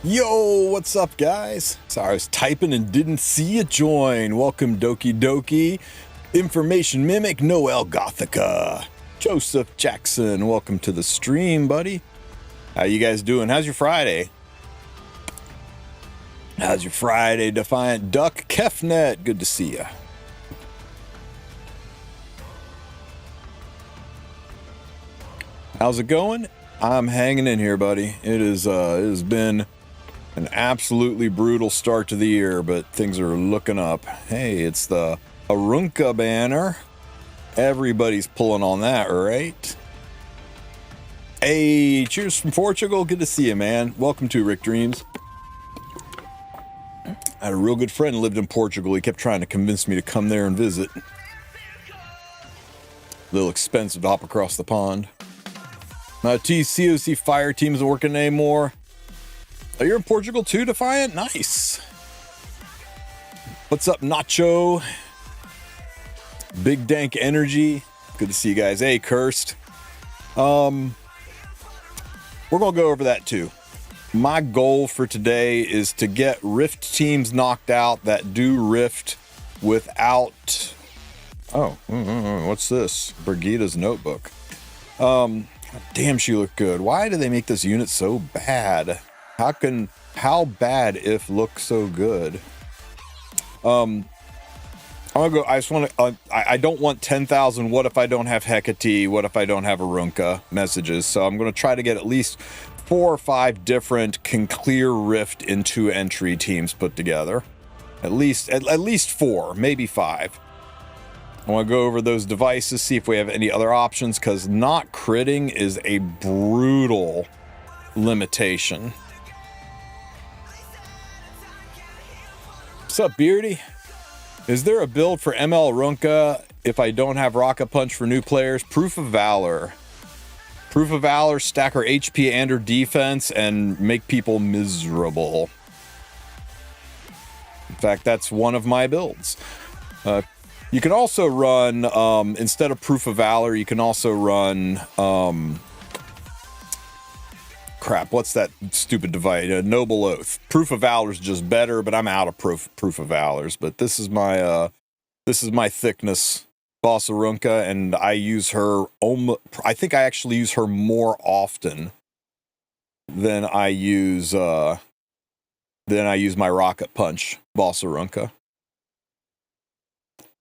Yo, what's up, guys? Sorry, I was typing and didn't see you join. Welcome, Doki Doki. Information Mimic, Noel Gothica. Joseph Jackson, welcome to the stream, buddy. How you guys doing? How's your Friday? How's your Friday, Defiant Duck Kefnet? Good to see ya. How's it going? I'm hanging in here, buddy. It has been an absolutely brutal start to the year, but things are looking up. Hey, it's the Arunka banner. Everybody's pulling on that, right? Hey, cheers from Portugal. Good to see you, man. Welcome to Rick Dreams. I had a real good friend who lived in Portugal. He kept trying to convince me to come there and visit. A little expensive to hop across the pond. My TCOC fire team isn't working anymore. Oh, you're in Portugal too, Defiant? Nice. What's up, Nacho? Big Dank Energy. Good to see you guys. Hey, Cursed. We're going to go over that too. My goal for today is to get Rift teams knocked out that do Rift without... Oh, what's this? Brigida's notebook. Damn, she looked good. Why do they make this unit so bad? How bad if look so good? I'm gonna go. I just want to. I don't want 10,000. What if I don't have Hecate? What if I don't have Arunka messages? So I'm gonna try to get at least 4 or 5 different can clear Rift into entry teams put together. At least 4, maybe 5. I want to go over those devices, see if we have any other options, because not critting is a brutal limitation. What's up, Beardy? Is there a build for ML Arunka if I don't have Rocket Punch for new players? Proof of Valor. Proof of Valor, stack her HP and her defense, and make people miserable. In fact, that's one of my builds. You can also run, instead of Proof of Valor, you can also run, crap, what's that stupid device? Noble Oath. Proof of Valor is just better, but I'm out of proof of Valors. But this is my thickness, Boss Arunka, and I use her, I think I actually use her more often than I use my Rocket Punch, Boss Arunka.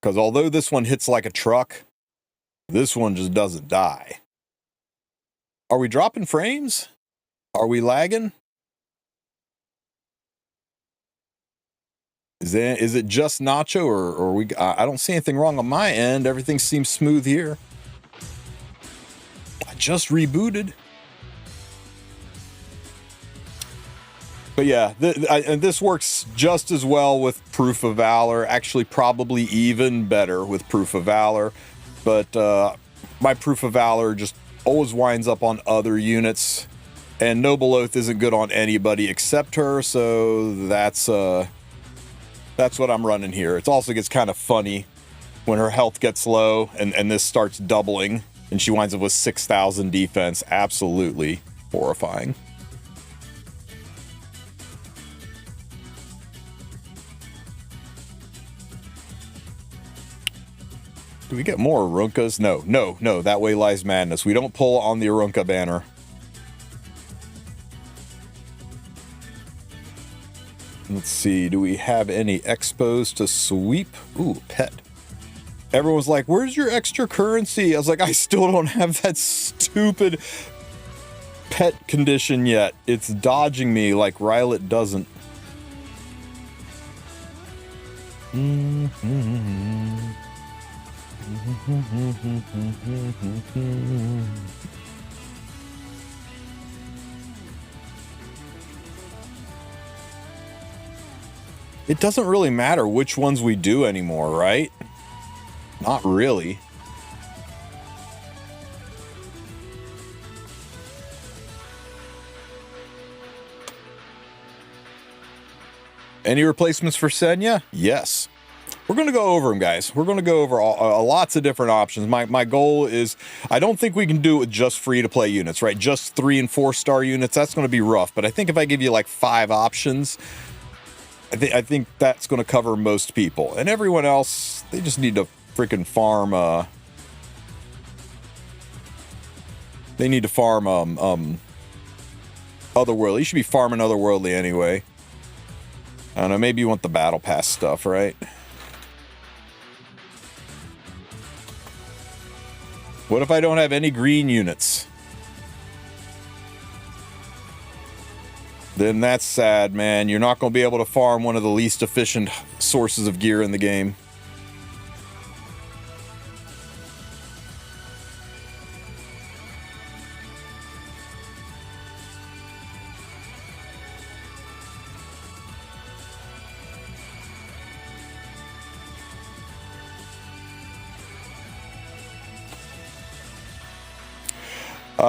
Because although this one hits like a truck, this one just doesn't die. Are we dropping frames? Are we lagging? Is it just Nacho or we? I don't see anything wrong on my end. Everything seems smooth here. I just rebooted. But yeah, and this works just as well with Proof of Valor. Actually, probably even better with Proof of Valor. But my Proof of Valor just always winds up on other units. And Noble Oath isn't good on anybody except her. So that's what I'm running here. It also gets kind of funny when her health gets low and this starts doubling. And she winds up with 6,000 defense. Absolutely horrifying. Do we get more Arunkas? No. That way lies madness. We don't pull on the Arunka banner. Let's see. Do we have any expos to sweep? Ooh, pet. Everyone's like, where's your extra currency? I was like, I still don't have that stupid pet condition yet. It's dodging me like Rylet doesn't. It doesn't really matter which ones we do anymore, right? Not really. Any replacements for Senya? Yes. we're going to go over them, guys. We're going to go over lots of different options. My goal is, I don't think we can do it with just free-to-play units, right? Just 3- and 4-star units, that's going to be rough. But I think if I give you like 5 options, I think that's going to cover most people. And everyone else, they just need to freaking farm, they need to farm, Otherworldly. You should be farming Otherworldly anyway. I don't know, maybe you want the Battle Pass stuff, right? What if I don't have any green units? Then that's sad, man. You're not going to be able to farm one of the least efficient sources of gear in the game.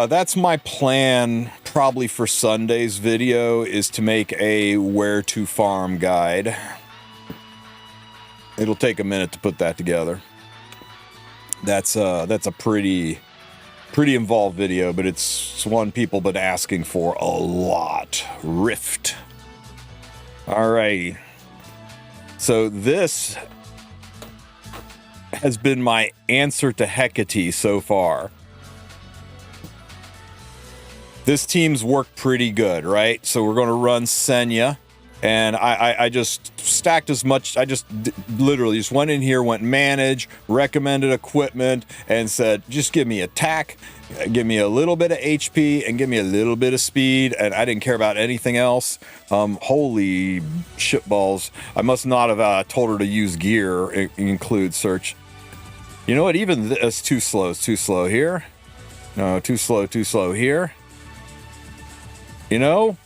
That's my plan probably for Sunday's video, is to make a where to farm guide. It'll take a minute to put that together. That's a pretty involved video, but it's one people been asking for a lot. Rift. Alrighty. So this has been my answer to Hecate so far. This team's worked pretty good, right? So we're going to run Senya, and I just stacked as much. I just literally just went in here, went manage, recommended equipment, and said, just give me attack, give me a little bit of HP, and give me a little bit of speed, and I didn't care about anything else. Holy shitballs. I must not have told her to use gear, include search. You know what? Even this, too slow. It's too slow here. No, too slow here. You know,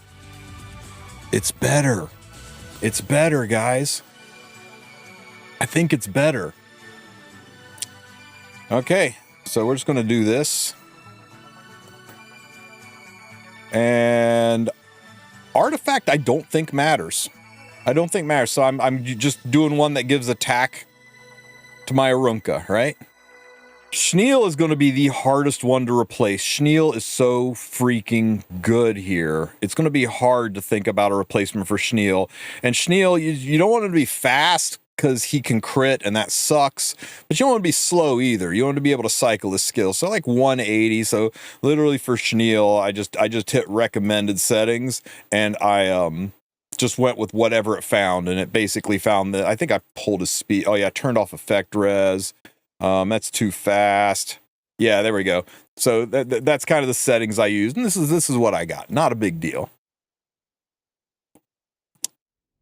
it's better. It's better, guys. I think it's better. Okay, so we're just going to do this. And artifact, I don't think matters. I don't think matters. So I'm just doing one that gives attack to my Arunka, right? Schneel is going to be the hardest one to replace. Schneel is so freaking good here. It's going to be hard to think about a replacement for Schneel. And Schneel, you don't want him to be fast because he can crit, and that sucks. But you don't want to be slow either. You want to be able to cycle his skill. So like 180. So literally for Schneel, I just hit recommended settings, and I just went with whatever it found, and it basically found that I think I pulled his speed. Oh yeah, I turned off effect res. That's too fast. Yeah, there we go. So that's kind of the settings I used, and this is what I got. Not a big deal.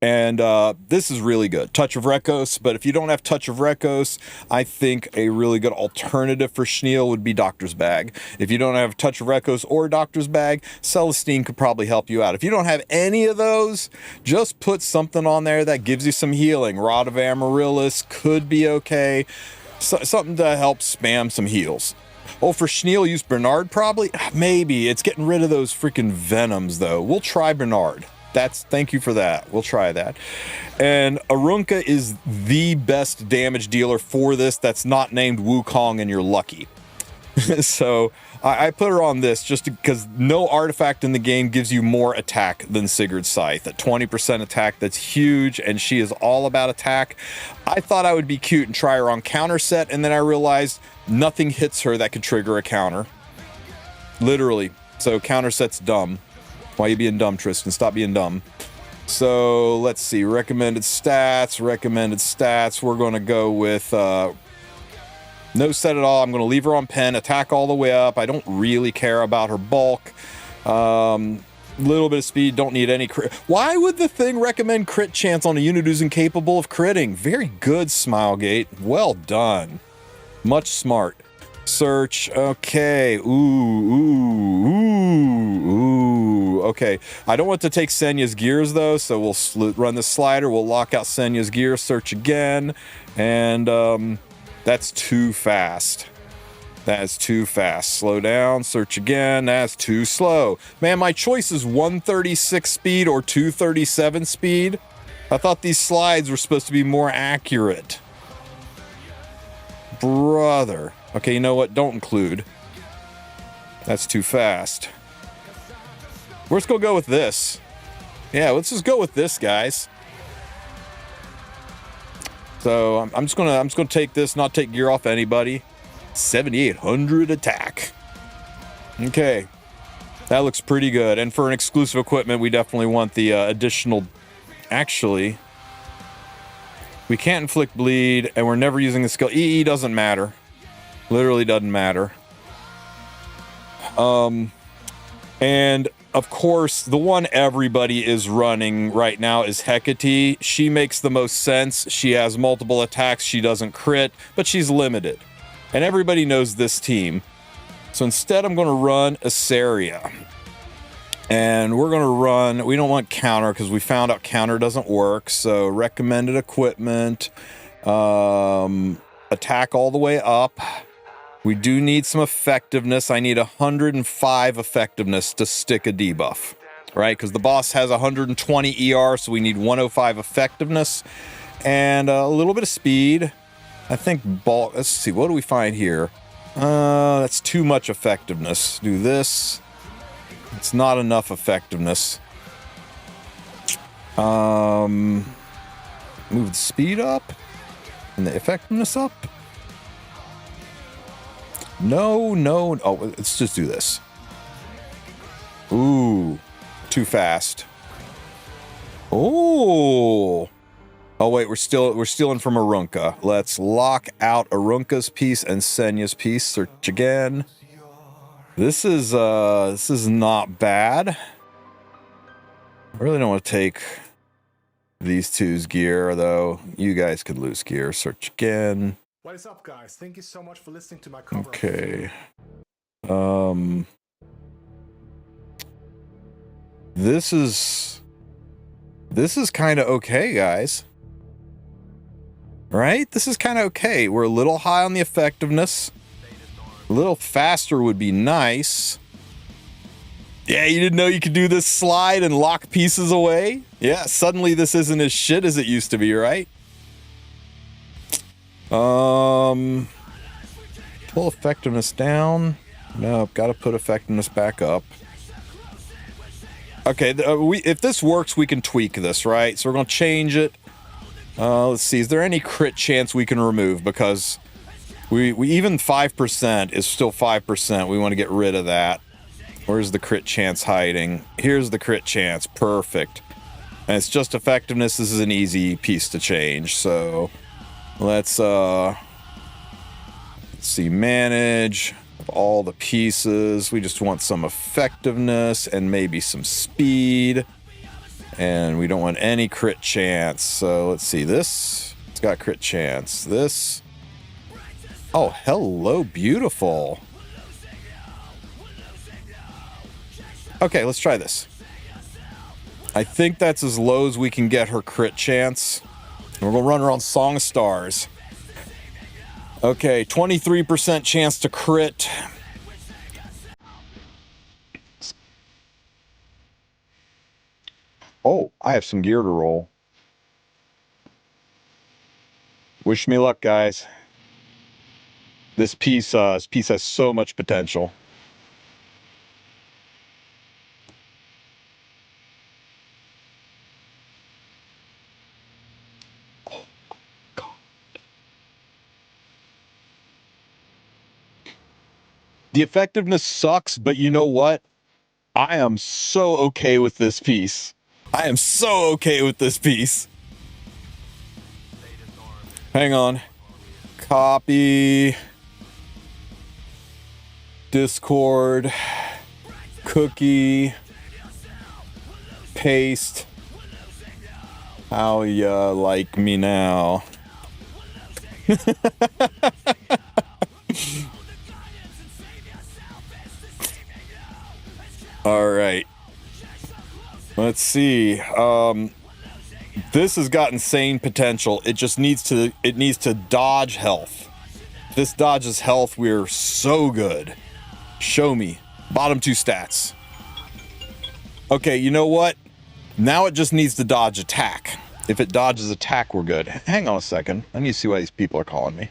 And this is really good. Touch of Rekos, but if you don't have Touch of Rekos, I think a really good alternative for Schneel would be Doctor's Bag. If you don't have Touch of Rekos or Doctor's Bag, Celestine could probably help you out. If you don't have any of those, just put something on there that gives you some healing. Rod of Amaryllis could be okay. Something to help spam some heals. Oh, for Schneel, use Bernard probably? Maybe. It's getting rid of those freaking Venoms, though. We'll try Bernard. Thank you for that. We'll try that. And Arunka is the best damage dealer for this that's not named Wukong, and you're lucky. So I put her on this just because no artifact in the game gives you more attack than Sigurd's Scythe. At 20% attack, that's huge, and she is all about attack. I thought I would be cute and try her on counter set, and then I realized nothing hits her that could trigger a counter. Literally. So counter set's dumb. Why you being dumb, Tristen? Stop being dumb. So let's see. Recommended stats. We're going to go with no set at all. I'm going to leave her on pen. Attack all the way up. I don't really care about her bulk. Little bit of speed. Don't need any crit. Why would the thing recommend crit chance on a unit who's incapable of critting? Very good, Smilegate. Well done. Much smart. Search. Okay. Ooh. Okay. I don't want to take Senya's gears, though, so we'll run the slider. We'll lock out Senya's gear. Search again. And that's too fast. That is too fast. Slow down. Search again. That's too slow. Man, my choice is 136 speed or 237 speed. I thought these slides were supposed to be more accurate. Brother. Okay, you know what? Don't include. That's too fast. We're just gonna go with this. Yeah, let's just go with this, guys. So I'm just gonna take this, not take gear off anybody. 7,800 attack. Okay, that looks pretty good. And for an exclusive equipment, we definitely want the additional. Actually, we can't inflict bleed, and we're never using the skill. EE doesn't matter. Literally doesn't matter. And of course, the one everybody is running right now is Hecate. She makes the most sense. She has multiple attacks. She doesn't crit, but she's limited. And everybody knows this team. So instead, I'm going to run Aceria. And we're going to run... We don't want counter because we found out counter doesn't work. So recommended equipment. Attack all the way up. We do need some effectiveness. I need 105 effectiveness to stick a debuff, right? Because the boss has 120 ER, so we need 105 effectiveness and a little bit of speed. I think bulk. Let's see, what do we find here? That's too much effectiveness. Do this. It's not enough effectiveness. Move the speed up and the effectiveness up. No. Oh, let's just do this. Ooh, too fast. Oh. Oh wait, we're stealing from Arunka. Let's lock out Arunka's piece and Senya's piece. Search again. This is not bad. I really don't want to take these two's gear though. You guys could lose gear. Search again. What is up, guys? Thank you so much for listening to my cover. Okay. This is kind of okay, guys. Right? This is kind of okay. We're a little high on the effectiveness. A little faster would be nice. Yeah, you didn't know you could do this slide and lock pieces away? Yeah, suddenly this isn't as shit as it used to be, right? Pull effectiveness down. No, gotta put effectiveness back up. Okay, if this works, we can tweak this, right? So we're gonna change it. Let's see, is there any crit chance we can remove? Because we even 5% is still 5%. We want to get rid of that. Where's the crit chance hiding? Here's the crit chance. Perfect. And it's just effectiveness. This is an easy piece to change. So let's see, manage all the pieces. We just want some effectiveness and maybe some speed. And we don't want any crit chance. So let's see, this. It's got crit chance. This. Oh, hello, beautiful. Okay, let's try this. I think that's as low as we can get her crit chance. We're gonna run her on Song of Stars. Okay, 23% chance to crit. Oh, I have some gear to roll. Wish me luck, guys. This piece has so much potential. Oh, God. The effectiveness sucks, but you know what? I am so okay with this piece. I am so okay with this piece. Hang on. Copy. Discord. Cookie. Paste. How ya like me now? All right. Let's see. This has got insane potential. It just needs to dodge health. If this dodges health, we're so good. Show me. Bottom two stats. Okay, you know what? Now it just needs to dodge attack. If it dodges attack, we're good. Hang on a second. I need to see why these people are calling me.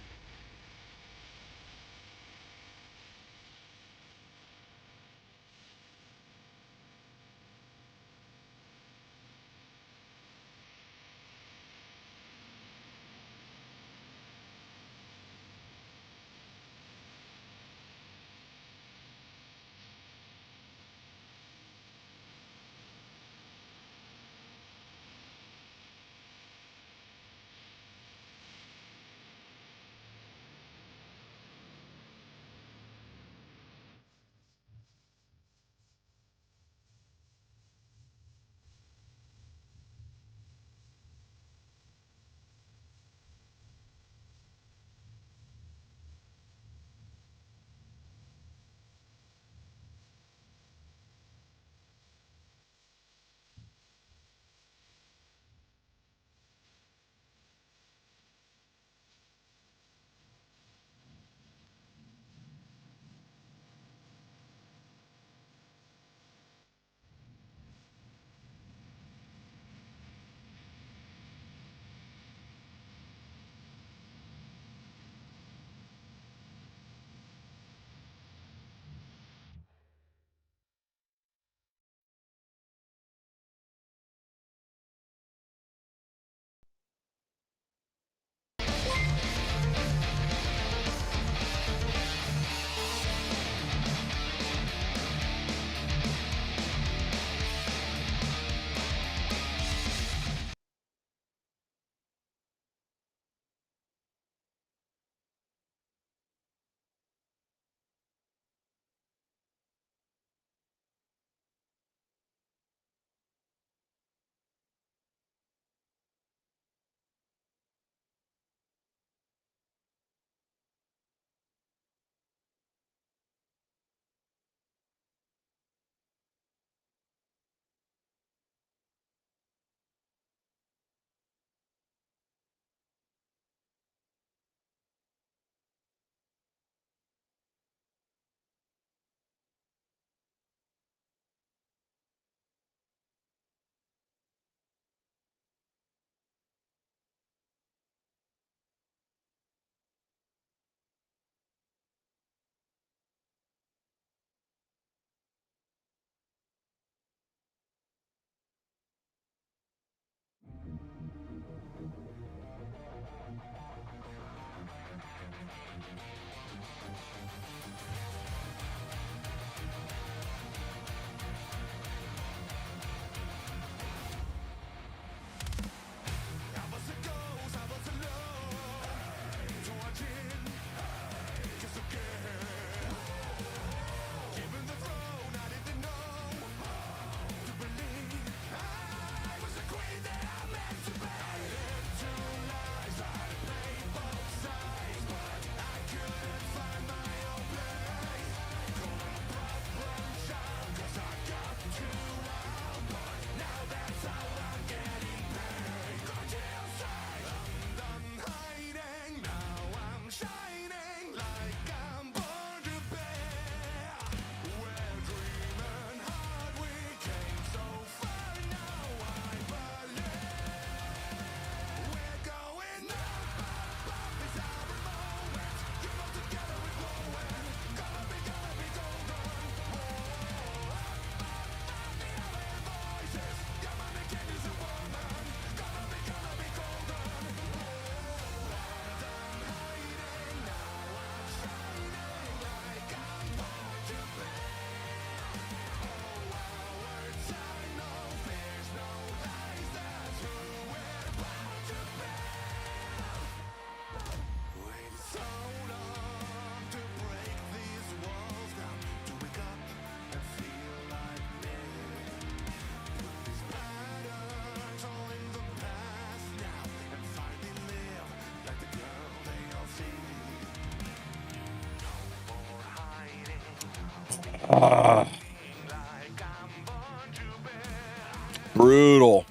Brutal.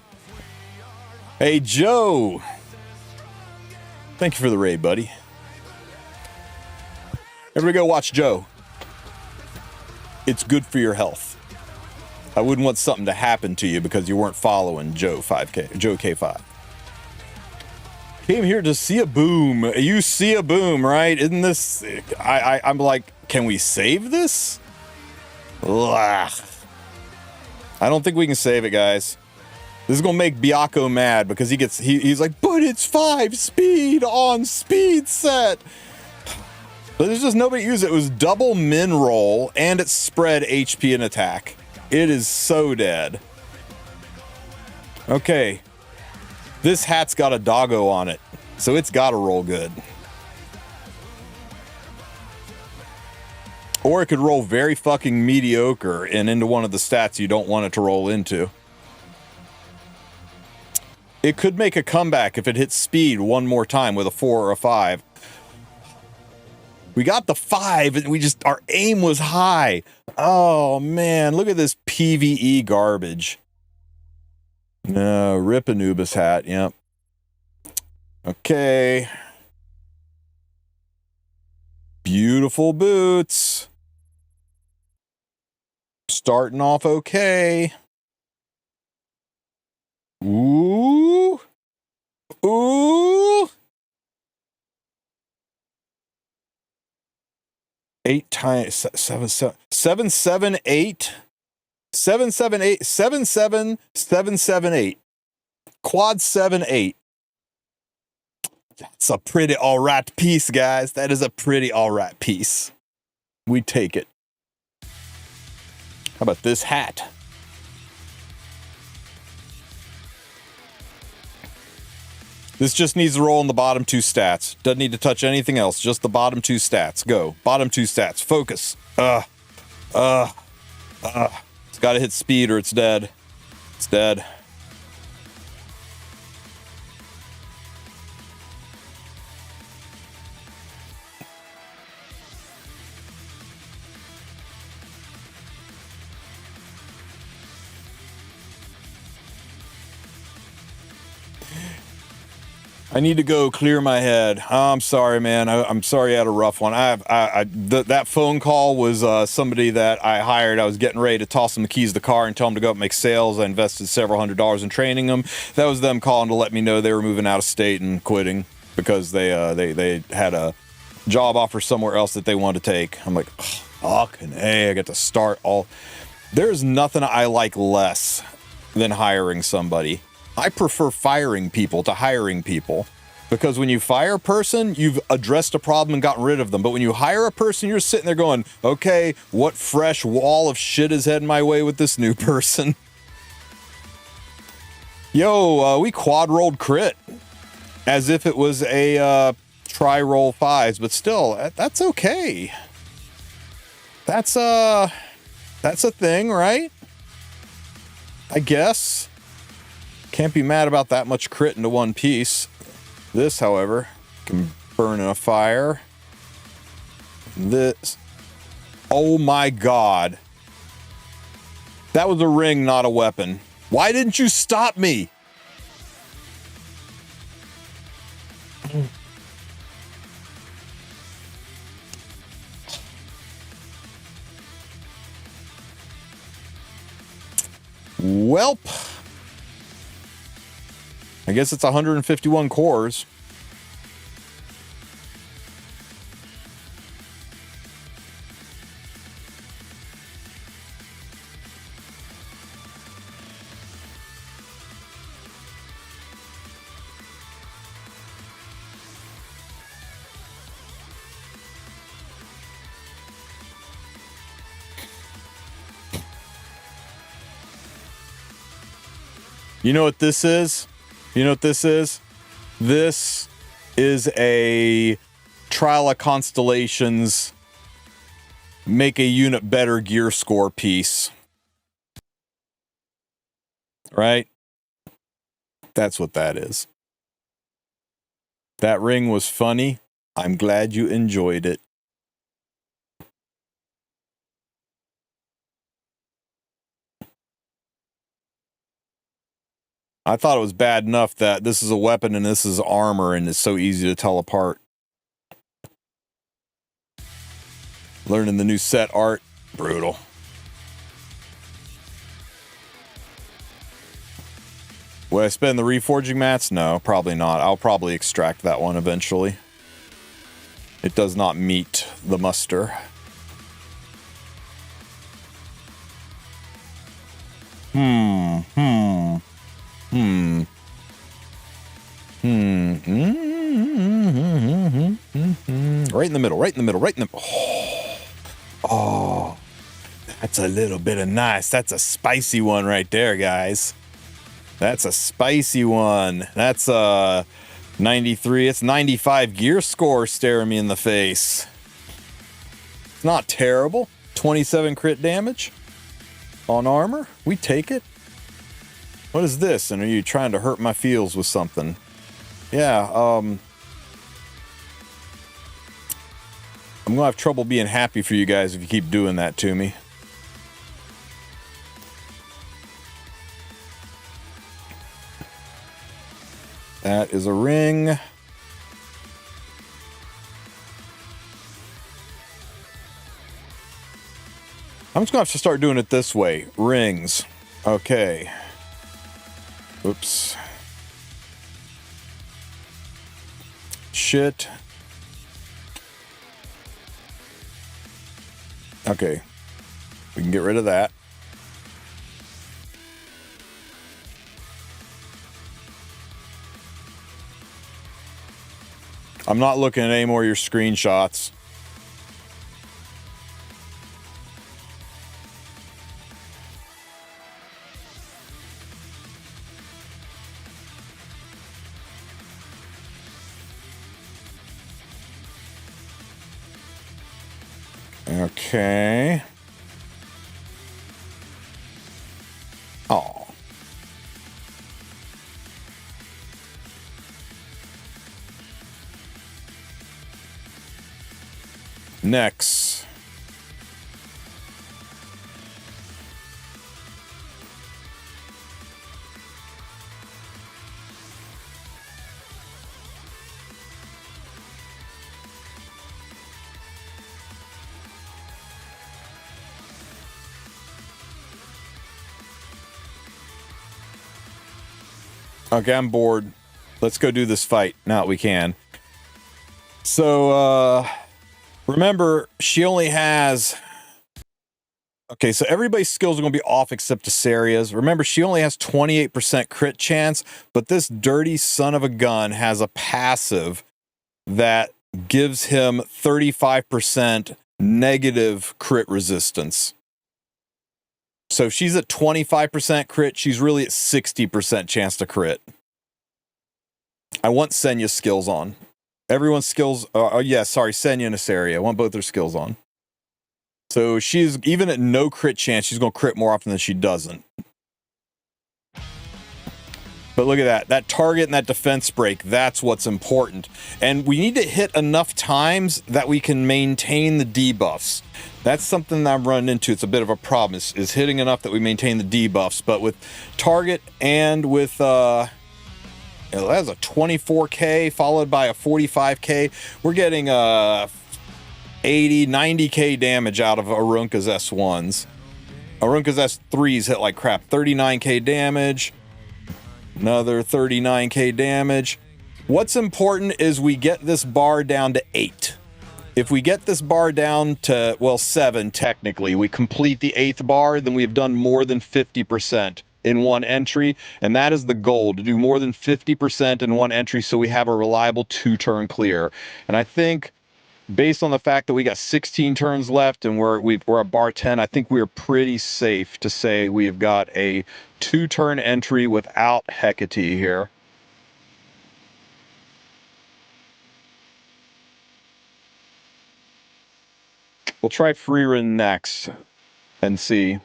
Hey, Joe. Thank you for the raid, buddy. Everybody go watch Joe. It's good for your health. I wouldn't want something to happen to you because you weren't following Joe 5K, Joe K5. Came here to see a boom. You see a boom, right? Isn't this... I'm like, can we save this? Ugh. I don't think we can save it, guys. This is gonna make Baka mad because he's like, but it's 5 speed on speed set. But there's just nobody use it. It was double min roll and it spread HP and attack. It is so dead. Okay. This hat's got a doggo on it, so it's gotta roll good. Or it could roll very fucking mediocre and into one of the stats you don't want it to roll into. It could make a comeback if it hits speed one more time with a 4 or a 5. We got the 5 and our aim was high. Oh man, look at this PvE garbage. No, rip Anubis hat, yep. Okay. Beautiful boots. Starting off okay. Ooh. Ooh. 8 times 7 7 7 7 8 7 7 8 7 7 7 7 8 quad 7 8. That's a pretty all right piece, guys. That is a pretty all right piece. We take it. How about this hat? This just needs to roll in the bottom 2 stats. Doesn't need to touch anything else. Just the bottom 2 stats. Go. Bottom 2 stats. Focus. It's got to hit speed or it's dead. It's dead. I need to go clear my head. I'm sorry, man. I'm sorry I had a rough one. That phone call was somebody that I hired. I was getting ready to toss them the keys to the car and tell them to go up and make sales. I invested several $100s in training them. That was them calling to let me know they were moving out of state and quitting because they had a job offer somewhere else that they wanted to take. I'm like, fucking hey, I get to start all. There's nothing I like less than hiring somebody. I prefer firing people to hiring people because when you fire a person, you've addressed a problem and gotten rid of them. But when you hire a person, you're sitting there going, okay, what fresh wall of shit is heading my way with this new person? Yo, we quad rolled crit as if it was a try roll 5s, but still, that's okay. That's a thing, right? I guess. Can't be mad about that much crit into one piece. This, however, can burn in a fire. This. Oh my god. That was a ring, not a weapon. Why didn't you stop me? Welp. I guess it's 151 cores. You know what this is? You know what this is? This is a Trial of Constellations make a unit better gear score piece. Right? That's what that is. That ring was funny. I'm glad you enjoyed it. I thought it was bad enough that this is a weapon and this is armor and it's so easy to tell apart. Learning the new set art, brutal. Would I spend the reforging mats? No, probably not. I'll probably extract that one eventually. It does not meet the muster. Right in the middle, right in the middle, right in the... Oh, that's a little bit of nice. That's a spicy one right there, guys. That's a spicy one. That's 93. It's 95 gear score staring me in the face. It's not terrible. 27 crit damage on armor. We take it. What is this? And are you trying to hurt my feels with something? Yeah, I'm gonna have trouble being happy for you guys if you keep doing that to me. That is a ring. I'm just gonna have to start doing it this way. Rings. Okay. Oops. Shit. Okay. We can get rid of that. I'm not looking at any more of your screenshots. Okay. Oh. Next. Okay, I'm bored. Let's go do this fight. Now that we can. So, remember, she only has... Okay, so everybody's skills are going to be off except Tessaria's. Remember, she only has 28% crit chance, but this dirty son of a gun has a passive that gives him 35% negative crit resistance. So if she's at 25% crit, she's really at 60% chance to crit. I want Senya's skills on. Everyone's skills... Senya and Asaria. I want both their skills on. So she's, even at no crit chance, she's going to crit more often than she doesn't. But look at that. That target and that defense break, that's what's important. And we need to hit enough times that we can maintain the debuffs. That's something that I'm running into. It's a bit of a problem, is hitting enough that we maintain the debuffs. But with target and with... that's a 24k followed by a 45k. We're getting 80, 90k damage out of Arunka's S1s. Arunka's S3s hit like crap. 39k damage. Another 39k damage. What's important is we get this bar down to 8. If we get this bar down to, well, 7 technically, we complete the 8th bar, then we've done more than 50% in one entry, and that is the goal, to do more than 50% in one entry so we have a reliable 2-turn clear. And I think, based on the fact that we got 16 turns left and we're at bar 10, I think we're pretty safe to say we've got a 2-turn entry without Hecate here. We'll try Freerun next and see.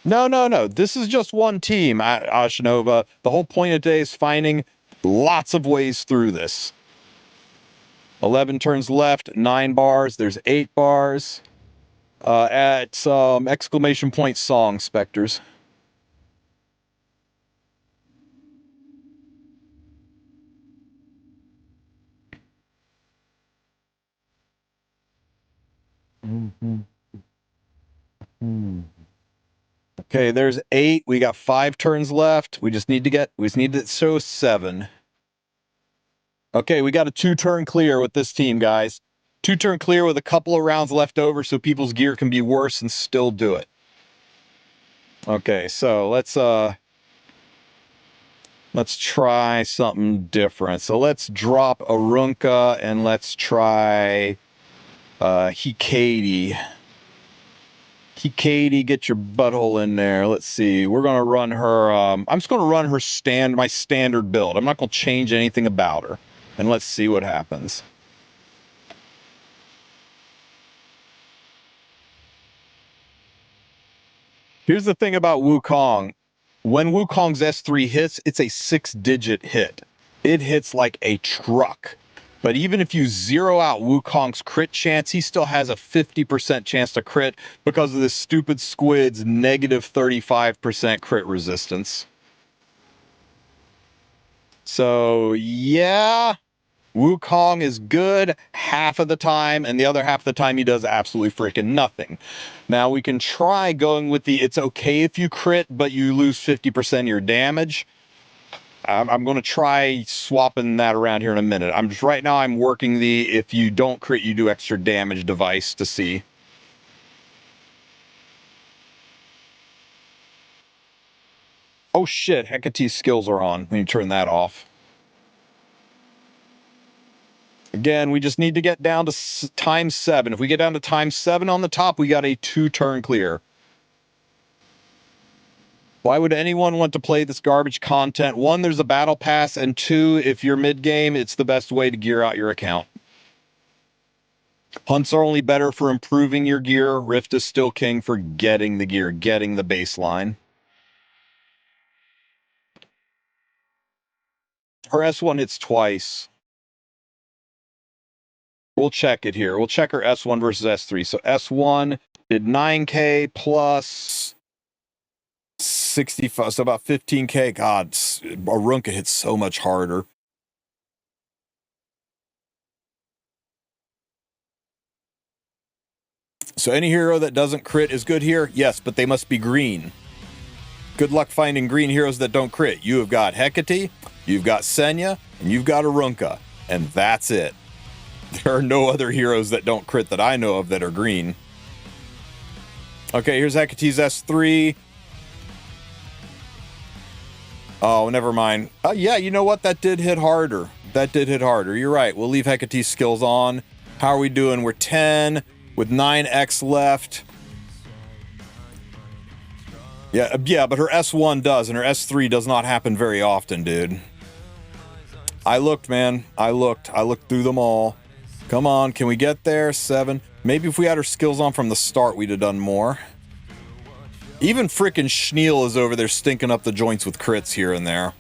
No. This is just one team, Ashnova. The whole point of today is finding lots of ways through this. 11 turns left, 9 bars. There's 8 bars. At some exclamation point song, Spectres. Okay, there's 8. We got 5 turns left. We just need to show 7. Okay, we got a 2-turn clear with this team, guys. 2-turn clear with a couple of rounds left over so people's gear can be worse and still do it. Okay, so let's try something different. So let's drop Arunka and let's try Hikadi. Hikadi, get your butthole in there. Let's see. We're gonna run her. I'm just gonna run her my standard build. I'm not gonna change anything about her, and let's see what happens. Here's the thing about Wukong. When Wukong's S3 hits, it's a 6-digit hit. It hits like a truck. But even if you zero out Wukong's crit chance, he still has a 50% chance to crit because of this stupid squid's negative 35% crit resistance. So, yeah, Wukong is good half of the time, and the other half of the time he does absolutely freaking nothing. Now, we can try going with the it's okay if you crit, but you lose 50% of your damage. I'm going to try swapping that around here in a minute. Right now I'm working the if you don't crit, you do extra damage device to see. Oh shit, Hecate's skills are on. Let me turn that off. Again, we just need to get down to ×7. If we get down to ×7 on the top, we got a 2-turn clear. Why would anyone want to play this garbage content? 1, there's a battle pass, and 2, if you're mid-game, it's the best way to gear out your account. Hunts are only better for improving your gear. Rift is still king for getting the gear, getting the baseline. Her S1 hits twice. We'll check it here. We'll check her S1 versus S3. So S1 did 9K plus 65, so about 15K. God, Arunka hits so much harder. So any hero that doesn't crit is good here? Yes, but they must be green. Good luck finding green heroes that don't crit. You have got Hecate, you've got Senya, and you've got Arunka. And that's it. There are no other heroes that don't crit that I know of that are green. Okay, here's Hecate's S3. Oh, never mind. Yeah, you know what? That did hit harder. That did hit harder. You're right. We'll leave Hecate's skills on. How are we doing? We're 10 with 9x left. Yeah, but her S1 does, and her S3 does not happen very often, dude. I looked, man. I looked through them all. Come on, can we get there? 7. Maybe if we had her skills on from the start, we'd have done more. Even frickin' Schneel is over there stinking up the joints with crits here and there.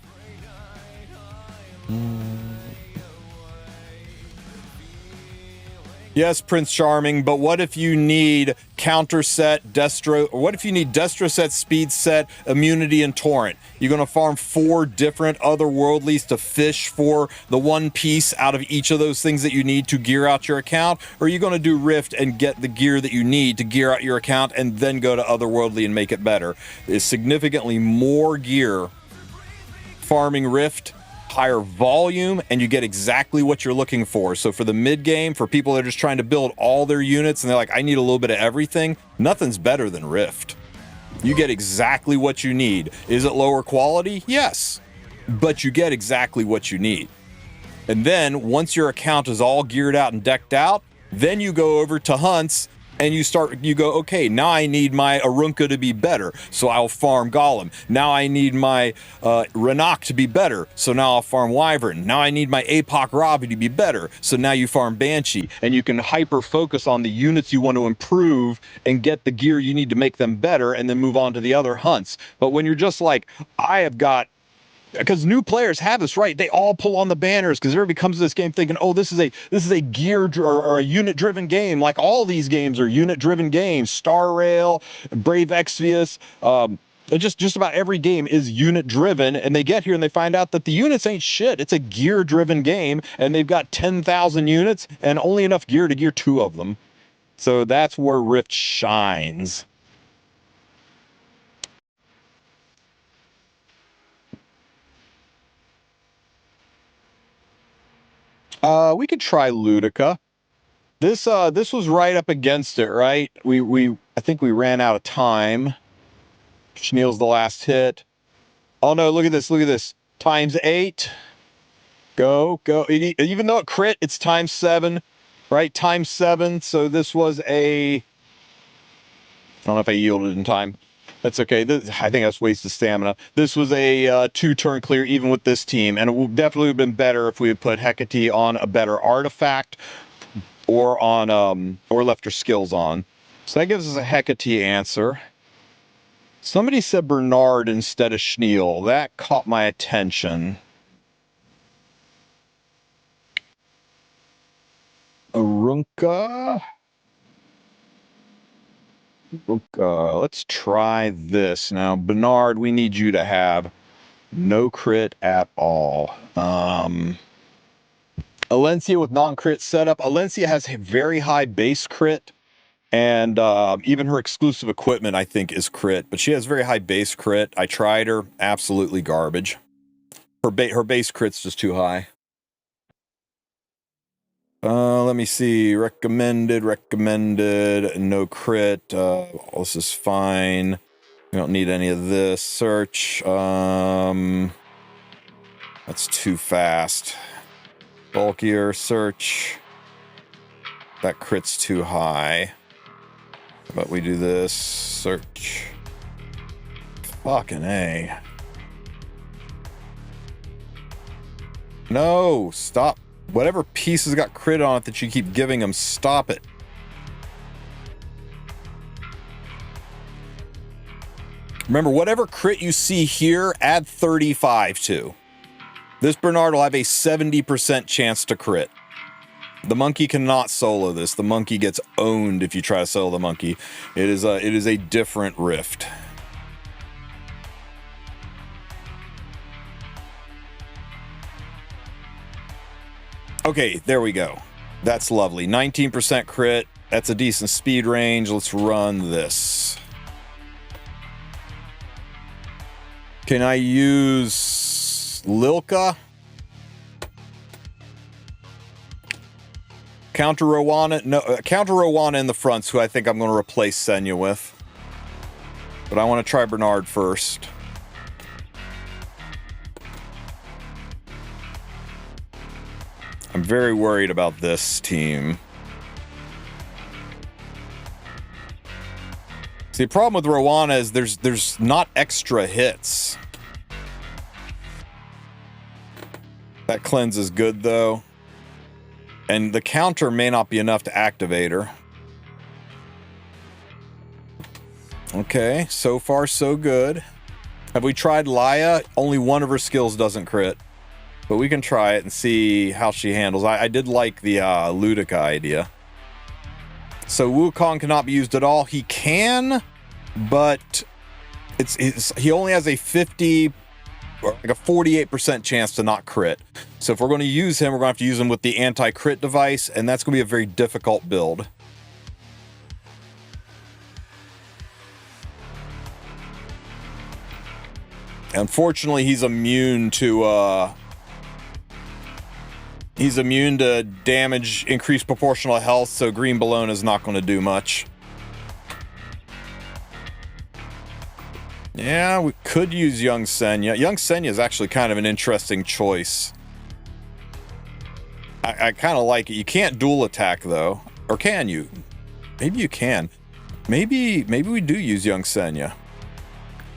Yes, Prince Charming, but what if you need counter set, destro, or what if you need destro set, speed set, immunity, and torrent? You're going to farm 4 different otherworldlies to fish for the one piece out of each of those things that you need to gear out your account? Or are you going to do Rift and get the gear that you need to gear out your account and then go to otherworldly and make it better? There's significantly more gear farming Rift, higher volume, and you get exactly what you're looking for. So for the mid game, for people that are just trying to build all their units and they're like, I need a little bit of everything, nothing's better than Rift. You get exactly what you need. Is it lower quality? Yes, but you get exactly what you need. And then once your account is all geared out and decked out, then you go over to hunts and you go, okay, now I need my Arunka to be better, so I'll farm Golem. Now I need my Renak to be better, so now I'll farm Wyvern. Now I need my Apoc Ravi to be better, so now you farm Banshee. And you can hyper-focus on the units you want to improve and get the gear you need to make them better, and then move on to the other hunts. But when you're just like, I have got, because new players have this, right? They all pull on the banners because everybody comes to this game thinking, oh, this is a gear or a unit driven game. Like all these games are unit driven games. Star Rail, Brave Exvius, just about every game is unit driven, and they get here and they find out that the units ain't shit. It's a gear driven game, and they've got 10,000 units and only enough gear to gear 2 of them. So that's where Rift shines. We could try Ludica. This was right up against it, right? I think we ran out of time. Schneel's the last hit. Oh no, look at this, look at this. Times 8. Go. Even though it crit, it's times 7, right? Times 7. So this was a... I don't know if I yielded in time. That's okay. I think that's wasted stamina. This was a 2-turn clear even with this team, and it would definitely have been better if we had put Hecate on a better artifact or on or left her skills on. So that gives us a Hecate answer. Somebody said Bernard instead of Schneel. That caught my attention. Arunka. Let's try this. Now, Bernard, we need you to have no crit at all. Alencia with non-crit setup. Alencia has a very high base crit, and even her exclusive equipment, I think, is crit. But she has very high base crit. I tried her. Absolutely garbage. Her base crit's just too high. Let me see. Recommended, no crit. This is fine. We don't need any of this. Search. That's too fast. Bulkier, search. That crit's too high. But we do this. Search. Fucking A. No, stop. Whatever piece has got crit on it that you keep giving them, stop it. Remember, whatever crit you see here, add 35 to. This Bernard will have a 70% chance to crit. The monkey cannot solo this. The monkey gets owned if you try to solo the monkey. It is a different rift. Okay, there we go. That's lovely. 19% crit. That's a decent speed range. Let's run this. Can I use Lilka? Counter Rowana? No, counter Rowana in the fronts, who I think I'm going to replace Senya with. But I want to try Bernard first. I'm very worried about this team. See, the problem with Rowana is there's not extra hits. That cleanse is good, though. And the counter may not be enough to activate her. Okay, so far so good. Have we tried Laya? Only one of her skills doesn't crit. But we can try it and see how she handles. I did like the Ludica idea. So Wukong cannot be used at all. He can, but he only has a 50 or like a 48% chance to not crit. So if we're going to use him, we're going to have to use him with the anti-crit device, and that's going to be a very difficult build. Unfortunately, he's immune to damage, increased proportional health, so Green Bologna is not going to do much. Yeah, we could use Young Senya. Young Senya is actually kind of an interesting choice. I kind of like it. You can't dual attack, though. Or can you? Maybe you can. Maybe we do use Young Senya.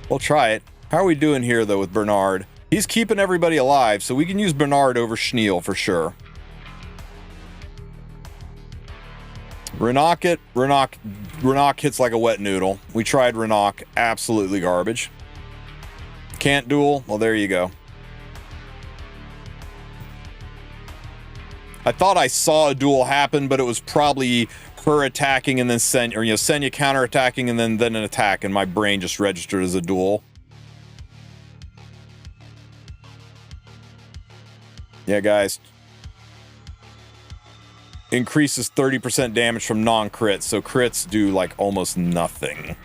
We'll try it. How are we doing here, though, with Bernard? He's keeping everybody alive, so we can use Bernard over Schneel for sure. Renok it. Renok hits like a wet noodle. We tried Renok. Absolutely garbage. Can't duel. Well, there you go. I thought I saw a duel happen, but it was probably her attacking and then Senya counterattacking and then an attack, and my brain just registered as a duel. Yeah, guys. Increases 30% damage from non-crit, so crits do like almost nothing.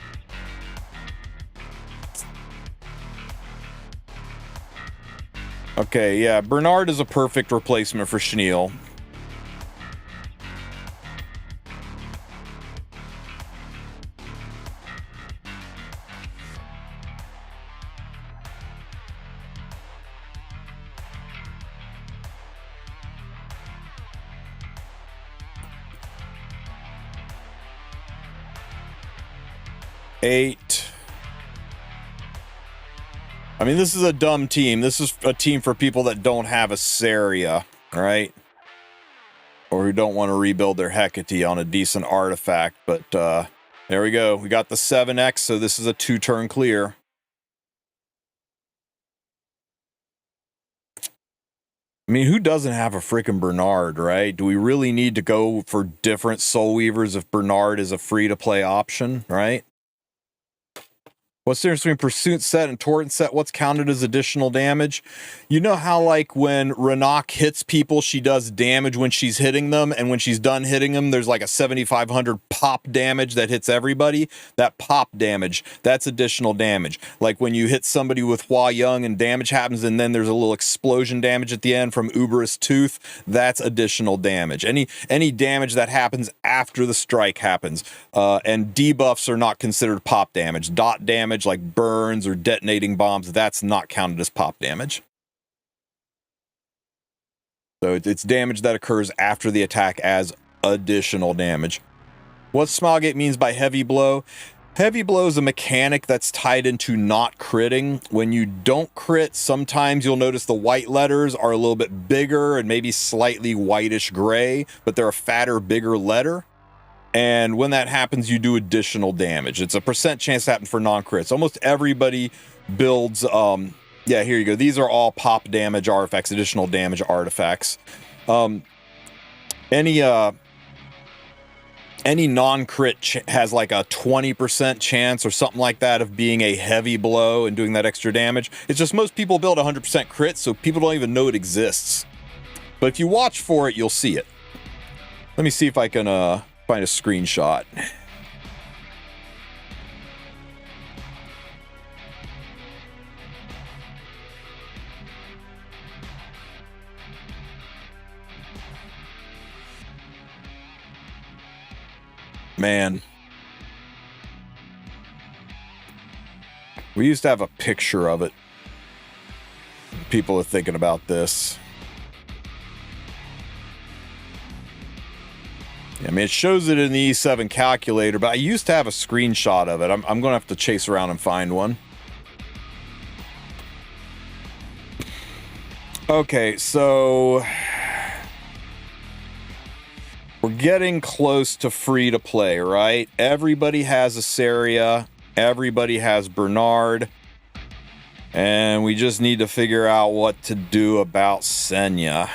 Okay, yeah, Bernard is a perfect replacement for Schneel. 8. I mean, this is a dumb team. This is a team for people that don't have a Saria, right? Or who don't want to rebuild their Hecate on a decent artifact. But there we go. We got the 7X, so this is a 2-turn clear. I mean, who doesn't have a freaking Bernard, right? Do we really need to go for different Soul Weavers if Bernard is a free-to-play option, right? What's the difference between Pursuit set and Torrent set? What's counted as additional damage? You know how, like, when Renak hits people, she does damage when she's hitting them, and when she's done hitting them, there's like a 7,500 pop damage that hits everybody? That pop damage, that's additional damage. Like when you hit somebody with Hua Young and damage happens, and then there's a little explosion damage at the end from Uberus Tooth, that's additional damage. Any damage that happens after the strike happens. And debuffs are not considered pop damage. Dot damage, like burns or detonating bombs, that's not counted as pop damage. So it's damage that occurs after the attack as additional damage. What Smilegate means by heavy blow? Heavy blow is a mechanic that's tied into not critting. When you don't crit, sometimes you'll notice the white letters are a little bit bigger and maybe slightly whitish gray, but they're a fatter, bigger letter. And when that happens, you do additional damage. It's a % chance to happen for non-crits. Almost everybody builds, yeah, here you go. These are all pop damage artifacts, additional damage artifacts. Any non-crit has like a 20% chance or something like that of being a heavy blow and doing that extra damage. It's just most people build 100% crit, so people don't even know it exists. But if you watch for it, you'll see it. Let me see if I can find a screenshot. Man. We used to have a picture of it. People are thinking about this. I mean, it shows it in the E7 calculator, but I used to have a screenshot of it. I'm going to have to chase around and find one. Okay, so we're getting close to free to play, right? Everybody has a Saria. Everybody has Bernard. And we just need to figure out what to do about Senya.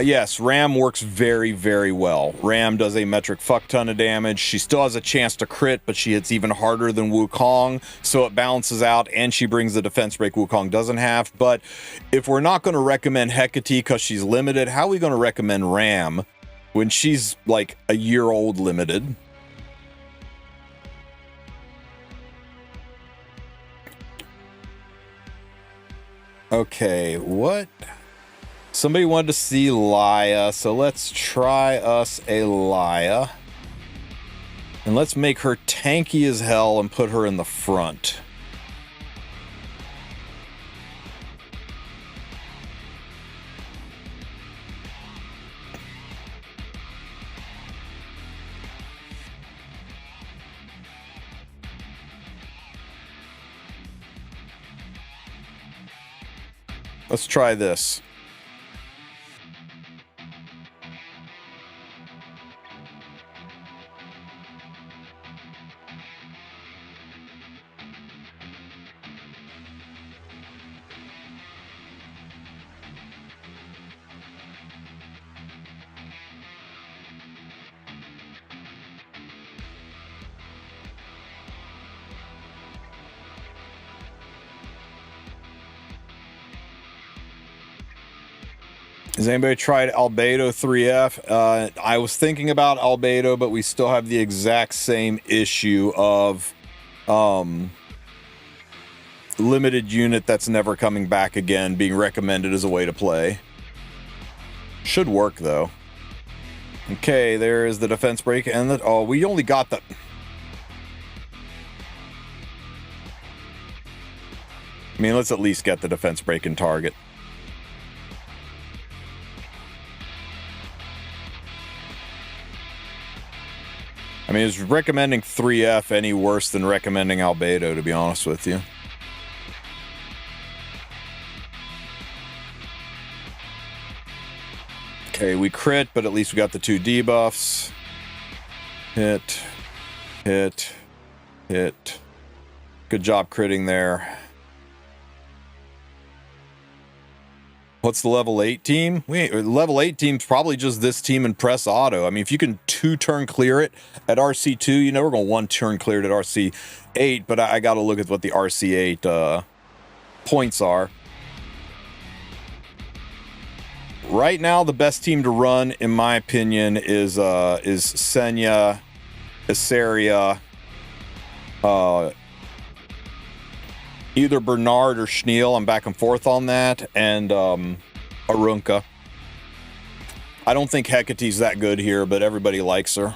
Yes, Ram works very, very well. Ram does a metric fuck ton of damage. She still has a chance to crit, but she hits even harder than Wukong, so it balances out, and she brings the defense break Wukong doesn't have. But if we're not going to recommend Hecate because she's limited, how are we going to recommend Ram when she's like a year-old limited? Okay, what? Somebody wanted to see Laia, so let's try us a Laia. And let's make her tanky as hell and put her in the front. Let's try this. Has anybody tried Albedo 3F? I was thinking about Albedo, but we still have the exact same issue of limited unit that's never coming back again being recommended as a way to play. Should work, though. Okay, there is the defense break, and the... Oh, we only got the... I mean, let's at least get the defense break and target. I mean, is recommending 3F any worse than recommending Albedo, to be honest with you? Okay, we crit, but at least we got the 2 debuffs. Hit, hit, hit. Good job critting there. What's the level 8 team? Level 8 team's probably just this team and press auto. I mean, if you can 2-turn clear it at RC2, you know we're going 1-turn clear it at RC8, but I got to look at what the RC8 points are. Right now, the best team to run, in my opinion, is Senya, Isaria, either Bernard or Schneal. I'm back and forth on that, and Arunka. I don't think Hecate's that good here, but everybody likes her.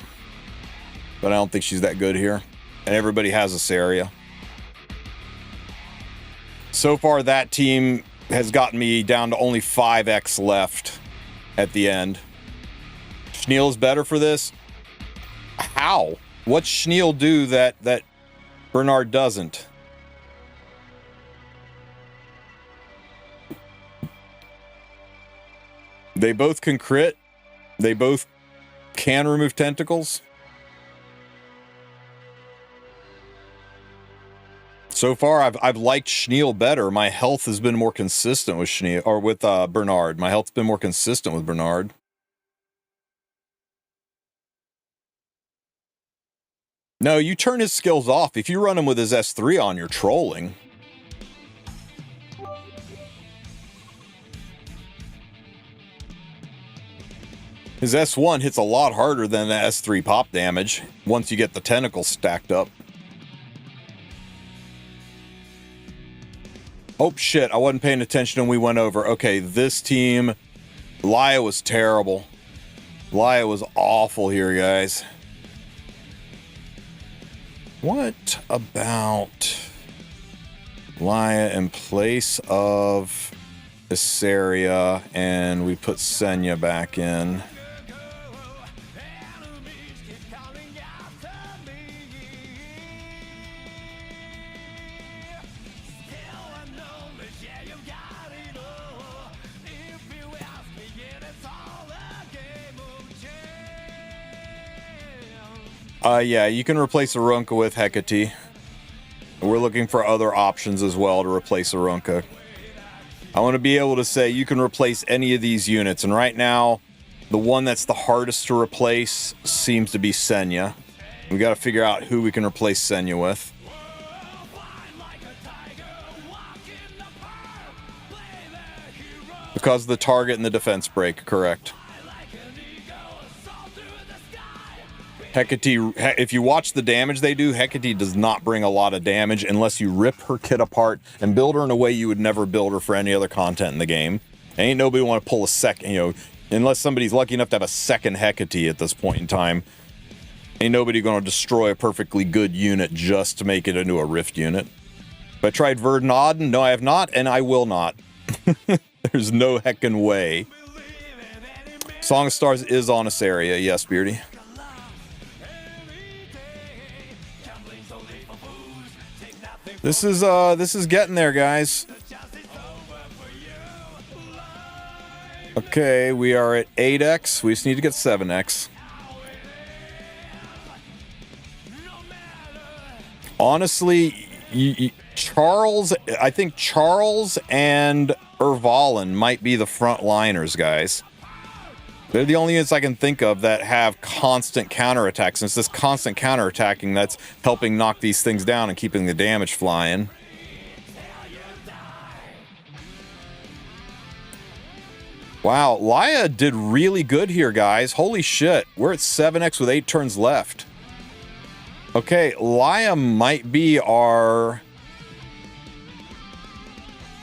But I don't think she's that good here, and everybody has Isaria. So far, that team has gotten me down to only 5x left at the end. Schneal's better for this. How? What's Schneal do that Bernard doesn't? They both can crit. They both can remove tentacles. So far, I've liked Schneal better. My health has been more consistent with Schneal, or with Bernard. My health's been more consistent with Bernard. No, you turn his skills off. If you run him with his S3 on, you're trolling. His S1 hits a lot harder than the S3 pop damage once you get the tentacles stacked up. Oh shit, I wasn't paying attention when we went over. Okay, this team, Laia was terrible. Laia was awful here, guys. What about Laia in place of Isaria, and we put Senya back in? Yeah, you can replace Arunka with Hecate. We're looking for other options as well to replace Arunka. I want to be able to say you can replace any of these units, and right now, the one that's the hardest to replace seems to be Senya. We got to figure out who we can replace Senya with. Because of the target and the defense break, correct. Hecate, if you watch the damage they do, Hecate does not bring a lot of damage unless you rip her kit apart and build her in a way you would never build her for any other content in the game. Ain't nobody want to pull a second, you know, unless somebody's lucky enough to have a second Hecate at this point in time. Ain't nobody going to destroy a perfectly good unit just to make it into a Rift unit. Have I tried Verdanaden? No, I have not, and I will not. There's no heckin' way. Song of Stars is on Isaria, yes, Beardy. This is getting there, guys. Okay, we are at 8x. We just need to get 7x. Honestly, Charles, I think Charles and Ervalin might be the front liners, guys. They're the only units I can think of that have constant counterattacks. And it's this constant counterattacking that's helping knock these things down and keeping the damage flying. Wow, Laia did really good here, guys. Holy shit. We're at 7x with 8 turns left. Okay, Laia might be our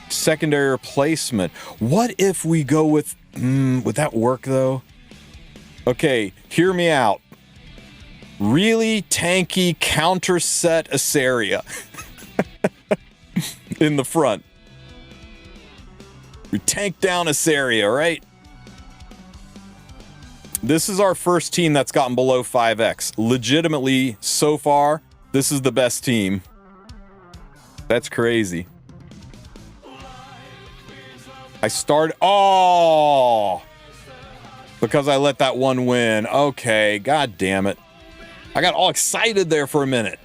secondary replacement. What if we go with... would that work, though? Okay, hear me out. Really tanky counter set Isaria in the front. We tank down Isaria, right? This is our first team that's gotten below 5x. Legitimately, so far, this is the best team. That's crazy. I started... Oh! Because I let that one win. Okay, god damn it. I got all excited there for a minute.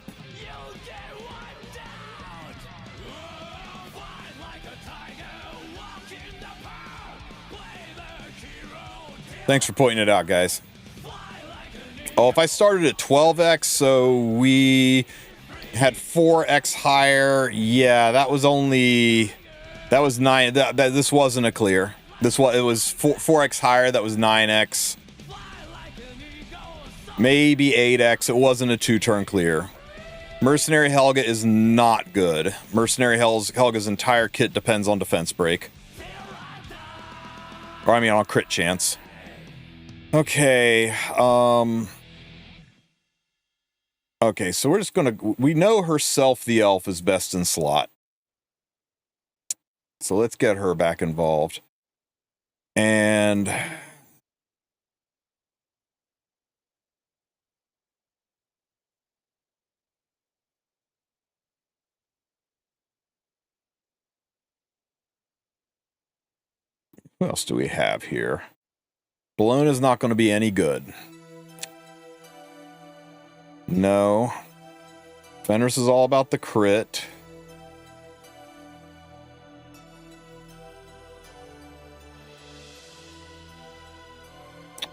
Thanks for pointing it out, guys. Oh, if I started at 12x, so we had 4x higher. Yeah, that was only... That was 9... this wasn't a clear. It was 4x higher. That was 9x. Maybe 8x. It wasn't a 2-turn clear. Mercenary Helga is not good. Mercenary Helga's entire kit depends on defense break. Or I mean on crit chance. Okay, okay, so we're just gonna... We know herself, the elf, is best in slot. So let's get her back involved. And... What else do we have here? Blown is not going to be any good. No. Fenris is all about the crit.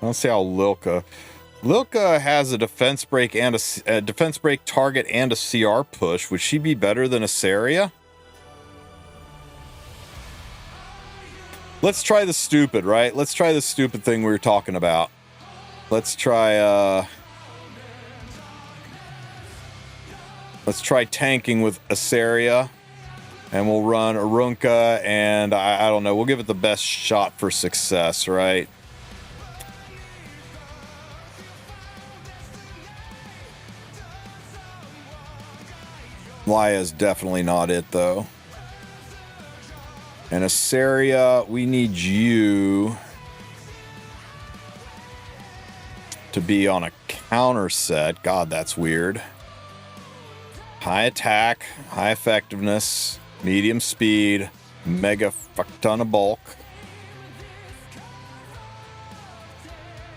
Let's see how Lilka... Lilka has a defense break and a defense break target and a CR push. Would she be better than Asaria? Let's try the stupid, right? Let's try the stupid thing we were talking about. Let's try, let's try tanking with Asaria. And we'll run Arunka, and I don't know. We'll give it the best shot for success, right? Laya is definitely not it, though. And Asaria, we need you to be on a counter set. God, that's weird. High attack, high effectiveness, medium speed, mega fuck ton of bulk.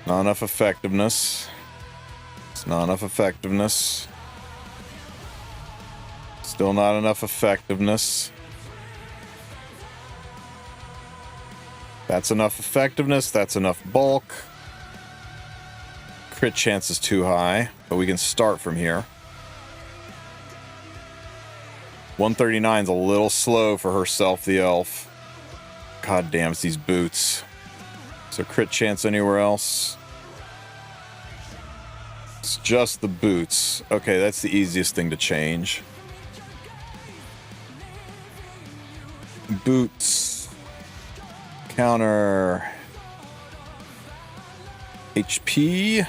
Not enough effectiveness. It's not enough effectiveness. Still not enough effectiveness. That's enough effectiveness. That's enough bulk. Crit chance is too high, but we can start from here. 139 is a little slow for herself, the elf. God damn, it's these boots. Is there crit chance anywhere else? It's just the boots. Okay, that's the easiest thing to change. Boots. Counter HP.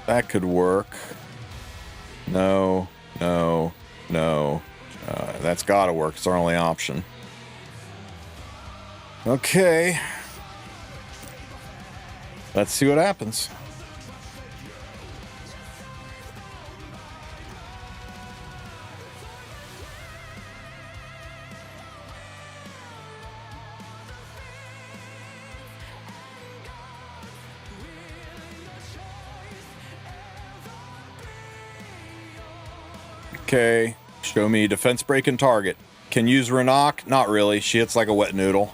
That could work. No, no, no. That's gotta work. It's our only option. Okay. Let's see what happens. Okay, show me defense break and target. Can use Renak? Not really. She hits like a wet noodle.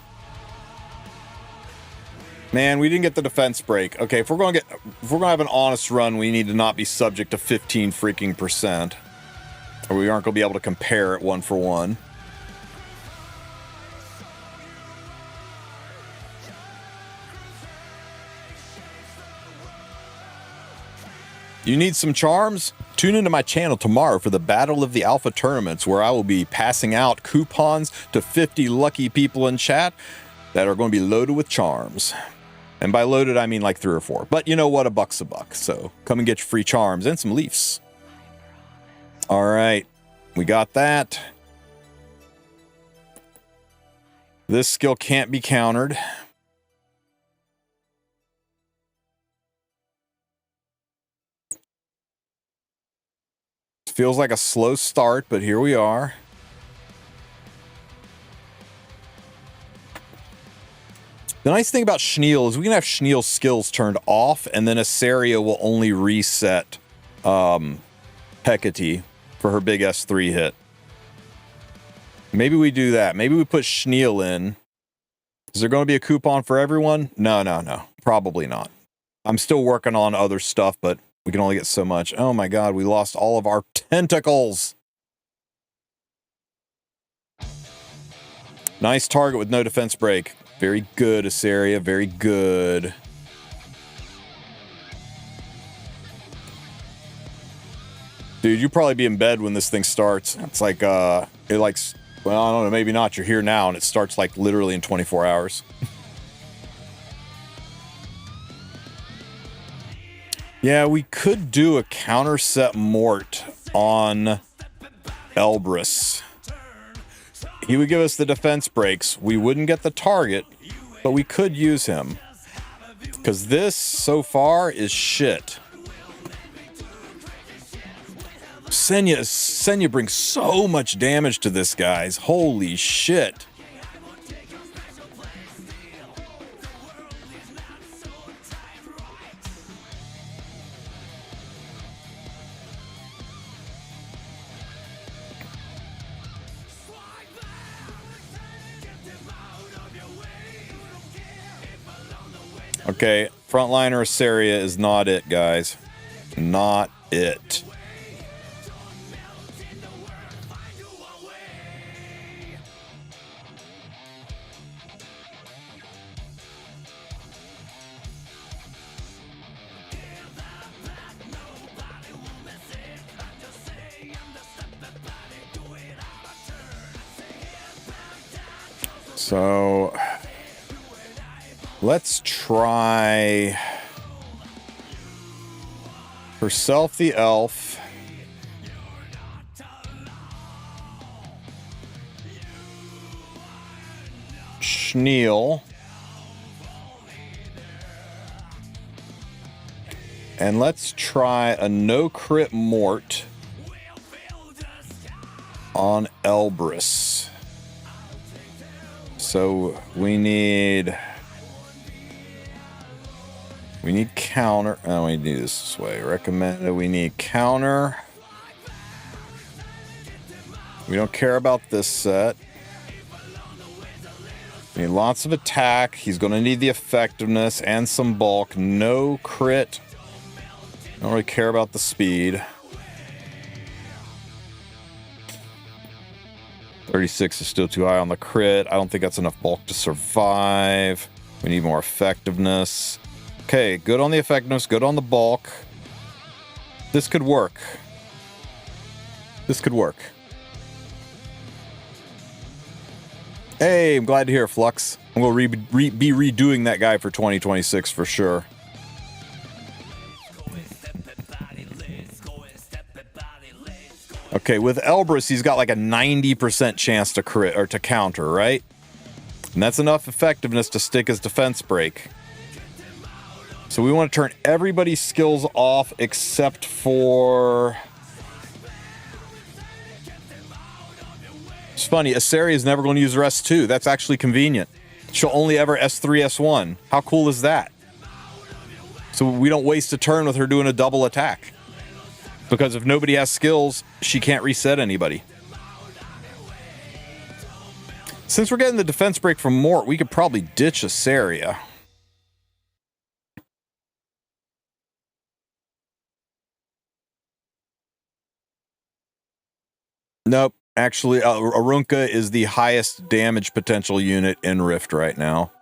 Man, we didn't get the defense break. Okay, if we're gonna have an honest run, we need to not be subject to 15 freaking %. Or we aren't gonna be able to compare it one for one. You need some charms? Tune into my channel tomorrow for the Battle of the Alpha Tournaments, where I will be passing out coupons to 50 lucky people in chat that are going to be loaded with charms. And by loaded, I mean like 3 or 4. But you know what? $1's a buck. So come and get your free charms and some leafs. All right. We got that. This skill can't be countered. Feels like a slow start, but here we are. The nice thing about Schneel is we can have Schneel's skills turned off, and then Asaria will only reset Hecate for her big S3 hit. Maybe we do that. Maybe we put Schneel in. Is there going to be a coupon for everyone? No. Probably not. I'm still working on other stuff, but we can only get so much. Oh my god, we lost all of our tentacles. Nice target with no defense break. Very good, Asaria. Very good. Dude, you'll probably be in bed when this thing starts. It's like, well, I don't know, maybe not. You're here now, and it starts like literally in 24 hours. Yeah, we could do a counter set Mort on Elbrus. He would give us the defense breaks. We wouldn't get the target, but we could use him. Because this, so far, is shit. Senya brings so much damage to this, guys. Holy shit. Okay, frontliner Asaria is not it, guys. Not it. So let's try herself, the elf. Schneel. And let's try a no crit Mort on Elbrus. So we need counter. Oh, we do this way. Recommended. We need counter. We don't care about this set. We need lots of attack. He's going to need the effectiveness and some bulk. No crit. Don't really care about the speed. 36 is still too high on the crit. I don't think that's enough bulk to survive. We need more effectiveness. Okay, good on the effectiveness, good on the bulk. This could work. This could work. Hey, I'm glad to hear, Flux. I'm going to be redoing that guy for 2026 for sure. Okay, with Elbrus, he's got like a 90% chance to crit or to counter, right? And that's enough effectiveness to stick his defense break. So we want to turn everybody's skills off except for... It's funny, Asaria is never going to use her S2. That's actually convenient. She'll only ever S3, S1. How cool is that? So we don't waste a turn with her doing a double attack. Because if nobody has skills, she can't reset anybody. Since we're getting the defense break from Mort, we could probably ditch Asaria. Nope. Actually, Arunka is the highest damage potential unit in Rift right now.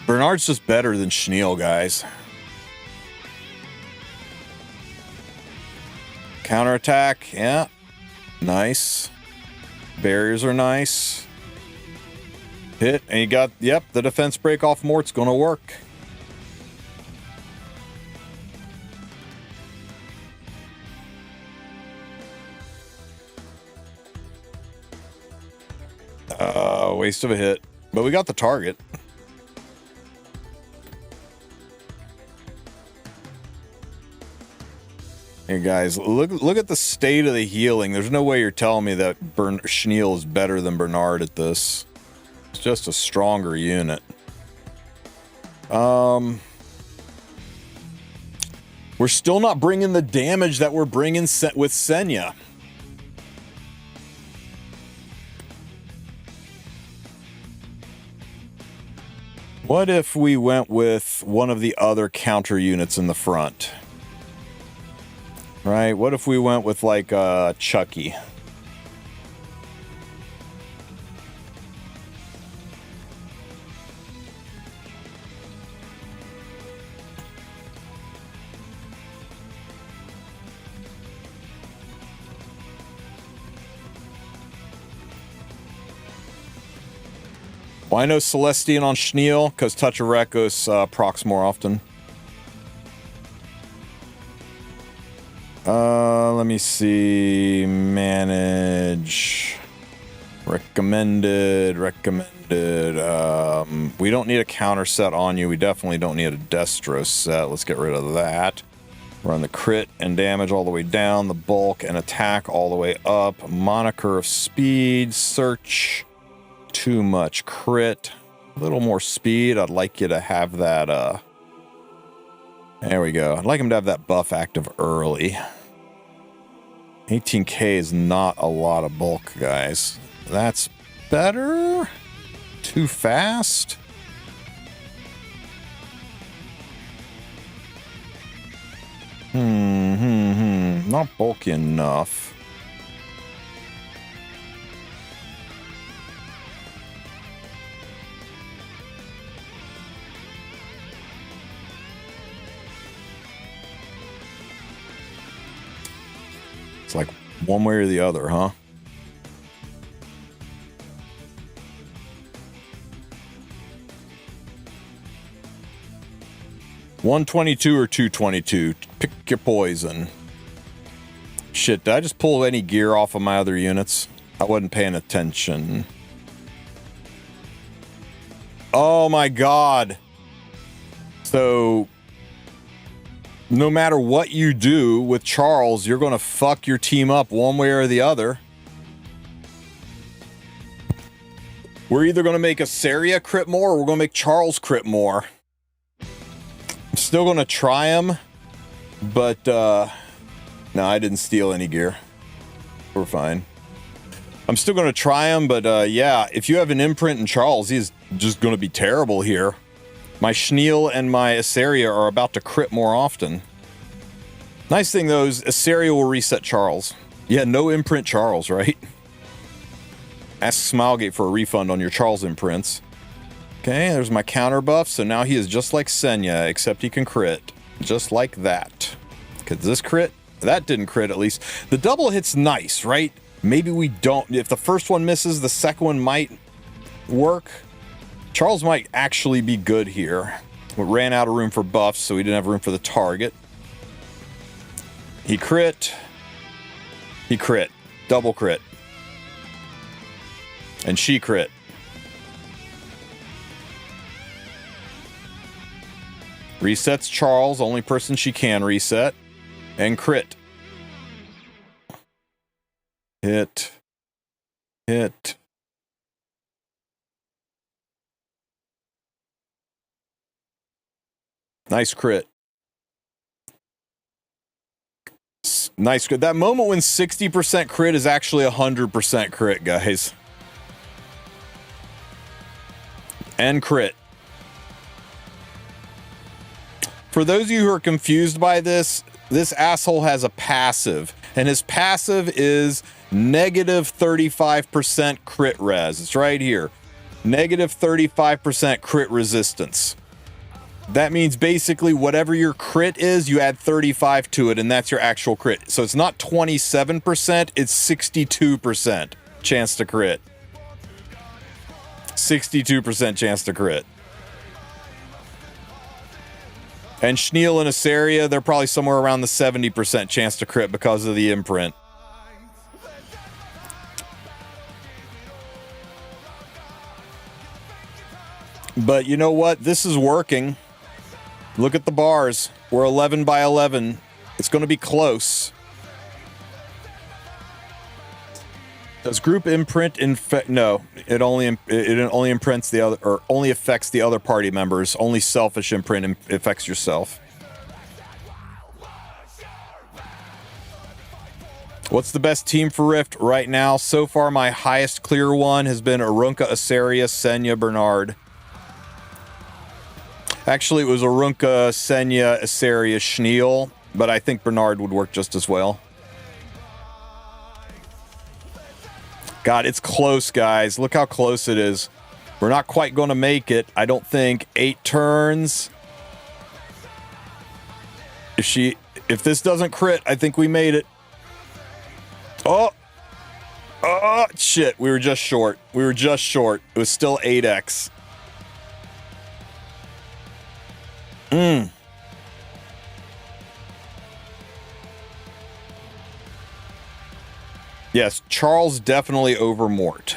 Bernard's just better than Schneel, guys. Counterattack, yeah. Nice. Barriers are nice. Hit, and you got, yep, the defense break off Mort's gonna work. Waste of a hit. But we got the target. Hey guys, look at the state of the healing. There's no way you're telling me that Schneal is better than Bernard at this. It's just a stronger unit. We're still not bringing the damage that we're bringing with Senya. What if we went with one of the other counter units in the front? Right? What if we went with like Chucky? Why no Celestian on Schneal? Because Touch of Rekos procs more often. Let me see. Manage. Recommended. We don't need a counter set on you. We definitely don't need a Destro set. Let's get rid of that. Run the crit and damage all the way down. The bulk and attack all the way up. Moniker of speed. Search. Too much crit. A little more speed. I'd like you to have that, there we go. I'd like him to have that buff active early. 18k is not a lot of bulk, guys. That's better. Too fast. Not bulky enough. It's like one way or the other, huh? $122 or $222. Pick your poison. Shit, did I just pull any gear off of my other units? I wasn't paying attention. Oh my god. So no matter what you do with Charles, you're going to fuck your team up one way or the other. We're either going to make Asaria crit more or we're going to make Charles crit more. I'm still going to try him, but no, I didn't steal any gear. We're fine. I'm still going to try him, but yeah, if you have an imprint in Charles, he's just going to be terrible here. My Schneal and my Asaria are about to crit more often. Nice thing though is Asaria will reset Charles. Yeah, no imprint Charles, right? Ask Smilegate for a refund on your Charles imprints. Okay, there's my counter buff, so now he is just like Senya, except he can crit. Just like that. Could this crit? That didn't crit at least. The double hit's nice, right? Maybe we don't. If the first one misses, the second one might work. Charles might actually be good here. We ran out of room for buffs, so we didn't have room for the target. He crit. He crit. Double crit. And she crit. Resets Charles, only person she can reset. And crit. Hit. Hit. Nice crit. Nice crit. That moment when 60% crit is actually 100% crit, guys. And crit. For those of you who are confused by this, this asshole has a passive. And his passive is negative 35% crit res. It's right here. Negative 35% crit resistance. That means basically whatever your crit is, you add 35 to it, and that's your actual crit. So it's not 27%, it's 62% chance to crit. 62% chance to crit. And Schneal and Asaria, they're probably somewhere around the 70% chance to crit because of the imprint. But you know what? This is working. Look at the bars. We're 11 by 11. It's going to be close. Does group imprint infect? No, it only imprints the other, or only affects the other party members. Only selfish imprint affects yourself. What's the best team for Rift right now? So far, my highest clear one has been Arunka, Asaria, Senya, Bernard. Actually, it was Arunka, Senya, Asaria, Schneal, but I think Bernard would work just as well. God, it's close, guys. Look how close it is. We're not quite going to make it, I don't think. 8 turns. If this doesn't crit, I think we made it. Oh, shit. We were just short. We were just short. It was still 8x. Yes, Charles definitely over Mort.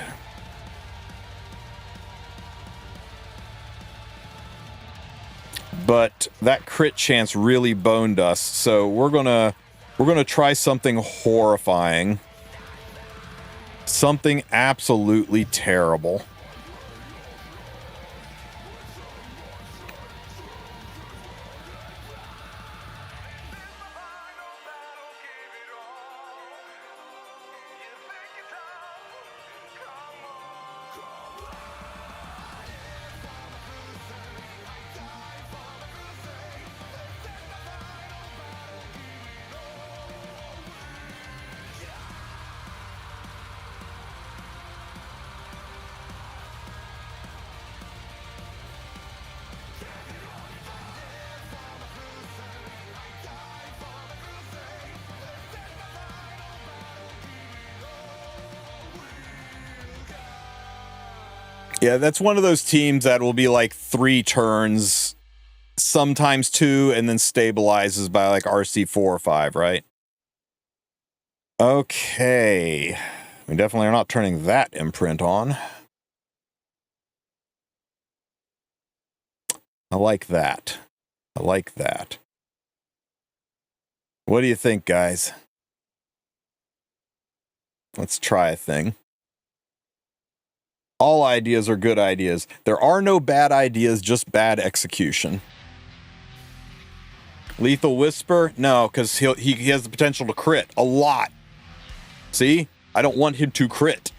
But that crit chance really boned us, so we're gonna try something horrifying. Something absolutely terrible. Yeah, that's one of those teams that will be like 3 turns, sometimes 2, and then stabilizes by like RC 4 or 5, right? Okay. We definitely are not turning that imprint on. I like that. I like that. What do you think, guys? Let's try a thing. All ideas are good ideas. There are no bad ideas, just bad execution. Lethal Whisper? No, because he has the potential to crit a lot. See? I don't want him to crit.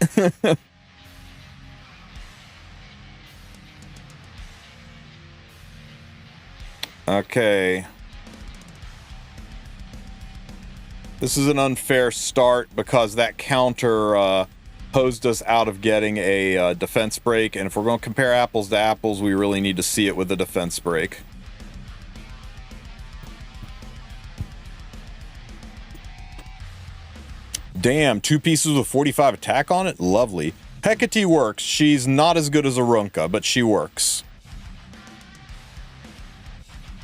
Okay. This is an unfair start because that counter posed us out of getting a defense break, and if we're going to compare apples to apples, we really need to see it with a defense break. Damn, 2 pieces with 45 attack on it? Lovely. Hecate works. She's not as good as Arunka, but she works.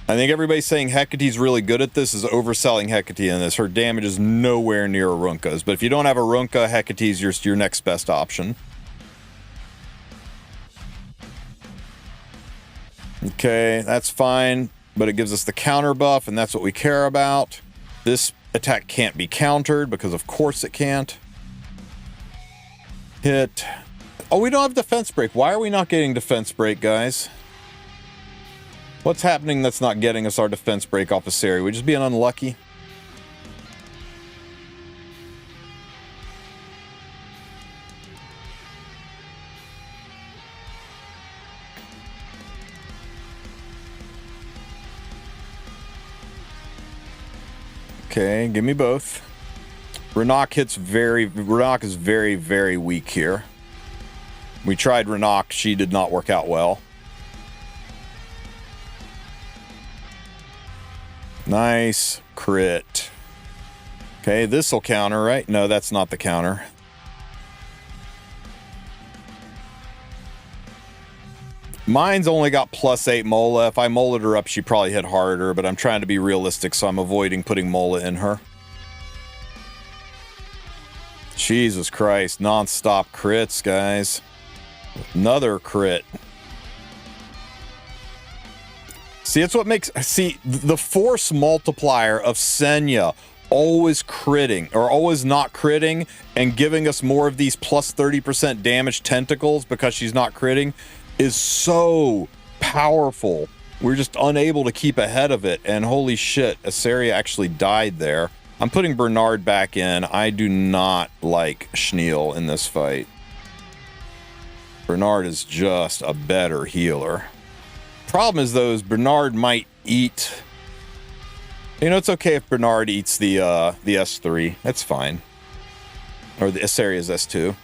I think everybody's saying Hecate's really good at this is overselling Hecate in this. Her damage is nowhere near Arunka's. But if you don't have Arunka, Hecate's your next best option. Okay, that's fine. But it gives us the counter buff, and that's what we care about. This attack can't be countered, because of course it can't. Hit. Oh, we don't have defense break. Why are we not getting defense break, guys? What's happening that's not getting us our defense break off of Sari? We're just being unlucky. Okay, give me both. Renok is very, very weak here. We tried Renok, she did not work out well. Nice crit. Okay, this'll counter, right? No, that's not the counter. Mine's only got +8 Mola. If I molled her up, she probably hit harder, but I'm trying to be realistic, so I'm avoiding putting Mola in her. Jesus Christ, non-stop crits, guys. Another crit. See, it's what makes... See, the force multiplier of Senya always critting, or always not critting, and giving us more of these plus 30% damage tentacles because she's not critting is so powerful. We're just unable to keep ahead of it, and holy shit, Asaria actually died there. I'm putting Bernard back in. I do not like Schneal in this fight. Bernard is just a better healer. Problem is, though, is Bernard might eat... You know, it's okay if Bernard eats the S3. That's fine. Or the Asaria's S2.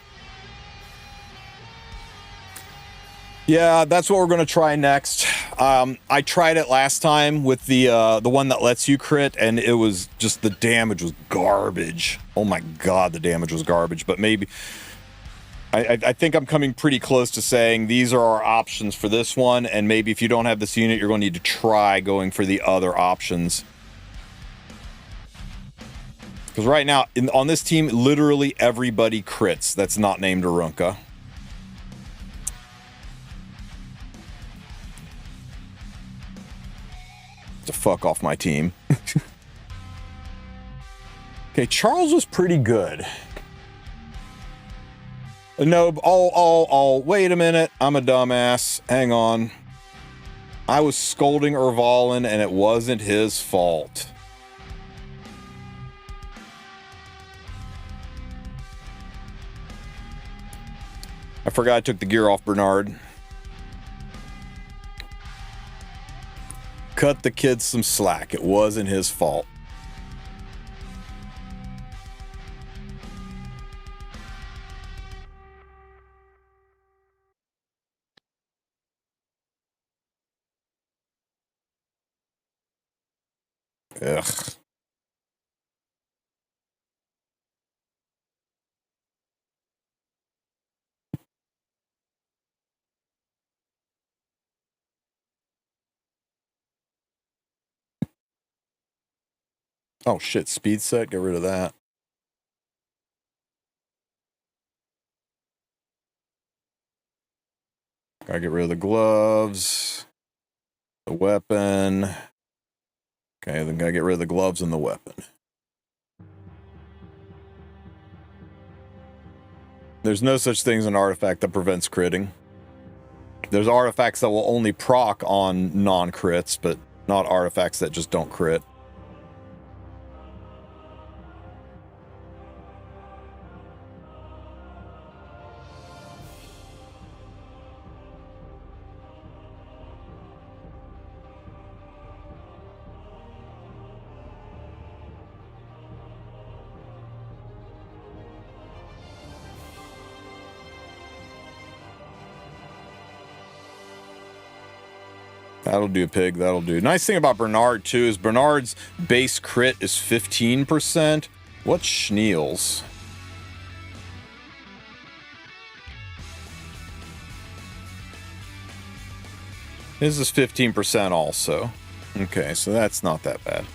Yeah, that's what we're going to try next. I tried it last time with the one that lets you crit, and it was just, the damage was garbage. Oh my god, the damage was garbage. But maybe... I think I'm coming pretty close to saying these are our options for this one, and maybe if you don't have this unit, you're going to need to try going for the other options. Because right now, on this team, literally everybody crits that's not named Arunka. To fuck off my team. Okay, Charles was pretty good. No, wait a minute. I'm a dumbass. Hang on. I was scolding Ervalin, and it wasn't his fault. I forgot I took the gear off Bernard. Cut the kid some slack. It wasn't his fault. Ugh. Oh shit, speed set, get rid of that. Gotta get rid of the gloves. The weapon. Okay, then gotta get rid of the gloves and the weapon. There's no such thing as an artifact that prevents critting. There's artifacts that will only proc on non-crits, but not artifacts that just don't crit. That'll do, pig. That'll do. Nice thing about Bernard, too, is Bernard's base crit is 15%. What's Schneal's? His is 15% also. Okay, so that's not that bad.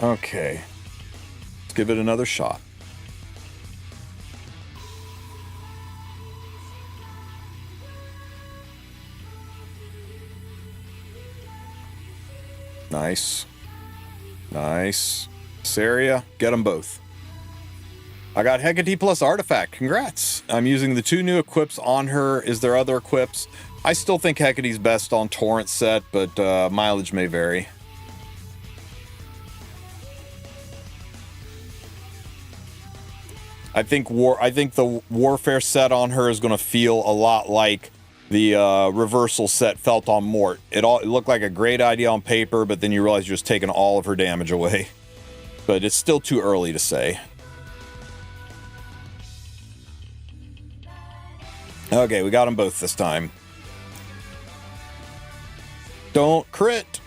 Okay. Let's give it another shot. Nice. Nice. Saria, get them both. I got Hecate plus Artifact. Congrats. I'm using the 2 new equips on her. Is there other equips? I still think Hecate's best on Torrent set, but mileage may vary. I think the Warfare set on her is going to feel a lot like the reversal set felt on Mort. It looked like a great idea on paper, but then you realize you're just taking all of her damage away. But it's still too early to say. Okay, we got them both this time. Don't crit.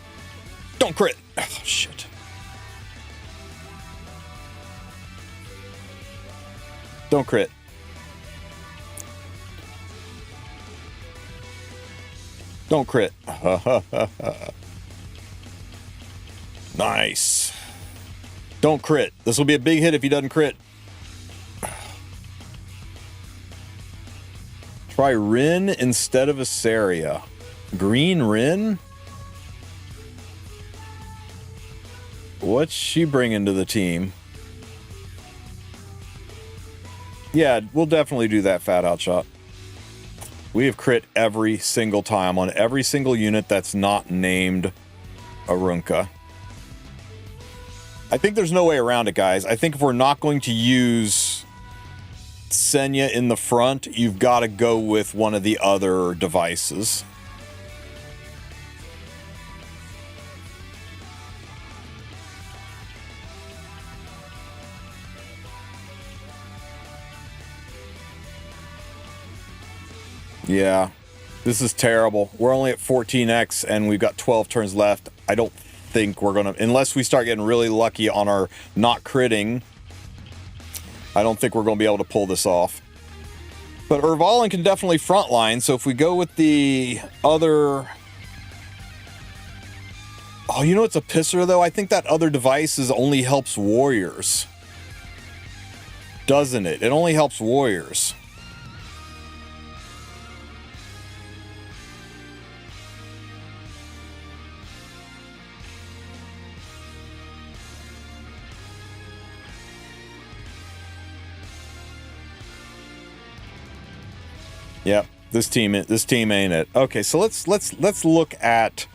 Don't crit. Oh, shit. Don't crit. Don't crit. Nice. Don't crit. This will be a big hit if he doesn't crit. Try Rin instead of Asaria. Green Rin? What's she bringing to the team? Yeah, we'll definitely do that, Fat Outshot. We have crit every single time on every single unit that's not named Arunka. I think there's no way around it, guys. I think if we're not going to use Senya in the front, you've got to go with one of the other devices. Yeah, this is terrible. We're only at 14x and we've got 12 turns left. I don't think we're gonna, unless we start getting really lucky on our not critting, I don't think we're gonna be able to pull this off. But Urvalin can definitely frontline, so if we go with the other... Oh, you know what's a pisser though? I think that other device only helps warriors. Doesn't it? It only helps warriors. Yep, this team ain't it. Okay, so let's look at,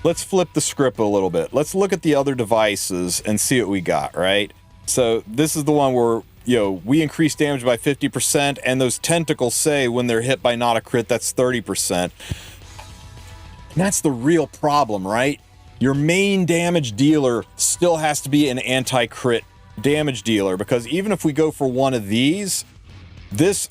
let's flip the script a little bit. Let's look at the other devices and see what we got, right? So this is the one where, you know, we increase damage by 50%, and those tentacles say when they're hit by not a crit, that's 30%. And that's the real problem, right? Your main damage dealer still has to be an anti-crit damage dealer, because even if we go for one of these, this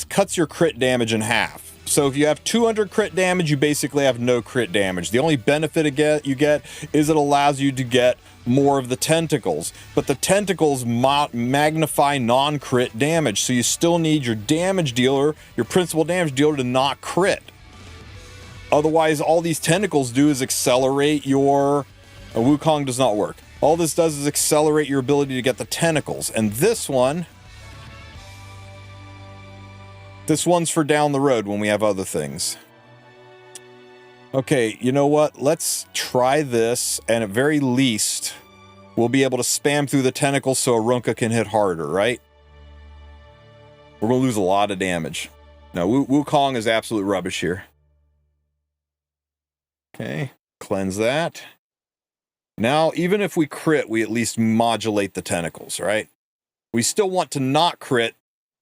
cuts your crit damage in half. So if you have 200 crit damage, you basically have no crit damage. The only benefit you get is it allows you to get more of the tentacles. But the tentacles magnify non-crit damage, so you still need your damage dealer, your principal damage dealer, to not crit. Otherwise, all these tentacles do is accelerate your... Wukong does not work. All this does is accelerate your ability to get the tentacles. And this one... This one's for down the road when we have other things. Okay, you know what? Let's try this, and at very least, we'll be able to spam through the tentacles so Arunka can hit harder, right? We're going to lose a lot of damage. No, Wukong is absolute rubbish here. Okay, cleanse that. Now, even if we crit, we at least modulate the tentacles, right? We still want to not crit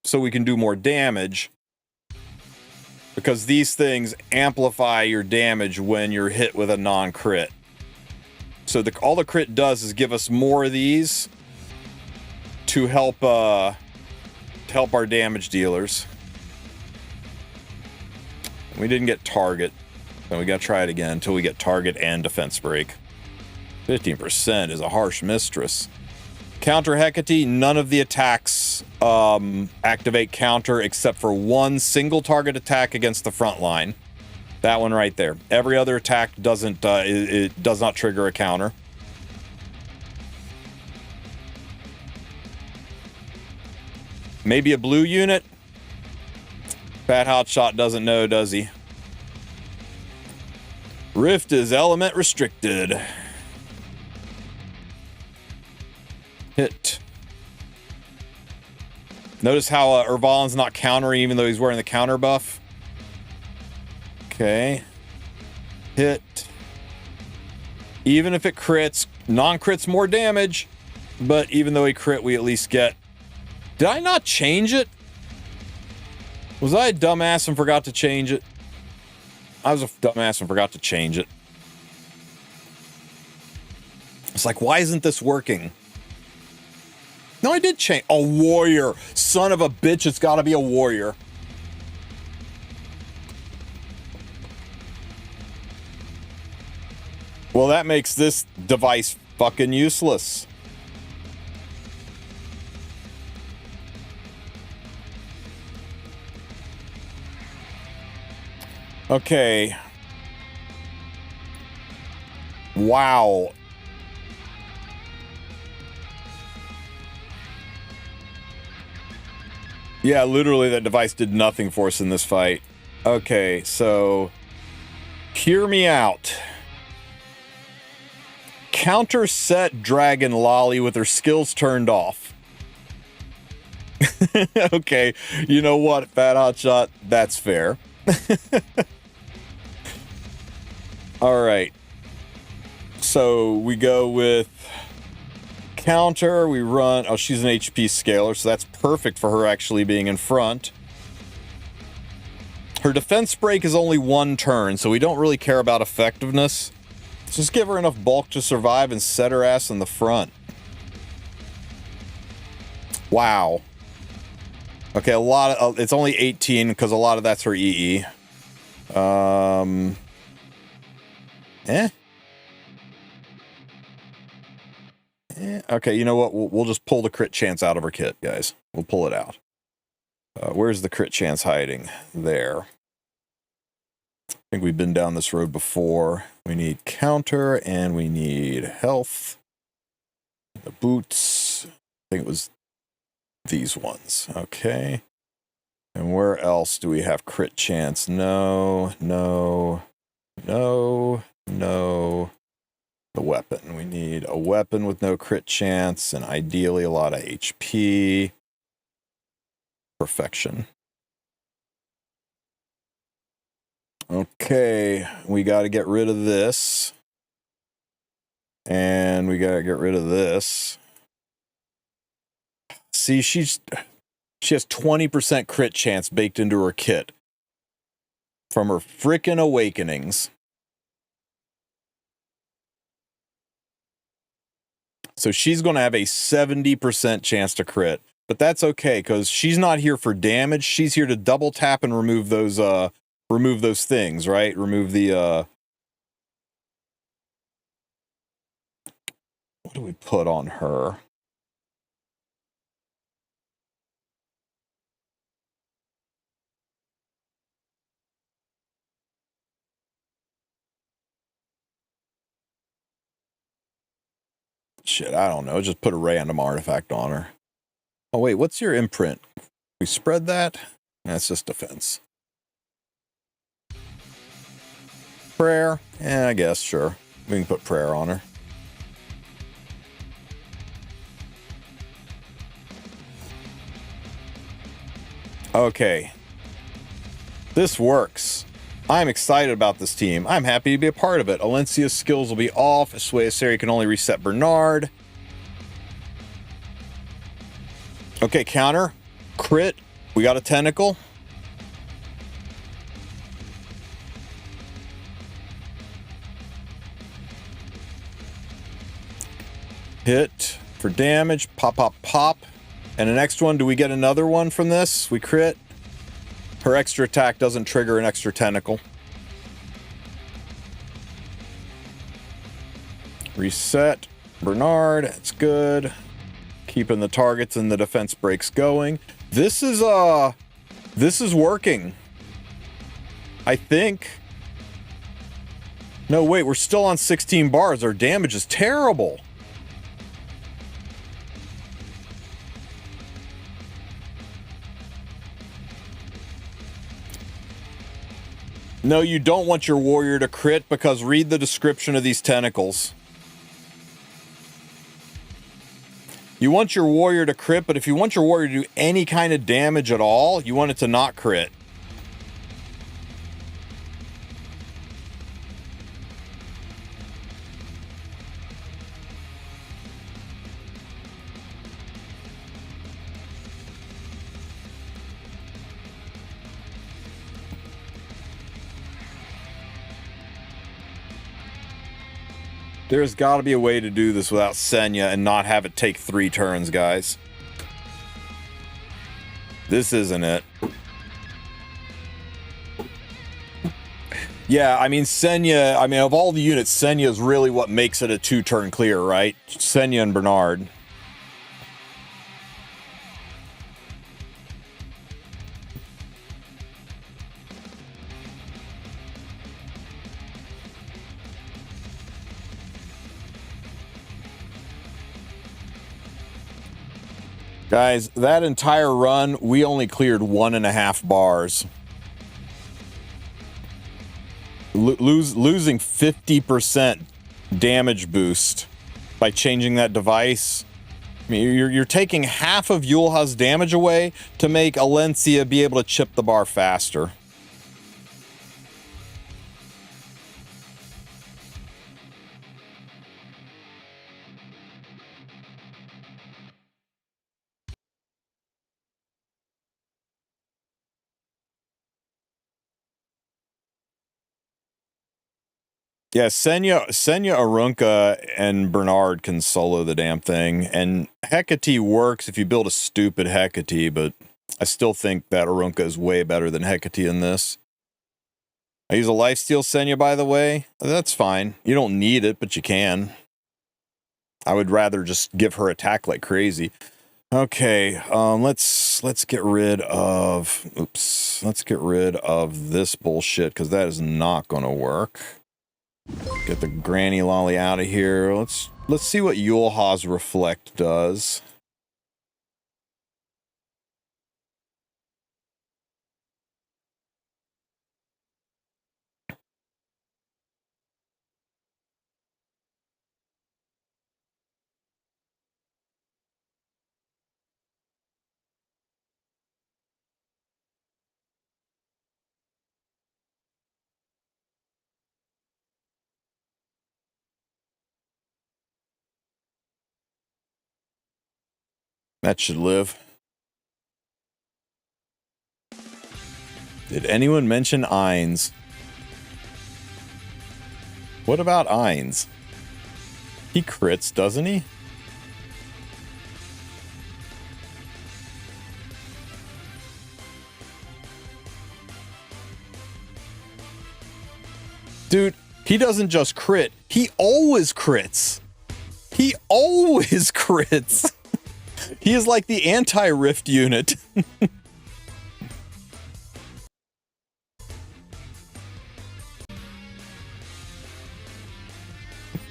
so we can do more damage, because these things amplify your damage when you're hit with a non-crit. So all the crit does is give us more of these to help our damage dealers. We didn't get target, so we gotta try it again until we get target and defense break. 15% is a harsh mistress. Counter Hecate, none of the attacks activate counter except for one single target attack against the front line. That one right there. Every other attack doesn't it does not trigger a counter. Maybe a blue unit? Fat Hotshot doesn't know, does he? Rift is element restricted. Hit. Notice how Urvalin's not countering even though he's wearing the counter buff. Okay. Hit. Even if it crits, non-crits more damage, but even though he crit, we at least get... Did I not change it? Was I a dumbass and forgot to change it? I was a dumbass and forgot to change it. It's like, why isn't this working? No, I did change. A warrior. Son of a bitch, it's got to be a warrior. Well, that makes this device fucking useless. Okay. Wow. Yeah, literally that device did nothing for us in this fight. Okay, so hear me out. counter set Dragon Lolly with her skills turned off. Okay, you know what, Fat Hotshot? That's fair. All right. So we go with counter. We run. Oh, she's an HP scaler, so that's perfect for her actually being in front. Her defense break is only 1 turn, so we don't really care about effectiveness. Just give her enough bulk to survive and set her ass in the front. Wow. Okay, a lot of it's only 18 because a lot of that's her EE. Okay, you know what? We'll just pull the crit chance out of her kit, guys. We'll pull it out. Where's the crit chance hiding? There. I think we've been down this road before. We need counter and we need health. The boots. I think it was these ones. Okay. And where else do we have crit chance? No. The weapon. We need a weapon with no crit chance and ideally a lot of HP. Perfection. Okay, we got to get rid of this. And we got to get rid of this. See, she has 20% crit chance baked into her kit from her frickin' awakenings. So she's going to have a 70% chance to crit, but that's okay because she's not here for damage. She's here to double tap and remove those things, right? Remove the what do we put on her? Shit, I don't know. Just put a random artifact on her. Oh, wait, what's your imprint? We spread that? That's just defense. Prayer? Yeah, I guess, sure. We can put prayer on her. Okay. This works. I'm excited about this team. I'm happy to be a part of it. Alencia's skills will be off. Suesari can only reset Bernard. Okay, counter. Crit. We got a tentacle. Hit for damage. Pop, pop, pop. And the next one, do we get another one from this? We crit. Her extra attack doesn't trigger an extra tentacle. Reset. Bernard. That's good. Keeping the targets and the defense breaks going. This is working. I think. No, wait, we're still on 16 bars. Our damage is terrible. No, you don't want your warrior to crit because read the description of these tentacles. You want your warrior to crit, but if you want your warrior to do any kind of damage at all, you want it to not crit. There's got to be a way to do this without Senya and not have it take 3 turns, guys. This isn't it. Yeah, I mean, Senya, of all the units, Senya is really what makes it a 2-turn clear, right? Senya and Bernard. Guys, that entire run, we only cleared 1.5 bars. Losing 50% damage boost by changing that device. I mean, you're taking half of Yulha's damage away to make Alencia be able to chip the bar faster. Yeah, Senya, Arunka, and Bernard can solo the damn thing, and Hecate works if you build a stupid Hecate, but I still think that Arunka is way better than Hecate in this. I use a lifesteal Senya, by the way. That's fine. You don't need it, but you can. I would rather just give her attack like crazy. Okay, let's get rid of... Oops. Let's get rid of this bullshit, because that is not going to work. Get the granny lolly out of here. Let's see what Yulha's Reflect does. That should live. Did anyone mention Ainz? What about Ainz? He crits, doesn't he? Dude, he doesn't just crit. He always crits. He always crits. He is like the anti-rift unit. My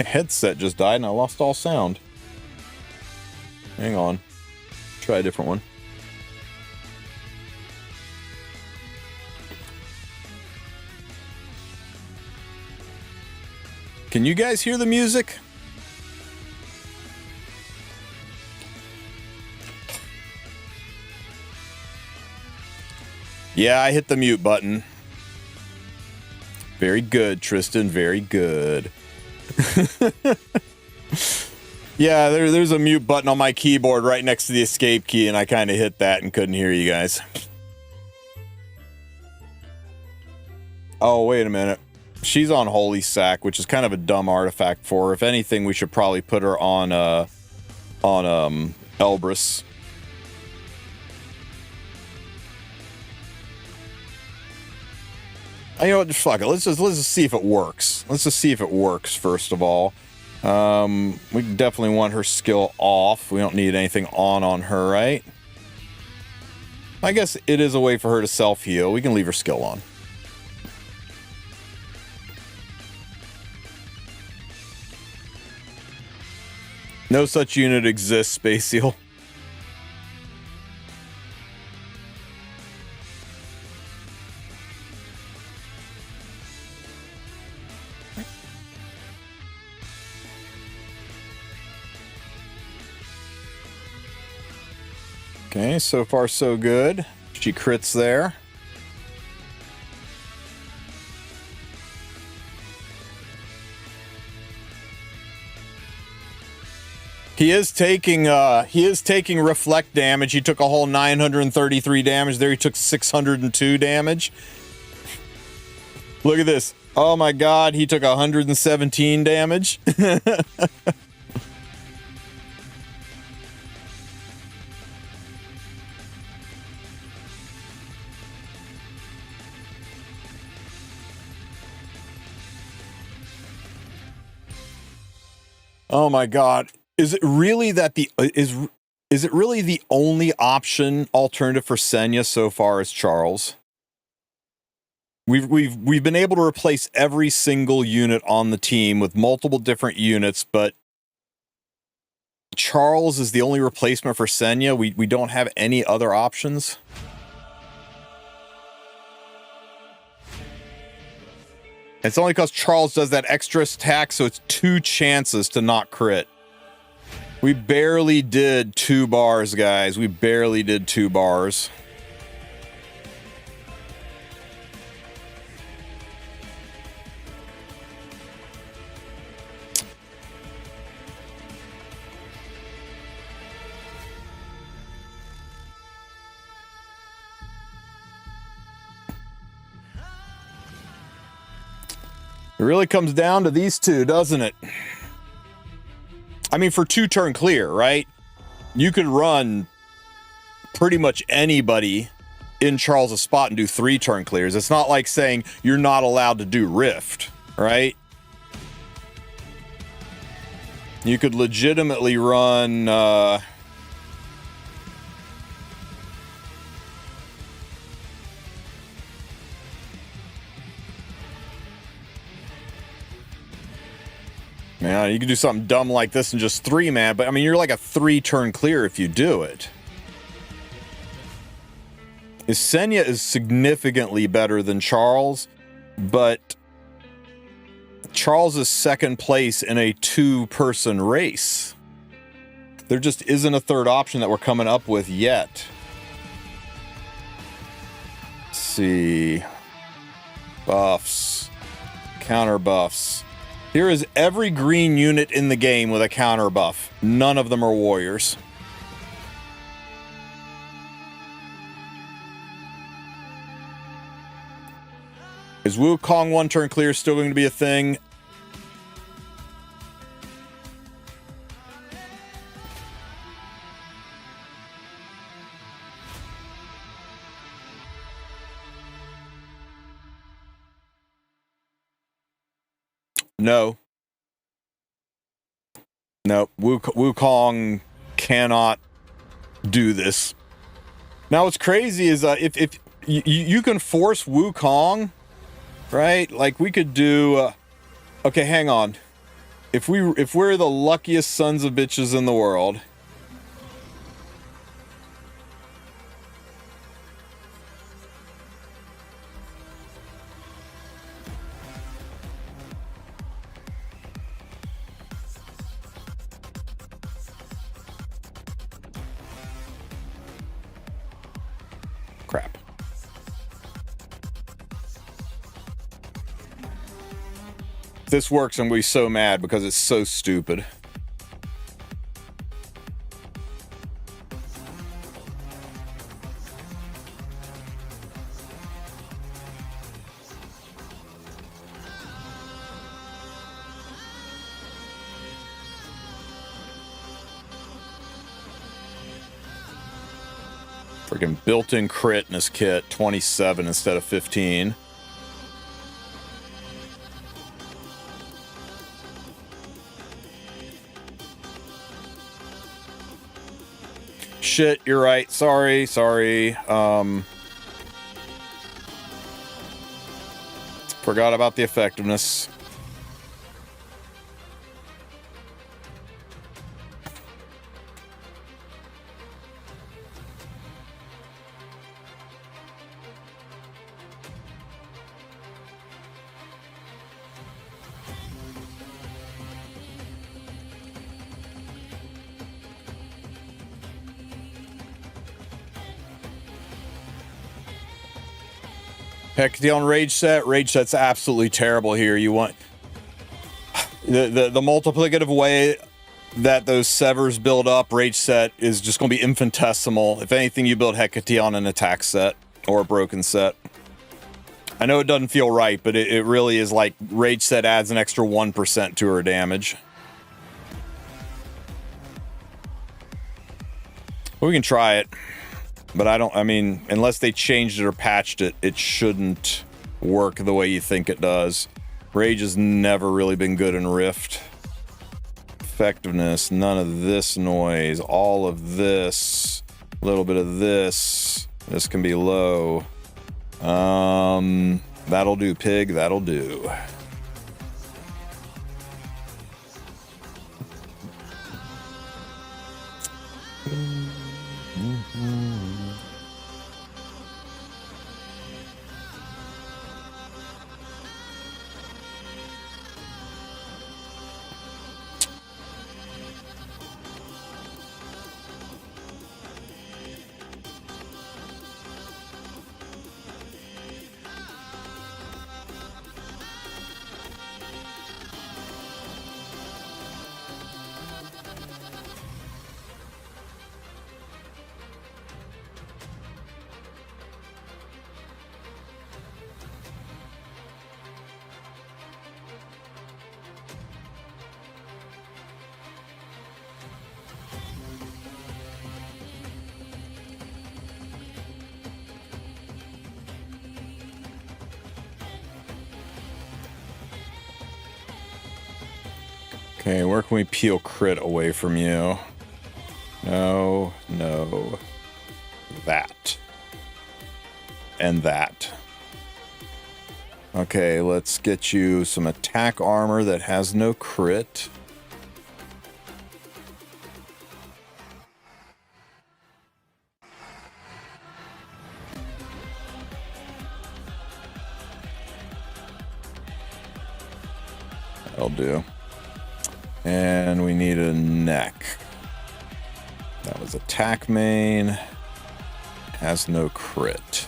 headset just died and I lost all sound. Hang on. Try a different one. Can you guys hear the music? Yeah, I hit the mute button. Very good, Tristen. Very good. Yeah, there's a mute button on my keyboard right next to the escape key, and I kind of hit that and couldn't hear you guys. Oh, wait a minute. She's on Holy Sack, which is kind of a dumb artifact for her. If anything, we should probably put her on Elbrus. You know what? Fuck it. Let's just see if it works. Let's just see if it works first of all. We definitely want her skill off. We don't need anything on her, right? I guess it is a way for her to self-heal. We can leave her skill on. No such unit exists, Space Seal. Okay, so far so good. She crits there. He is taking reflect damage. He took a whole 933 damage there. He took 602 damage. Look at this. Oh my god, he took 117 damage. Oh my god. Is it really that is it really the only alternative for Senya so far as Charles? We've been able to replace every single unit on the team with multiple different units, but Charles is the only replacement for Senya. We don't have any other options. It's only because Charles does that extra attack, so it's 2 chances to not crit. We barely did 2 bars, guys. We barely did 2 bars. It really comes down to these two, doesn't it? I mean, for 2 turn clear, right? You could run pretty much anybody in Charles' spot and do 3 turn clears. It's not like saying you're not allowed to do Rift, right? You could legitimately run... Yeah, you can do something dumb like this in just 3 man, but I mean, you're like a 3 turn clear if you do it. Isenia is significantly better than Charles, but Charles is 2nd place in a 2-person race. There just isn't a 3rd option that we're coming up with yet. Let's see. Buffs. Counter buffs. Here is every green unit in the game with a counter buff. None of them are warriors. Is Wukong 1 turn clear still going to be a thing? No. No, Wukong cannot do this. Now, what's crazy is if you can force Wukong, right? Like we could do. Okay, hang on. If we're the luckiest sons of bitches in the world. Crap. If this works, I'm going to be so mad because it's so stupid. Freaking built-in crit in this kit, 27 instead of 15. Shit, you're right. Sorry. Forgot about the effectiveness. Hecateon rage set. Rage set's absolutely terrible here. You want the multiplicative way that those severs build up. Rage set is just going to be infinitesimal. If anything, you build Hecateon an attack set or a broken set. I know it doesn't feel right, but it really is like rage set adds an extra 1% to her damage. We can try it. But I mean, unless they changed it or patched it, it shouldn't work the way you think it does. Rage has never really been good in Rift. Effectiveness, none of this noise, all of this, a little bit of this. This can be low. That'll do, pig, that'll do. Okay, where can we peel crit away from you? No, no. That. And that. Okay, let's get you some attack armor that has no crit. That'll do. And we need a neck. That was attack main. Has no crit.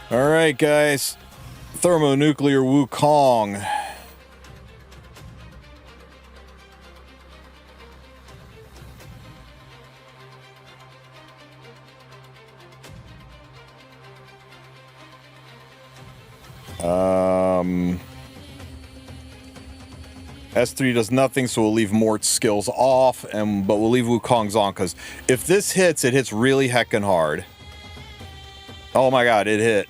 All right, guys. Thermonuclear Wukong. S3 does nothing, so we'll leave Mort's skills off, but we'll leave Wukong's on, because if this hits, it hits really heckin' hard. Oh my god, it hit.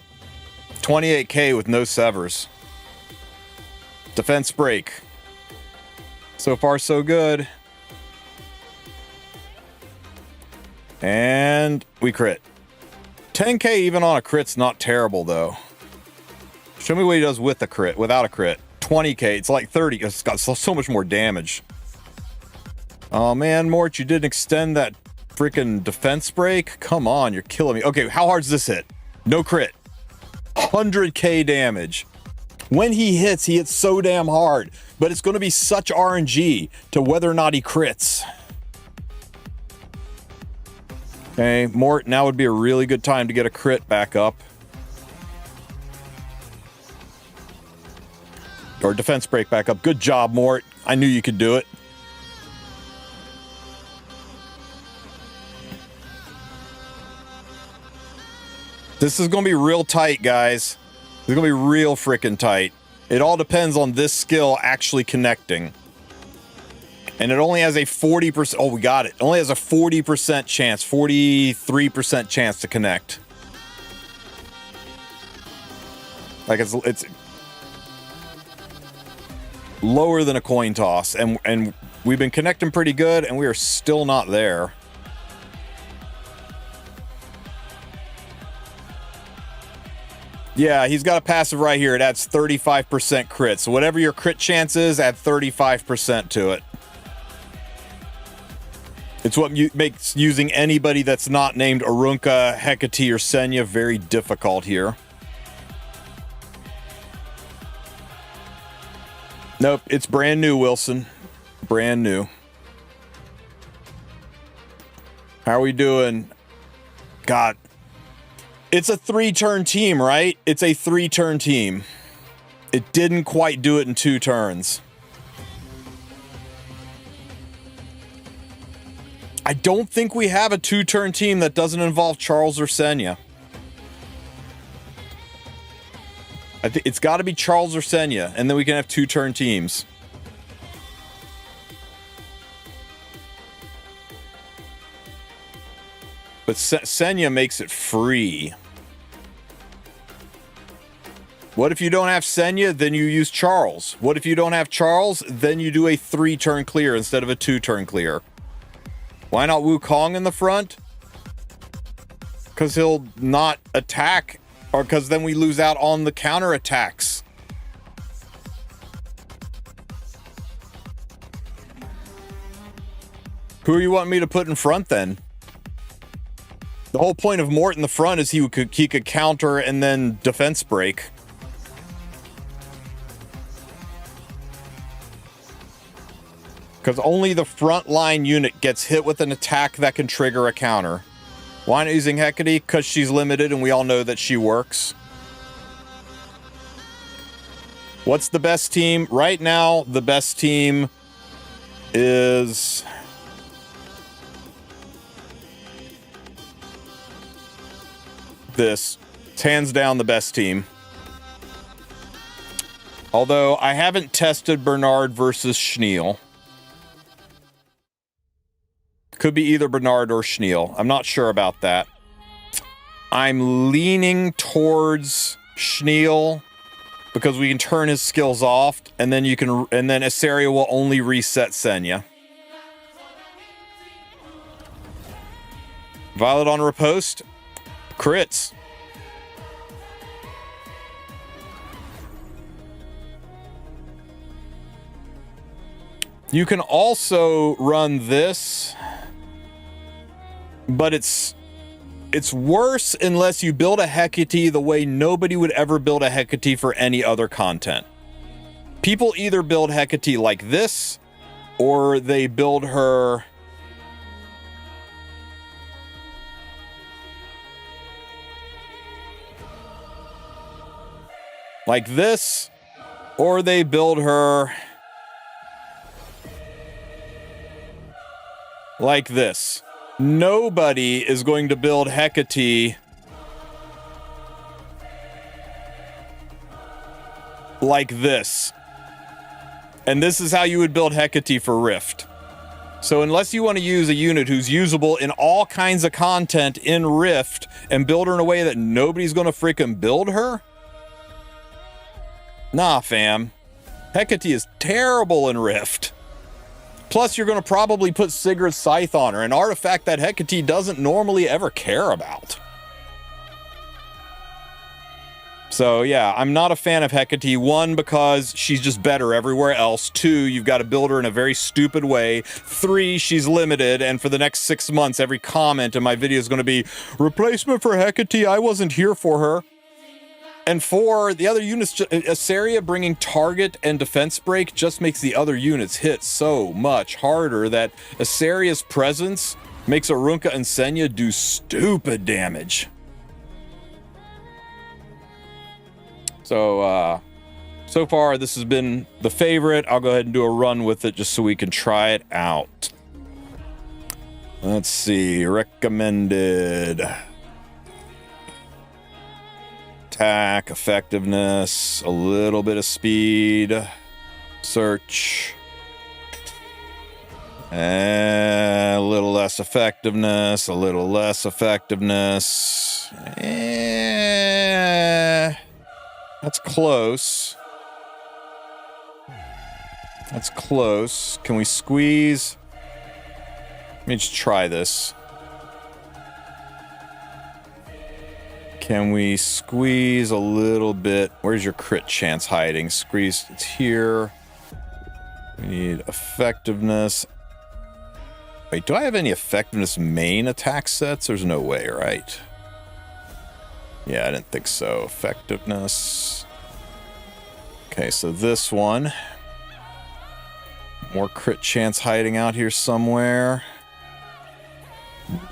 28k with no severs. Defense break. So far, so good. And we crit. 10k even on a crit's not terrible, though. Show me what he does with a crit, without a crit. 20k, it's like 30. It's got so much more damage. Oh man, Mort, you didn't extend that freaking defense break? Come on, you're killing me. Okay, how hard's this hit? No crit. 100k damage. When he hits so damn hard. But it's going to be such RNG to whether or not he crits. Okay, Mort, now would be a really good time to get a crit back up. Or defense break back up. Good job, Mort. I knew you could do it. This is going to be real tight, guys. It's going to be real freaking tight. It all depends on this skill actually connecting. And it only has a 40%... Oh, we got it. It only has a 40% chance, 43% chance to connect. Like, it's lower than a coin toss. And we've been connecting pretty good, and we are still not there. Yeah, he's got a passive right here. It adds 35% crit. So whatever your crit chance is, add 35% to it. It's what makes using anybody that's not named Arunka, Hecate, or Senya very difficult here. Nope, it's brand new, Wilson. Brand new. How are we doing? God. It's a 3-turn team, right? It's a 3-turn team. It didn't quite do it in 2 turns. I don't think we have a 2-turn team that doesn't involve Charles or Senya. I think it's got to be Charles or Senya, and then we can have 2-turn teams. But Senya makes it free. What if you don't have Senya, then you use Charles? What if you don't have Charles, then you do a 3-turn clear instead of a 2-turn clear? Why not Wukong in the front? Because he'll not attack, or because then we lose out on the counter attacks. Who are you wanting me to put in front then? The whole point of Mort in the front is he could counter and then defense break. Because only the frontline unit gets hit with an attack that can trigger a counter. Why not using Hecate? Because she's limited and we all know that she works. What's the best team? Right now, the best team is... this. It's hands down the best team. Although I haven't tested Bernard versus Schneal. Could be either Bernard or Schneal. I'm not sure about that. I'm leaning towards Schneal because we can turn his skills off, and then Asaria will only reset Senya. Violet on riposte. Crits. You can also run this, but it's worse unless you build a Hecate the way nobody would ever build a Hecate for any other content. People either build Hecate like this, or they build her like this, or they build her like this. Nobody is going to build Hecate like this. And this is how you would build Hecate for Rift. So unless you want to use a unit who's usable in all kinds of content in Rift and build her in a way that nobody's going to freaking build her, nah, fam. Hecate is terrible in Rift. Plus, you're going to probably put Sigurd's Scythe on her, an artifact that Hecate doesn't normally ever care about. So, yeah, I'm not a fan of Hecate. One, because she's just better everywhere else. Two, you've got to build her in a very stupid way. Three, she's limited, and for the next 6 months, every comment in my video is going to be, replacement for Hecate, I wasn't here for her. And four, the other units, Asaria bringing target and defense break just makes the other units hit so much harder that Asaria's presence makes Arunka and Senya do stupid damage. So, so far this has been the favorite. I'll go ahead and do a run with it just so we can try it out. Let's see, recommended. Attack, effectiveness, a little bit of speed, search, a little less effectiveness, a little less effectiveness. That's close. That's close. Can we squeeze? Let me just try this. Can we squeeze a little bit? Where's your crit chance hiding? Squeeze, it's here. We need effectiveness. Wait, do I have any effectiveness main attack sets? There's no way, right? Yeah, I didn't think so. Effectiveness. Okay, so this one. More crit chance hiding out here somewhere.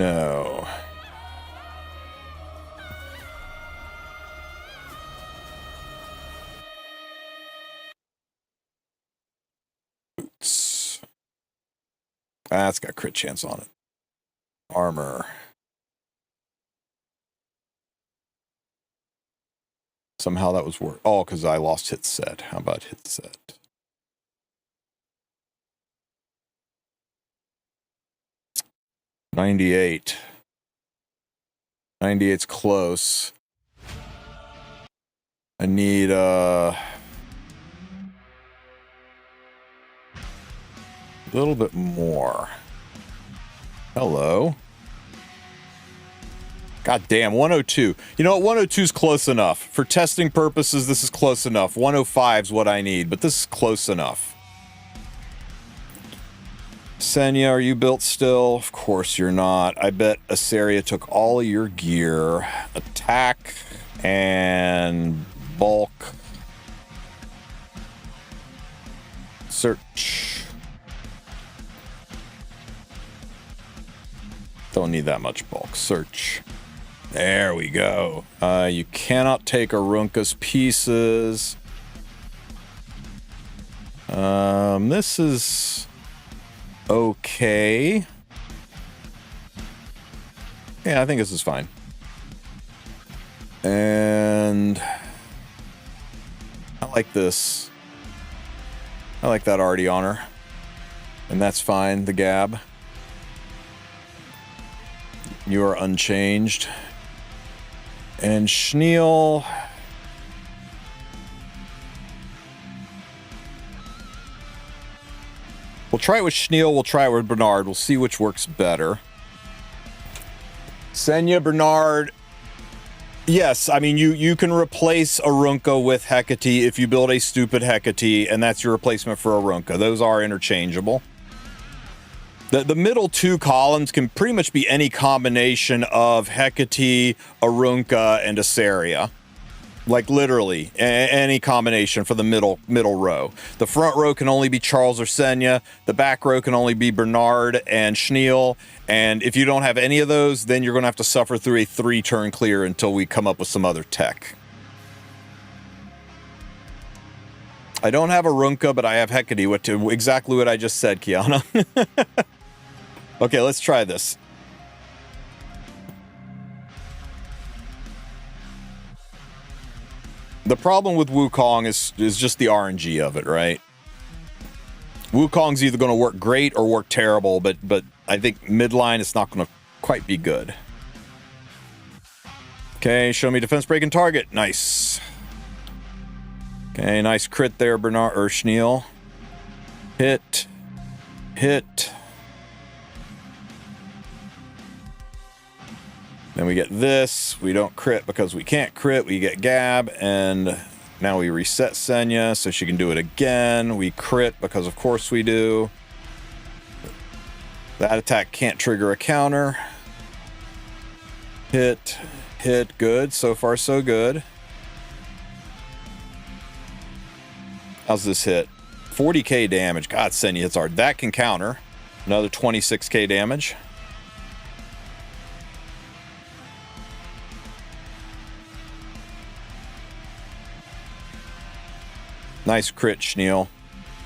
No. It's got crit chance on it. Armor. Somehow that was worth. Oh, because I lost hit set. How about hit set? $98. 98's close. I need a little bit more. Hello. God damn, 102. You know what? 102 is close enough. For testing purposes, this is close enough. 105 is what I need, but this is close enough. Senya, are you built still? Of course you're not. I bet Asaria took all of your gear. Attack and bulk. Search. Don't need that much bulk. Search. There we go. You cannot take Arunka's pieces. This is okay. Yeah, I think this is fine. And I like this. I like that already on her. And that's fine, the gab. You are unchanged. And Schneel. We'll try it with Schneel. We'll try it with Bernard. We'll see which works better. Senya, Bernard. Yes, I mean, you can replace Arunka with Hecate if you build a stupid Hecate, and that's your replacement for Arunka. Those are interchangeable. The middle two columns can pretty much be any combination of Hecate, Arunka, and Asaria. Like literally any combination for the middle row. The front row can only be Charles or Senya. The back row can only be Bernard and Schneel. And if you don't have any of those, then you're going to have to suffer through a 3-turn clear until we come up with some other tech. I don't have Arunka, but I have Hecate. Exactly what I just said, Kiana. Okay, let's try this. The problem with Wukong is just the RNG of it, right? Wukong's either going to work great or work terrible, but I think midline it's not going to quite be good. Okay, show me defense break and target. Nice. Okay, nice crit there, Bernard or Schneel. Hit. Then we get this. We don't crit because we can't crit. We get Gab, and now we reset Senya so she can do it again. We crit because of course we do. That attack can't trigger a counter. Hit. Good. So far, so good. How's this hit? 40k damage. God, Senya hits hard. That can counter. Another 26k damage. Nice crit, Schneel.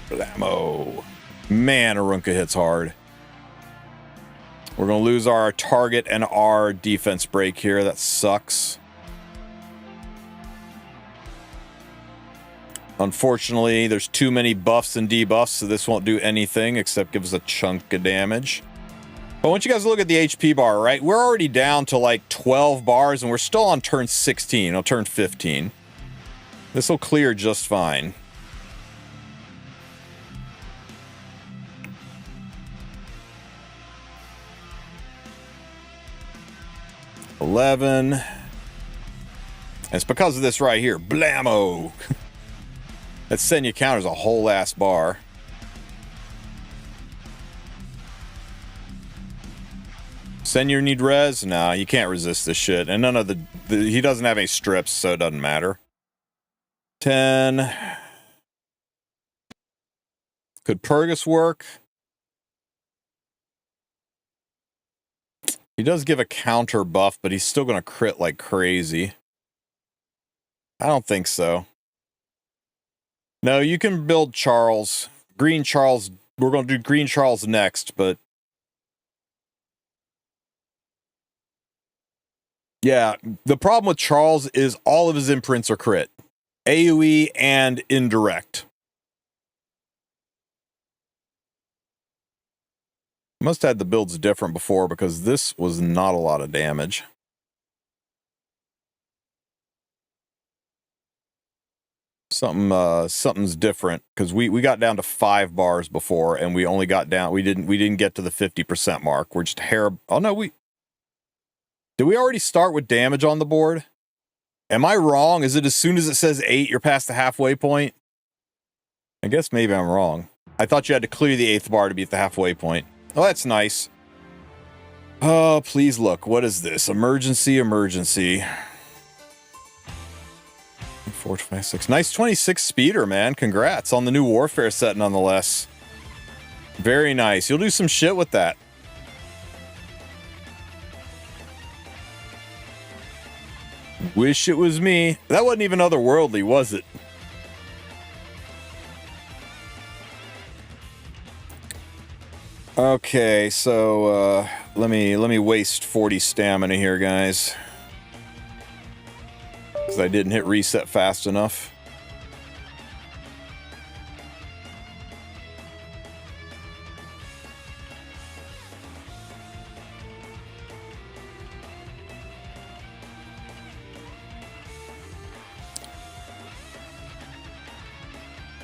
Blammo. Man, Arunka hits hard. We're going to lose our target and our defense break here. That sucks. Unfortunately, there's too many buffs and debuffs, so this won't do anything except give us a chunk of damage. But I want you guys to look at the HP bar, right? We're already down to like 12 bars, and we're still on turn 16, or turn 15. This will clear just fine. And it's because of this right here. Blammo! That Senya counters a whole ass bar. Senya need res? Nah, you can't resist this shit. And none of he doesn't have any strips, so it doesn't matter. 10. Could Purgus work? He does give a counter buff, but he's still going to crit like crazy. I don't think so. No, you can build Charles. Green Charles. We're going to do Green Charles next, but... yeah, the problem with Charles is all of his imprints are crit. AoE and indirect. Must have had the builds different before because this was not a lot of damage. Something's different because we got down to 5 bars before and we only got down. We didn't get to the 50% mark. We're just oh no, did we already start with damage on the board? Am I wrong? Is it as soon as it says 8, you're past the halfway point? I guess maybe I'm wrong. I thought you had to clear the 8th bar to be at the halfway point. Oh, that's nice. Oh, please look. What is this? Emergency. 4, 5, 6. Nice 26 speeder, man. Congrats on the new warfare set, nonetheless. Very nice. You'll do some shit with that. Wish it was me. That wasn't even otherworldly, was it? Okay, so let me waste 40 stamina here, guys. Because I didn't hit reset fast enough.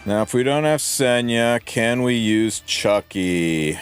Now, if we don't have Senya, can we use Chucky?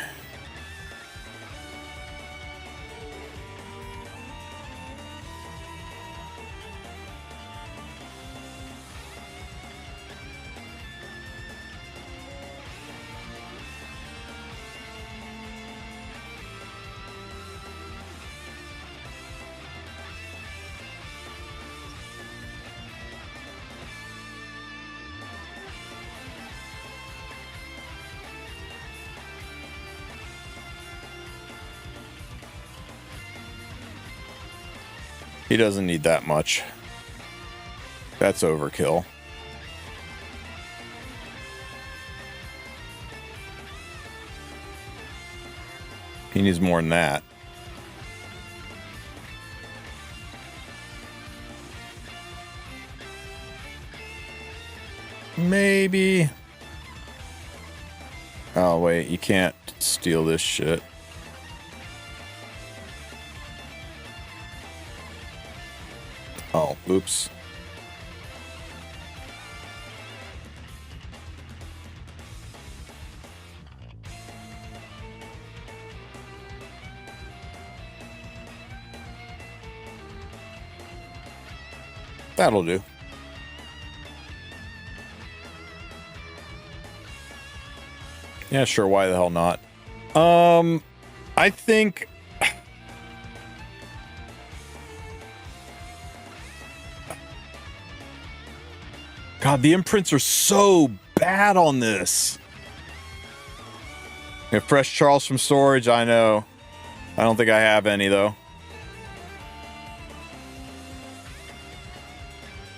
He doesn't need that much. That's overkill. He needs more than that. Maybe. Oh, wait. You can't steal this shit. Oh, oops. That'll do. Yeah, sure. Why the hell not? I think... God, the imprints are so bad on this. Yeah, fresh Charles from storage, I know. I don't think I have any, though.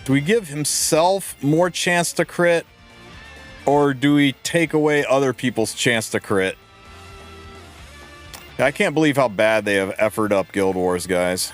Do we give himself more chance to crit? Or do we take away other people's chance to crit? I can't believe how bad they have efforted up Guild Wars, guys.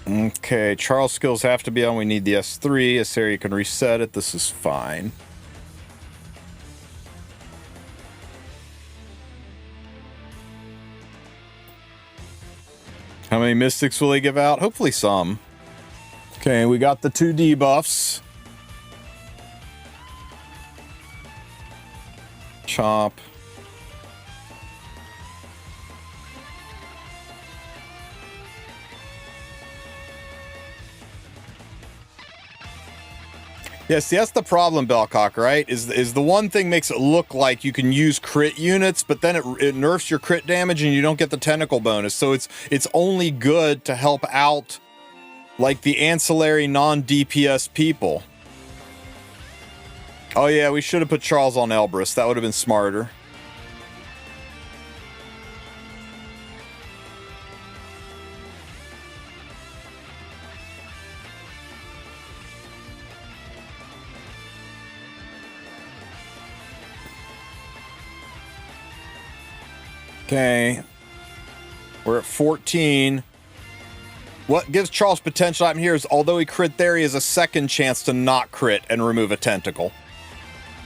Okay, Charles skills have to be on. We need the S3. This area can reset it. This is fine. How many mystics will they give out? Hopefully some. Okay, we got the 2 debuffs. Chop. Yeah, see, that's the problem, Bellcock, right? Is the one thing makes it look like you can use crit units, but then it nerfs your crit damage and you don't get the tentacle bonus. So it's only good to help out, like, the ancillary non-DPS people. Oh yeah, we should have put Charles on Elbrus. That would have been smarter. Okay, we're at 14. What gives Charles potential out here is, although he crit there, he has a second chance to not crit and remove a tentacle.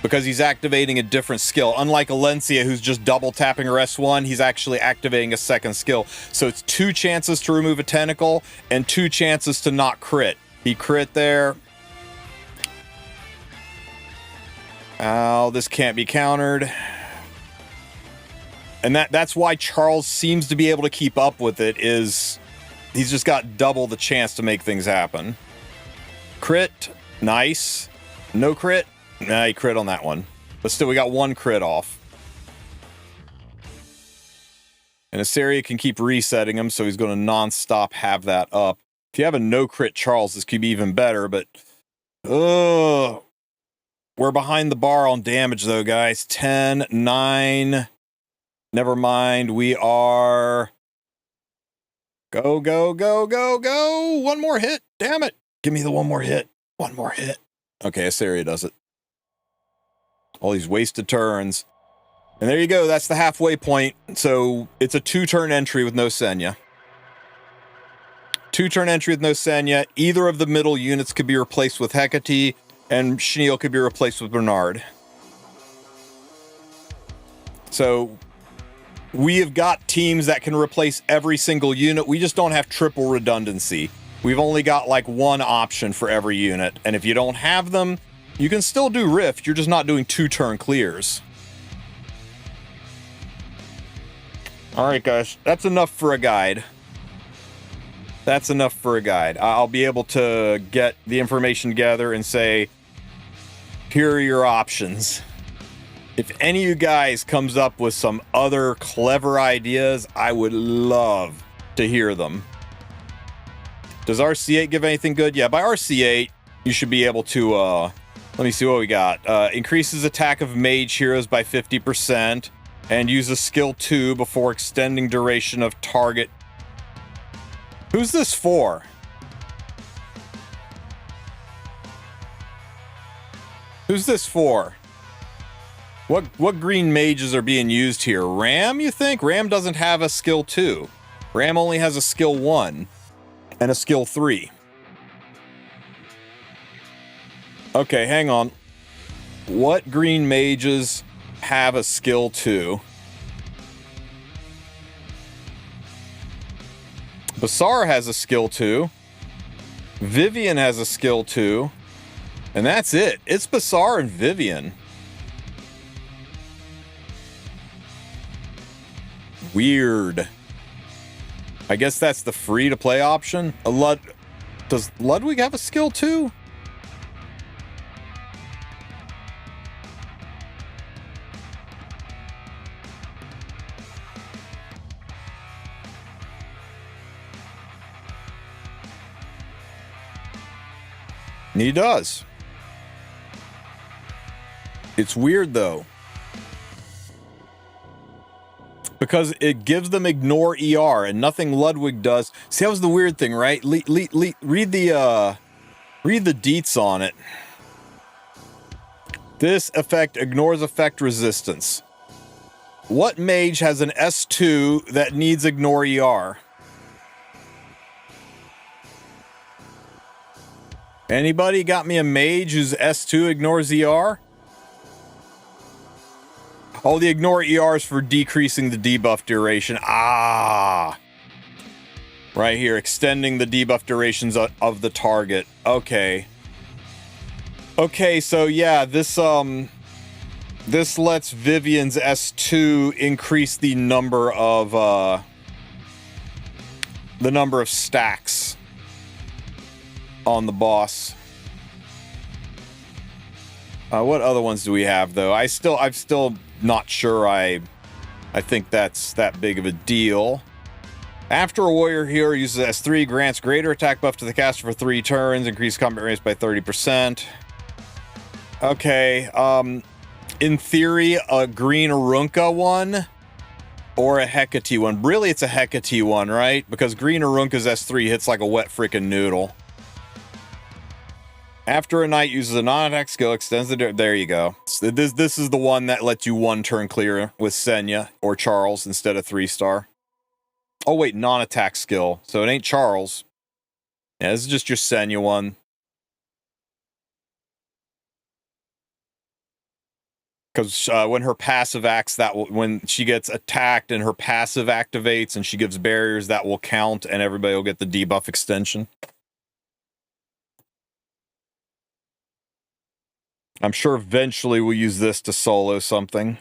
Because he's activating a different skill. Unlike Alencia, who's just double tapping her S1, he's actually activating a second skill. So it's 2 chances to remove a tentacle and 2 chances to not crit. He crit there. Oh, this can't be countered. And that's why Charles seems to be able to keep up with it, is he's just got double the chance to make things happen. Crit, nice. No crit, nah, he crit on that one. But still, we got 1 crit off. And Asaria can keep resetting him, so he's going to non-stop have that up. If you have a no crit Charles, this could be even better, but... we're behind the bar on damage, though, guys. 10, 9... Never mind, we are Go, go, go, go, go. One more hit. Damn it. Give me the one more hit. One more hit. Okay, Asteria does it. All these wasted turns. And there you go. That's the halfway point. So it's a 2-turn entry with no Senya. 2-turn entry with no Senya. Either of the middle units could be replaced with Hecate, and Chenille could be replaced with Bernard. So we have got teams that can replace every single unit. We just don't have triple redundancy. We've only got like one option for every unit. And if you don't have them, you can still do Rift. You're just not doing 2-turn clears. All right, guys. That's enough for a guide. That's enough for a guide. I'll be able to get the information together and say, here are your options. If any of you guys comes up with some other clever ideas, I would love to hear them. Does RC8 give anything good? Yeah, by RC8, you should be able to, let me see what we got. Increases attack of mage heroes by 50%, and use a skill 2 before extending duration of target. Who's this for? Who's this for? What green mages are being used here? Ram, you think? Ram doesn't have a skill 2. Ram only has a skill 1 and a skill 3. Okay, hang on. What green mages have a skill 2? Basar has a skill 2. Vivian has a skill 2. And that's it. It's Basar and Vivian. Weird. I guess that's the free-to-play option. Does Ludwig have a skill 2? He does. It's weird, though. Because it gives them ignore ER, and nothing Ludwig does. See, that was the weird thing, right? Read the deets on it. This effect ignores effect resistance. What mage has an S2 that needs ignore ER? Anybody got me a mage whose S2 ignores ER? Oh, the ignore ER is for decreasing the debuff duration. Ah! Right here, extending the debuff durations of the target. Okay. Okay, so yeah, this lets Vivian's S2 increase the number of stacks on the boss. What other ones do we have, though? I'm still not sure I think that's that big of a deal. After a warrior hero uses S3, grants greater attack buff to the caster for 3 turns, increase combat range by 30%. Okay, in theory, a green Arunka one or a Hecate one. Really, it's a Hecate one, right? Because green Arunka's S3 hits like a wet freaking noodle. After a knight uses a non-attack skill, extends the... There you go. So this is the one that lets you 1-turn clear with Senya or Charles instead of 3-star. Oh, wait, non-attack skill. So it ain't Charles. Yeah, this is just your Senya one. Because when her passive acts, when she gets attacked and her passive activates and she gives barriers, that will count and everybody will get the debuff extension. I'm sure eventually we'll use this to solo something.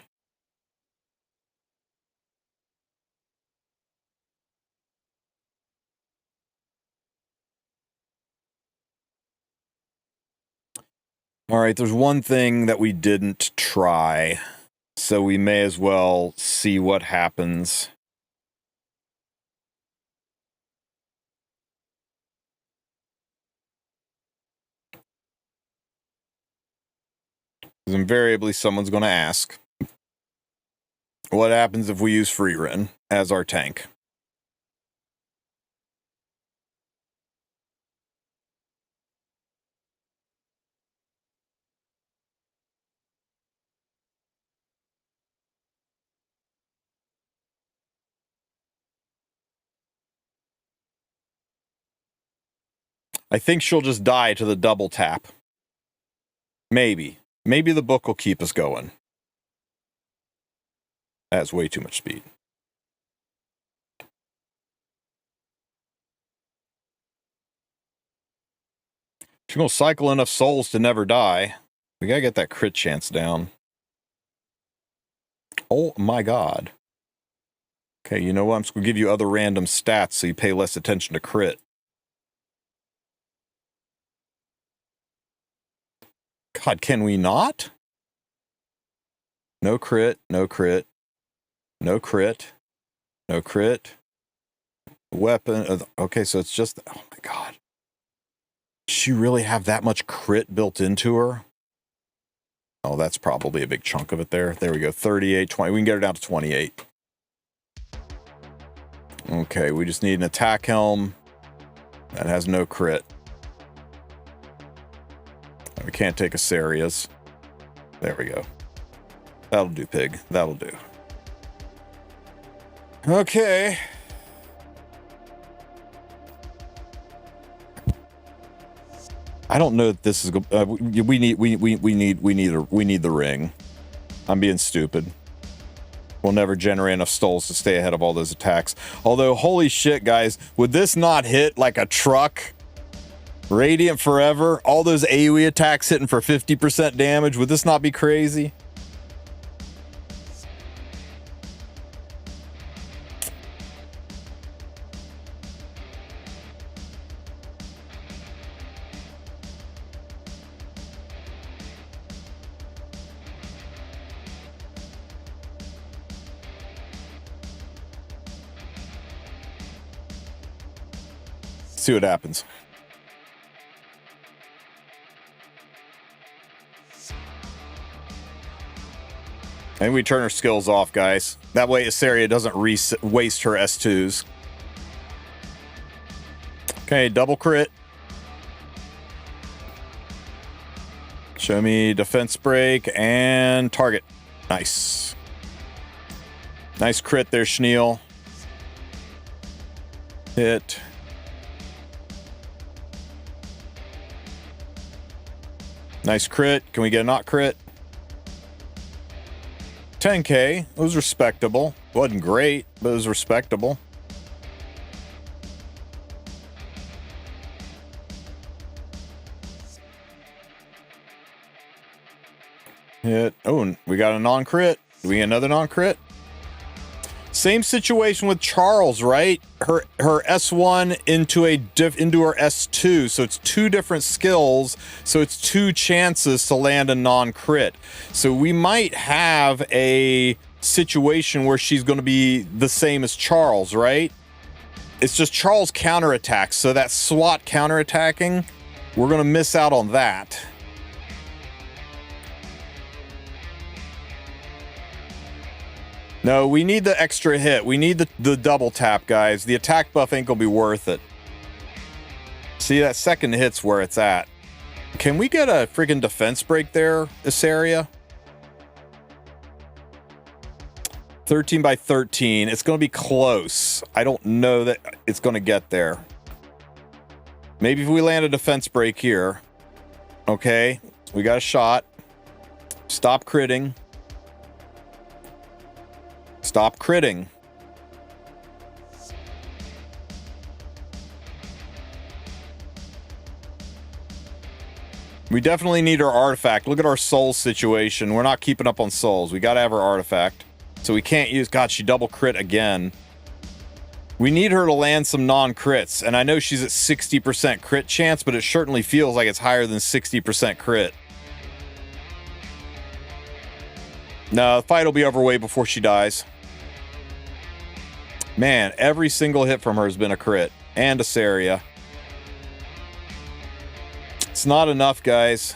All right, there's one thing that we didn't try, so we may as well see what happens. Because invariably someone's going to ask, what happens if we use Freerin as our tank? I think she'll just die to the double tap. Maybe. Maybe the book will keep us going. That's way too much speed. She's going to cycle enough souls to never die. We got to get that crit chance down. Oh my god. Okay, you know what? I'm just going to give you other random stats so you pay less attention to crit. God, can we not? No crit, no crit, no crit, no crit. Weapon. Okay, so it's just... Oh my god. Does she really have that much crit built into her? Oh, that's probably a big chunk of it there. There we go. 38, 20. We can get her down to 28. Okay, we just need an attack helm that has no crit. We can't take Asarias. There we go. That'll do, pig. That'll do. Okay. I don't know that this is. We need the ring. I'm being stupid. We'll never generate enough stalls to stay ahead of all those attacks. Although, holy shit, guys, would this not hit like a truck? Radiant forever. All those AoE attacks hitting for 50% damage. Would this not be crazy? See what happens. And we turn her skills off, guys. That way Asaria doesn't waste her S2s. Okay, double crit. Show me defense break and target. Nice. Nice crit there, Schneal. Hit. Nice crit. Can we get a not crit? 10k. It was respectable. Wasn't great, but it was respectable. Hit. Oh, we got a non-crit. Do we get another non-crit? Same situation with Charles, right? Her S1 into her S2, so it's two different skills, so it's two chances to land a non-crit. So we might have a situation where she's going to be the same as Charles, right? It's just Charles counterattacks, so that SWAT counterattacking, we're going to miss out on that. No, we need the extra hit. We need the double tap, guys. The attack buff ain't gonna be worth it. See, that second hit's where it's at. Can we get a freaking defense break there, this area? 13 by 13. It's gonna be close. I don't know that it's gonna get there. Maybe if we land a defense break here. Okay, we got a shot. Stop critting. Stop critting. We definitely need our artifact. Look at our soul situation. We're not keeping up on souls. We gotta have our artifact. So we can't use... God, she double crit again. We need her to land some non-crits. And I know she's at 60% crit chance, but it certainly feels like it's higher than 60% crit. No, the fight will be over way before she dies. Man, every single hit from her has been a crit. And a Saria. It's not enough, guys.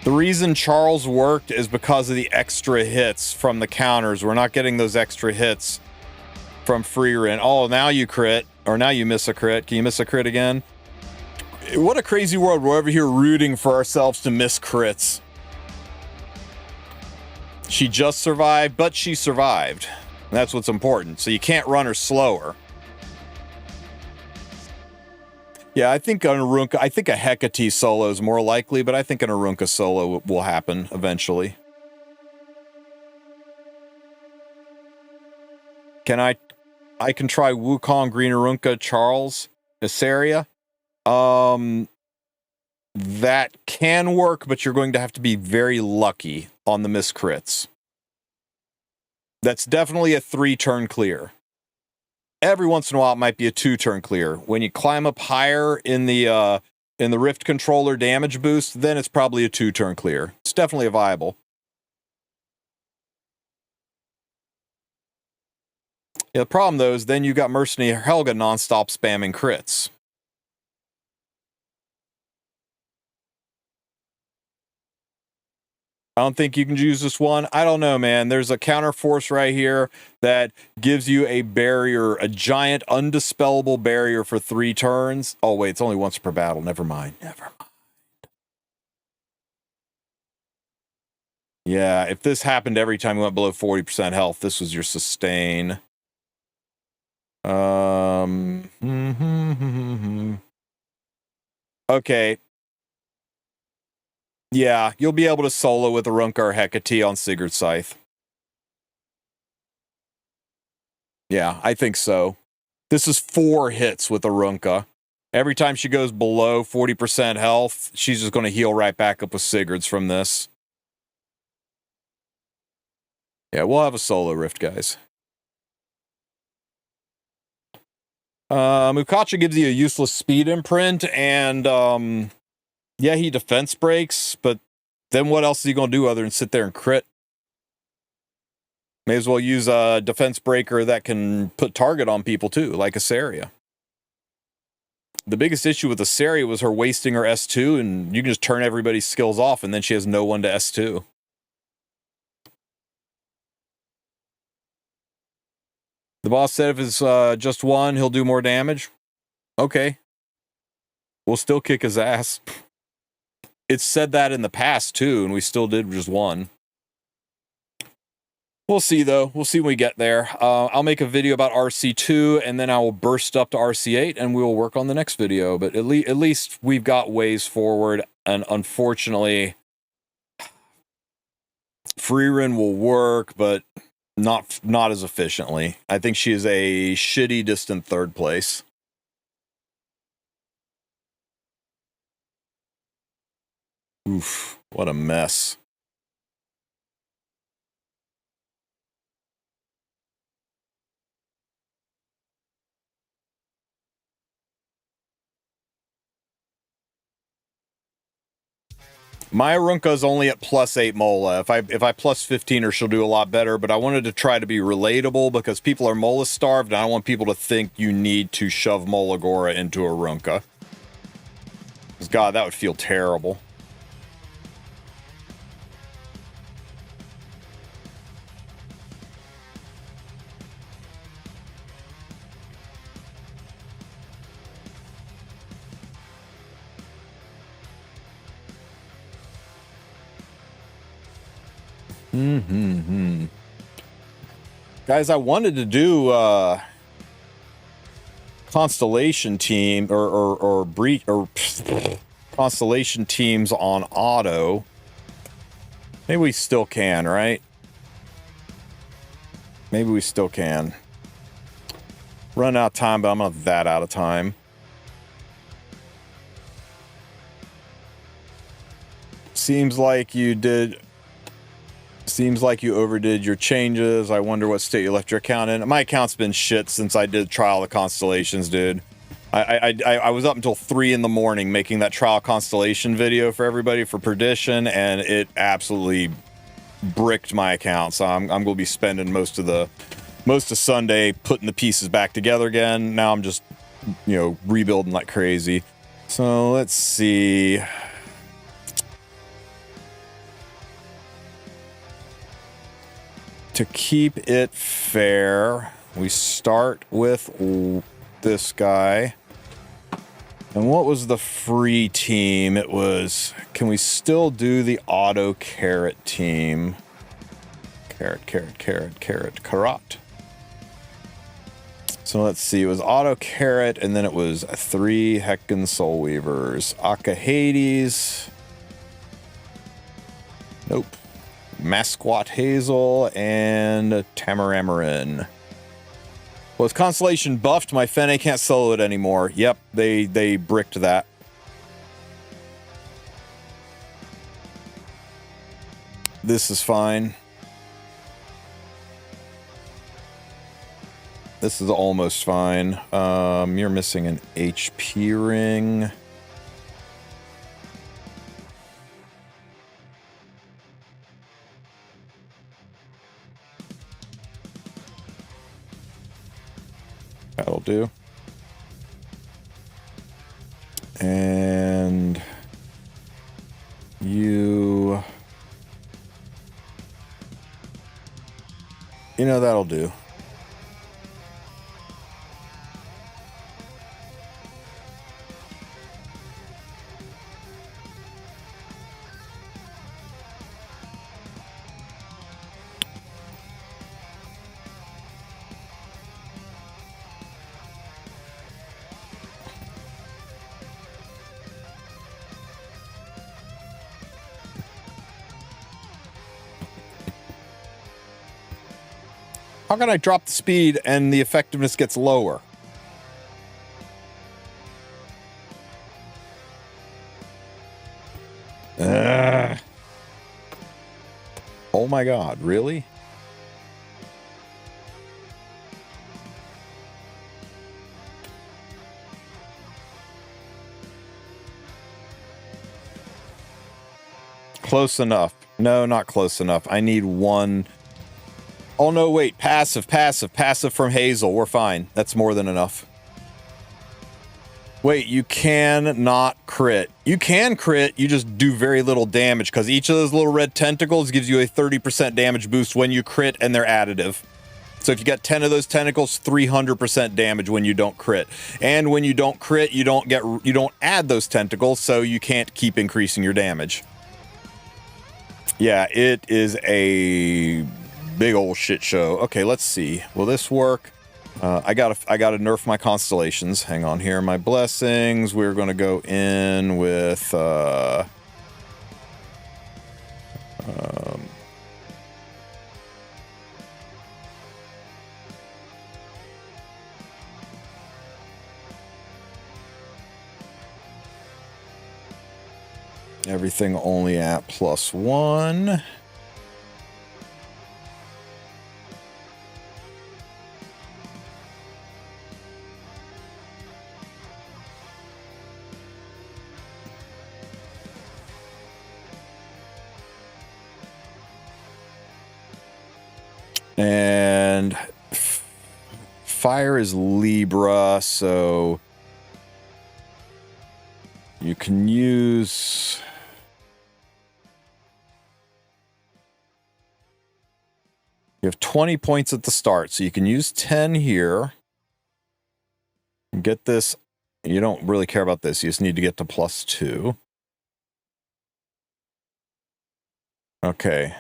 The reason Charles worked is because of the extra hits from the counters. We're not getting those extra hits from Freerin. Oh, now you crit. Or now you miss a crit. Can you miss a crit again? What a crazy world. We're over here rooting for ourselves to miss crits. She just survived, but she survived. That's what's important. So you can't run her slower. Yeah, I think an Arunka, I think a Hecate solo is more likely, but I think an Arunka solo will happen eventually. Can I can try Wukong, Green Arunka, Charles, Assaria. That can work, but you're going to have to be very lucky on the miscrits. That's definitely a 3-turn clear. Every once in a while, it might be a 2-turn clear. When you climb up higher in the Rift Controller damage boost, then it's probably a 2-turn clear. It's definitely a viable. Yeah, the problem, though, is then you got Mercenary Helga nonstop spamming crits. I don't think you can use this one. I don't know, man. There's a counter force right here that gives you a barrier, a giant undispellable barrier for 3 turns. Oh, wait, it's only once per battle. Never mind. Never mind. Yeah, if this happened every time you went below 40% health, this was your sustain. Okay. Yeah, you'll be able to solo with Arunka or Hecate on Sigurd's Scythe. Yeah, I think so. This is 4 hits with Arunka. Every time she goes below 40% health, she's just going to heal right back up with Sigurd's from this. Yeah, we'll have a solo rift, guys. Mukacha gives you a useless speed imprint, and yeah, he defense breaks, but then what else is he going to do other than sit there and crit? May as well use a defense breaker that can put target on people too, like Assaria. The biggest issue with Assaria was her wasting her S2, and you can just turn everybody's skills off, and then she has no one to S2. The boss said if it's just one, he'll do more damage. Okay. We'll still kick his ass. It's said that in the past, too, and we still did just one. We'll see, though. We'll see when we get there. I'll make a video about RC2, and then I will burst up to RC8, and we will work on the next video. But at least we've got ways forward, and unfortunately, Freerin will work, but not as efficiently. I think she is a shitty distant 3rd place. Oof, what a mess. My Arunka is only at +8 Mola. If I plus 15 her, she'll do a lot better, but I wanted to try to be relatable because people are Mola starved, and I don't want people to think you need to shove Mola Gora into Arunka. Because, God, that would feel terrible. Guys, I wanted to do Constellation team or Constellation teams on auto. Maybe we still can, right? Maybe we still can. Run out of time, but I'm not that out of time. Seems like you overdid your changes. I wonder what state you left your account in. My account's been shit since I did Trial of Constellations, dude. I was up until 3 in the morning making that Trial Constellation video for everybody for Perdition, and it absolutely bricked my account. So I'm going to be spending most of Sunday putting the pieces back together again. Now I'm just, rebuilding like crazy. So let's see. To keep it fair, we start with this guy. And what was the free team? It was, can we still do the auto carrot team? Carrot. So let's see, it was Auto Carrot, and then it was 3 Heckin Soul Weavers. Aka Hades. Nope. Masquat Hazel and Tamaramarin. Was Constellation buffed? My Fene can't solo it anymore. Yep, they bricked that. This is fine. This is almost fine. You're missing an HP ring. That'll do. And you know, that'll do. How can I drop the speed and the effectiveness gets lower? Oh my God, really? Close enough. No, not close enough. I need one. Oh no, wait, passive from Hazel. We're fine. That's more than enough. Wait, you can not crit. You can crit, you just do very little damage because each of those little red tentacles gives you a 30% damage boost when you crit, and they're additive. So if you got 10 of those tentacles, 300% damage when you don't crit. And when you don't crit, you don't add those tentacles, so you can't keep increasing your damage. Yeah, it is a big old shit show. Okay, let's see. Will this work? I gotta nerf my constellations. Hang on here. My blessings. We're gonna go in with everything only at +1. And fire is Libra, so you can use... You have 20 points at the start, so you can use 10 here. Get this. You don't really care about this. You just need to get to +2. Okay.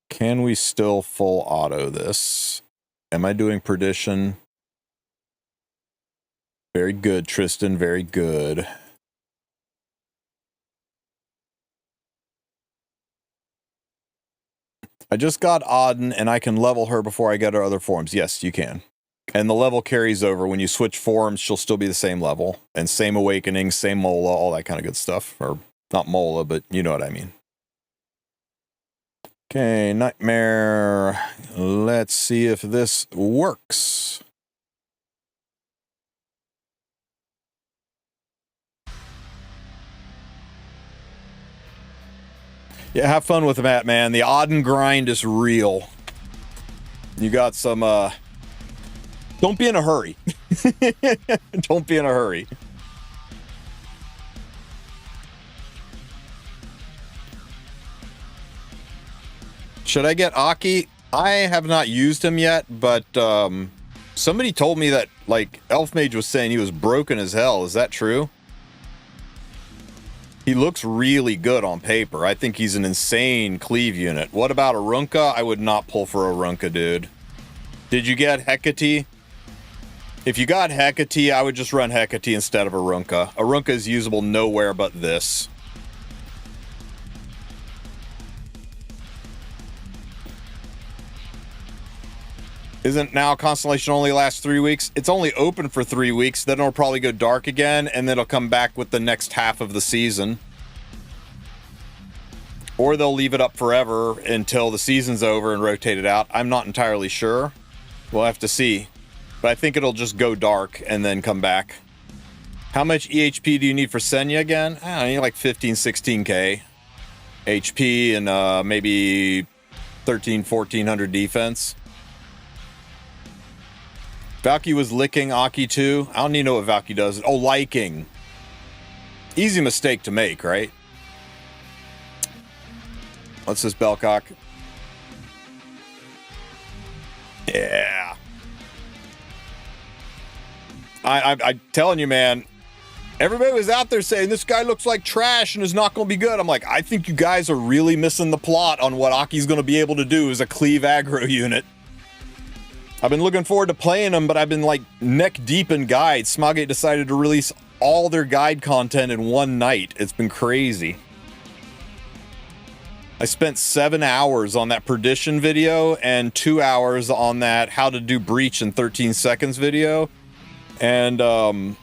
Can we still full auto this? Am I doing perdition? Very good, Tristen. Very good. I just got Auden, and I can level her before I get her other forms. Yes, you can. And the level carries over. When you switch forms, she'll still be the same level. And same awakening, same Mola, all that kind of good stuff. Or not Mola, but you know what I mean. Okay, Nightmare. Let's see if this works. Yeah, have fun with that, man. The Auden grind is real. You got some, don't be in a hurry. Don't be in a hurry. Should I get Aki? I have not used him yet, but somebody told me that, like, Elf Mage was saying he was broken as hell. Is that true? He looks really good on paper. I think he's an insane cleave unit. What about Arunka? I would not pull for Arunka, dude. Did you get Hecate? If you got Hecate, I would just run Hecate instead of Arunka. Arunka is usable nowhere but this. Isn't now Constellation only lasts 3 weeks? It's only open for 3 weeks, then it'll probably go dark again, and then it'll come back with the next half of the season. Or they'll leave it up forever until the season's over and rotate it out. I'm not entirely sure. We'll have to see. But I think it'll just go dark and then come back. How much EHP do you need for Senya again? I need like 15, 16k HP and maybe 1400 defense. Valky was licking Aki too. I don't even know what Valky does. Oh, liking. Easy mistake to make, right? What's this, Bellcock? Yeah. I'm telling you, man. Everybody was out there saying this guy looks like trash and is not going to be good. I'm like, I think you guys are really missing the plot on what Aki's going to be able to do as a cleave aggro unit. I've been looking forward to playing them, but I've been like neck deep in guides. Smogate decided to release all their guide content in one night. It's been crazy. I spent 7 hours on that Perdition video and 2 hours on that how to do breach in 13 seconds video. And I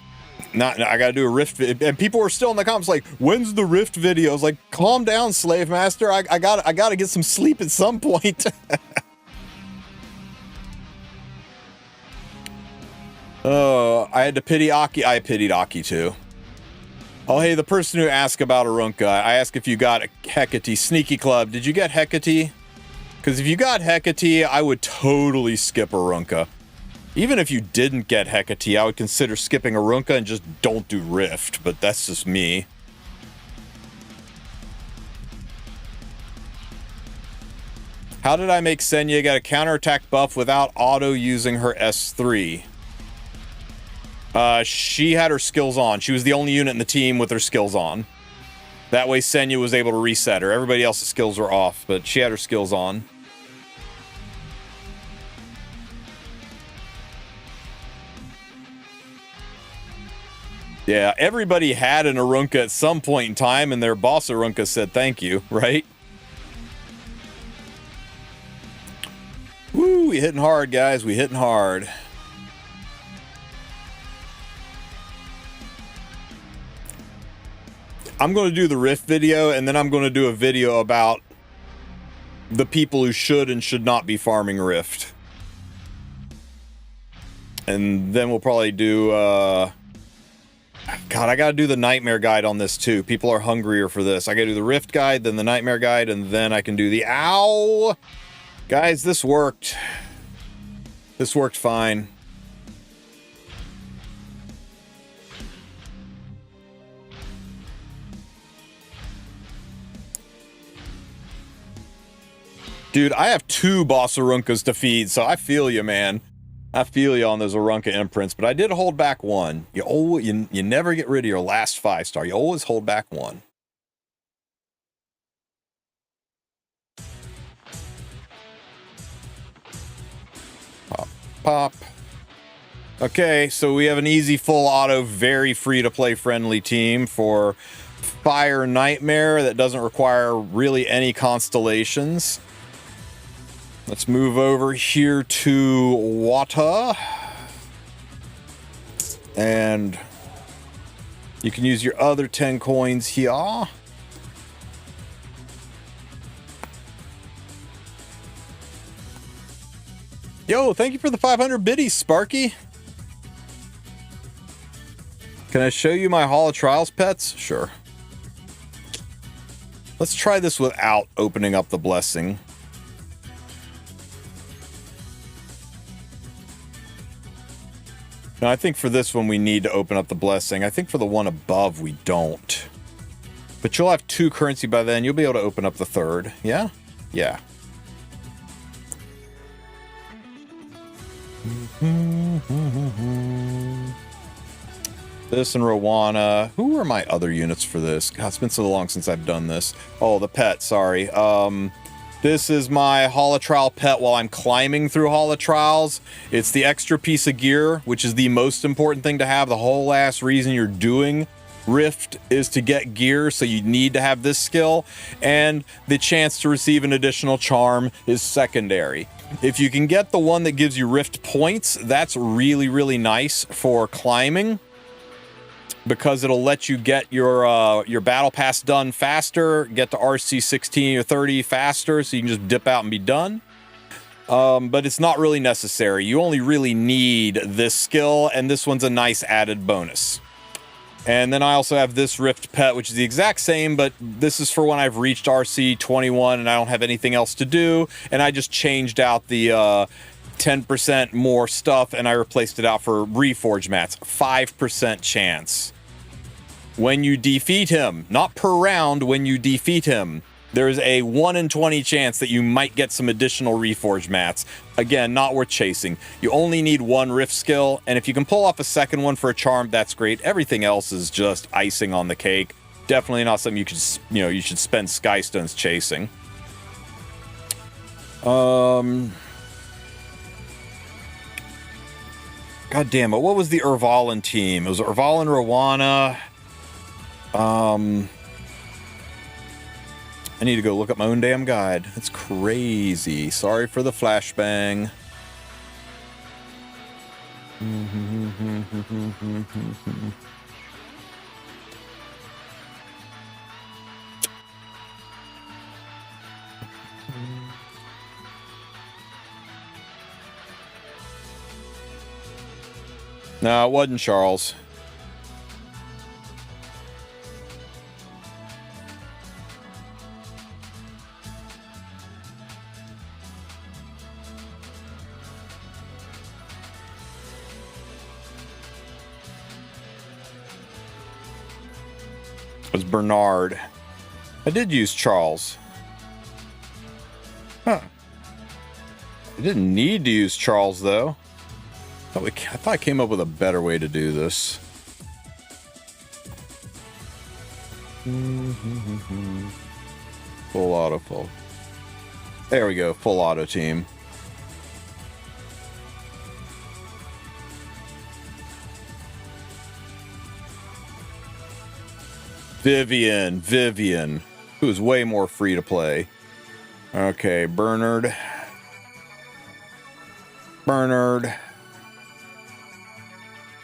gotta do a Rift video. And people were still in the comments like, when's the Rift video? I was like, calm down, Slave Master. I gotta get some sleep at some point. Oh, I had to pity Aki. I pitied Aki too. Oh, hey, the person who asked about Arunka, I asked if you got a Hecate. Sneaky Club, did you get Hecate? Because if you got Hecate, I would totally skip Arunka. Even if you didn't get Hecate, I would consider skipping Arunka and just don't do Rift, but that's just me. How did I make Senya get a counterattack buff without auto using her S3? She had her skills on. She was the only unit in the team with her skills on. That way Senya was able to reset her. Everybody else's skills were off, but she had her skills on. Yeah, everybody had an Arunka at some point in time, and their boss Arunka said thank you, right? Woo, we hitting hard, guys. We hitting hard. I'm going to do the Rift video, and then I'm going to do a video about the people who should and should not be farming Rift. And then we'll probably do, God, I got to do the Nightmare Guide on this too. People are hungrier for this. I got to do the Rift Guide, then the Nightmare Guide, and then I can do the Ow! Guys, this worked. This worked fine. Dude, I have 2 boss Arunkas to feed, so I feel you, man. I feel you on those Arunka imprints, but I did hold back 1. You never get rid of your last 5-star. You always hold back 1. Pop, pop. Okay, so we have an easy full auto, very free-to-play friendly team for Fire Nightmare that doesn't require really any constellations. Let's move over here to Wata. And you can use your other 10 coins here. Yo, thank you for the 500 biddies, Sparky. Can I show you my Hall of Trials pets? Sure. Let's try this without opening up the blessing. Now, I think for this one, we need to open up the blessing. I think for the one above, we don't. But you'll have 2 currency by then. You'll be able to open up the 3rd. Yeah? Yeah. This and Rowana. Who are my other units for this? God, it's been so long since I've done this. Oh, the pet, sorry. This is my holotrial pet while I'm climbing through holotrials. It's the extra piece of gear, which is the most important thing to have. The whole last reason you're doing Rift is to get gear, so you need to have this skill, and the chance to receive an additional charm is secondary. If you can get the one that gives you Rift points, that's really, really nice for climbing, because it'll let you get your battle pass done faster, get to RC 16 or 30 faster, so you can just dip out and be done. But it's not really necessary. You only really need this skill, and this one's a nice added bonus. And then I also have this Rift pet, which is the exact same, but this is for when I've reached RC 21 and I don't have anything else to do, and I just changed out the 10% more stuff, and I replaced it out for Reforge mats. 5% chance. When you defeat him, not per round, when you defeat him, there's a 1 in 20 chance that you might get some additional Reforge mats. Again, not worth chasing. You only need one Rift skill, and if you can pull off a second one for a charm, that's great. Everything else is just icing on the cake. Definitely not something you should spend Skystones chasing. God damn it, what was the Urvalin team? It was Urvalin, Rowana. I need to go look up my own damn guide. That's crazy. Sorry for the flashbang. No, it wasn't Charles. It was Bernard. I did use Charles. Huh. I didn't need to use Charles, though. I thought I came up with a better way to do this. Full auto pull. There we go. Full auto team. Vivian, who's way more free to play. Okay, Bernard.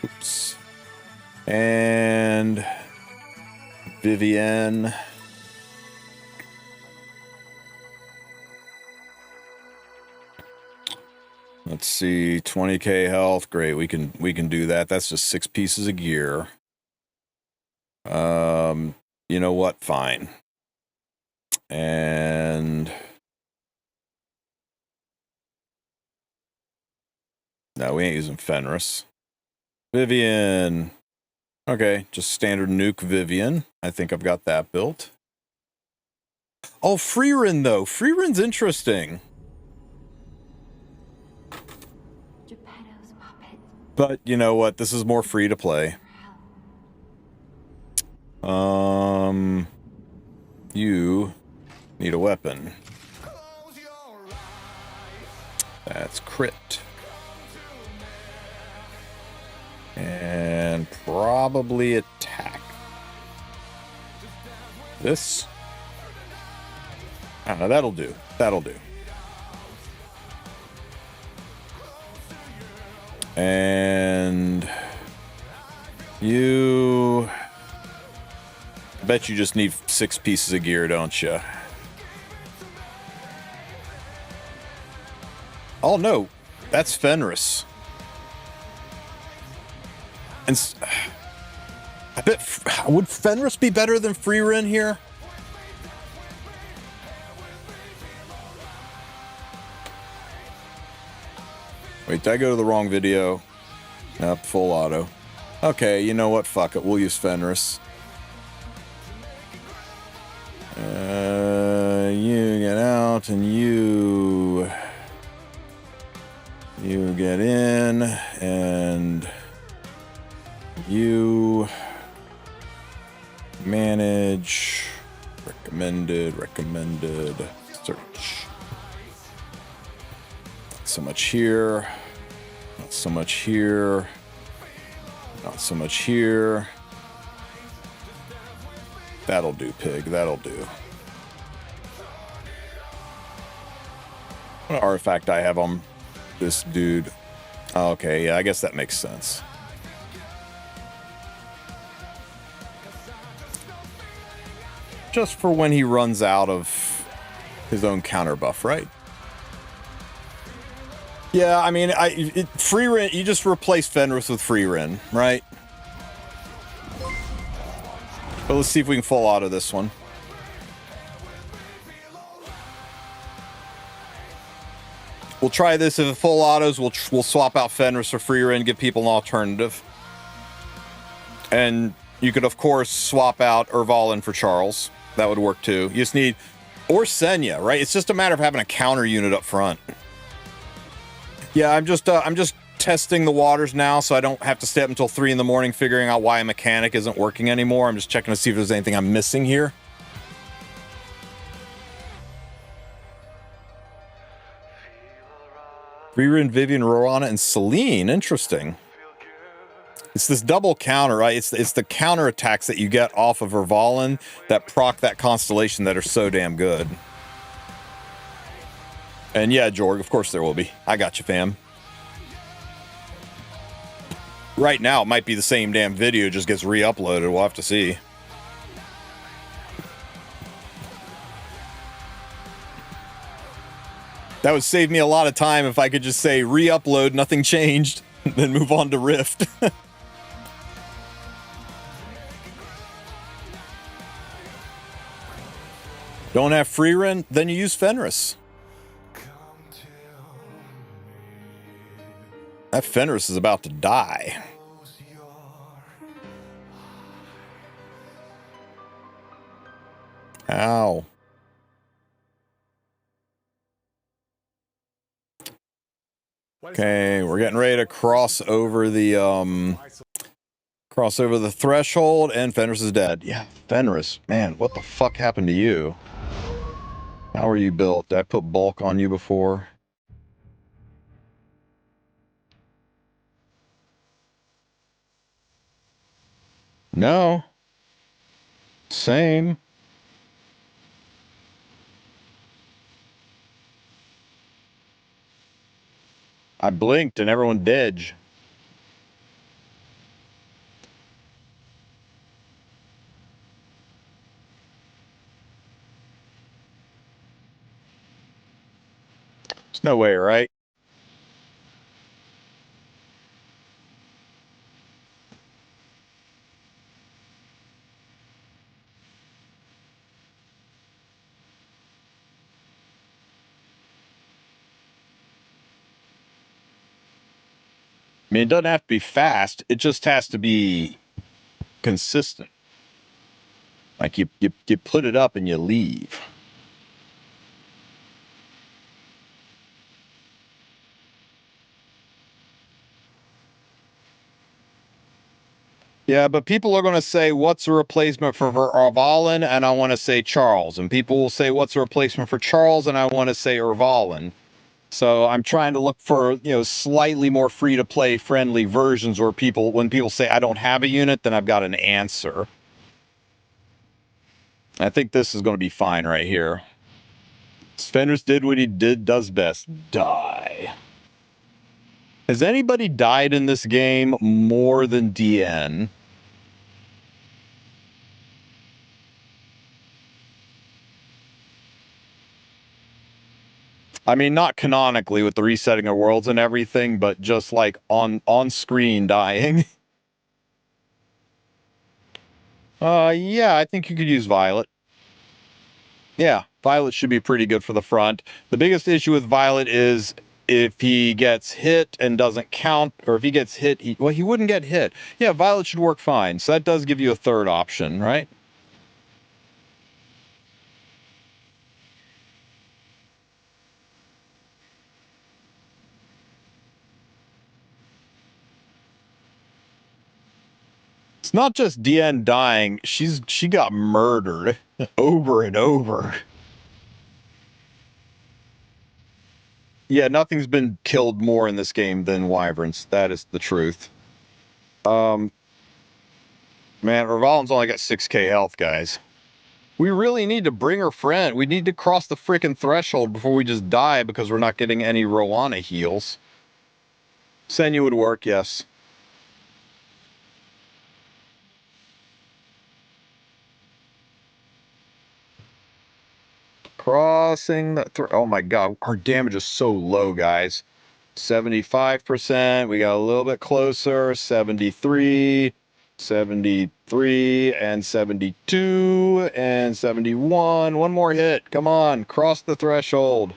Oops. And Vivian. Let's see, 20k health. Great, we can do that. That's just 6 pieces of gear. You know what? Fine. And no, we ain't using Fenris. Vivian. Okay, just standard nuke Vivian. I think I've got that built. Oh, Freerin though. Freerin's interesting. But you know what? This is more free to play. You need a weapon. That's crit. And probably attack. This? I don't know, that'll do. That'll do. And you... I bet you just need 6 pieces of gear, don't you? Oh no, that's Fenris. And I bet, would Fenris be better than Freerin here? Wait, did I go to the wrong video? Nope, full auto. Okay, you know what? Fuck it, we'll use Fenris. You get out and you get in and you manage recommended search. so much here. Not so much here. Not so much here. That'll do, pig. That'll do. What artifact I have on this dude? Oh, okay, yeah, I guess that makes sense. Just for when he runs out of his own counter buff, right? Yeah, I mean, free Ren, you just replace Fenris with free Ren, right? But let's see if we can full auto this one. We'll try this. If it full autos, we'll swap out Fenris for free Ren, give people an alternative. And you could, of course, swap out Urvalin for Charles. That would work too. You just need, or Senya, right? It's just a matter of having a counter unit up front. Yeah, I'm just testing the waters now, so I don't have to stay up until 3 in the morning figuring out why a mechanic isn't working anymore. I'm just checking to see if there's anything I'm missing here. Rerun, Vivian, Rorana, and Celine. Interesting. It's this double counter, right? It's the counter attacks that you get off of Urvalin that proc that Constellation that are so damn good. And yeah, Jorg, of course there will be. I got you, fam. Right now, it might be the same damn video, just gets re-uploaded. We'll have to see. That would save me a lot of time if I could just say re-upload, nothing changed, then move on to Rift. Don't have free Ren? Then you use Fenris. That Fenris is about to die. Ow. Okay, we're getting ready to cross over the threshold, and Fenris is dead. Yeah, Fenris, man, what the fuck happened to you? How are you built? Did I put bulk on you before? No. Same. I blinked and everyone did. There's no way, right? I mean, it doesn't have to be fast. It just has to be consistent. Like you put it up and you leave. Yeah, but people are going to say, what's a replacement for Urvalin? And I want to say Charles. And people will say, what's a replacement for Charles? And I want to say Urvalin. So I'm trying to look for, slightly more free-to-play friendly versions where when people say I don't have a unit, then I've got an answer. I think this is going to be fine right here. Fenris did what he does best. Die. Has anybody died in this game more than DN? I mean, not canonically with the resetting of worlds and everything, but just like on screen dying. Yeah, I think you could use Violet. Yeah, Violet should be pretty good for the front. The biggest issue with Violet is if he gets hit and doesn't count, or if he gets hit, he wouldn't get hit. Yeah, Violet should work fine. So that does give you a third option, right? It's not just DN dying. She got murdered over and over. Yeah, nothing's been killed more in this game than wyverns. That is the truth. Man, Revalin's only got 6k health, guys. We really need to bring her friend. We need to cross the freaking threshold before we just die because we're not getting any Rowana heals. Senya would work, yes. Crossing the oh my god, our damage is so low, guys. 75%. We got a little bit closer. 73, 73, and 72, and 71. One more hit. Come on, cross the threshold.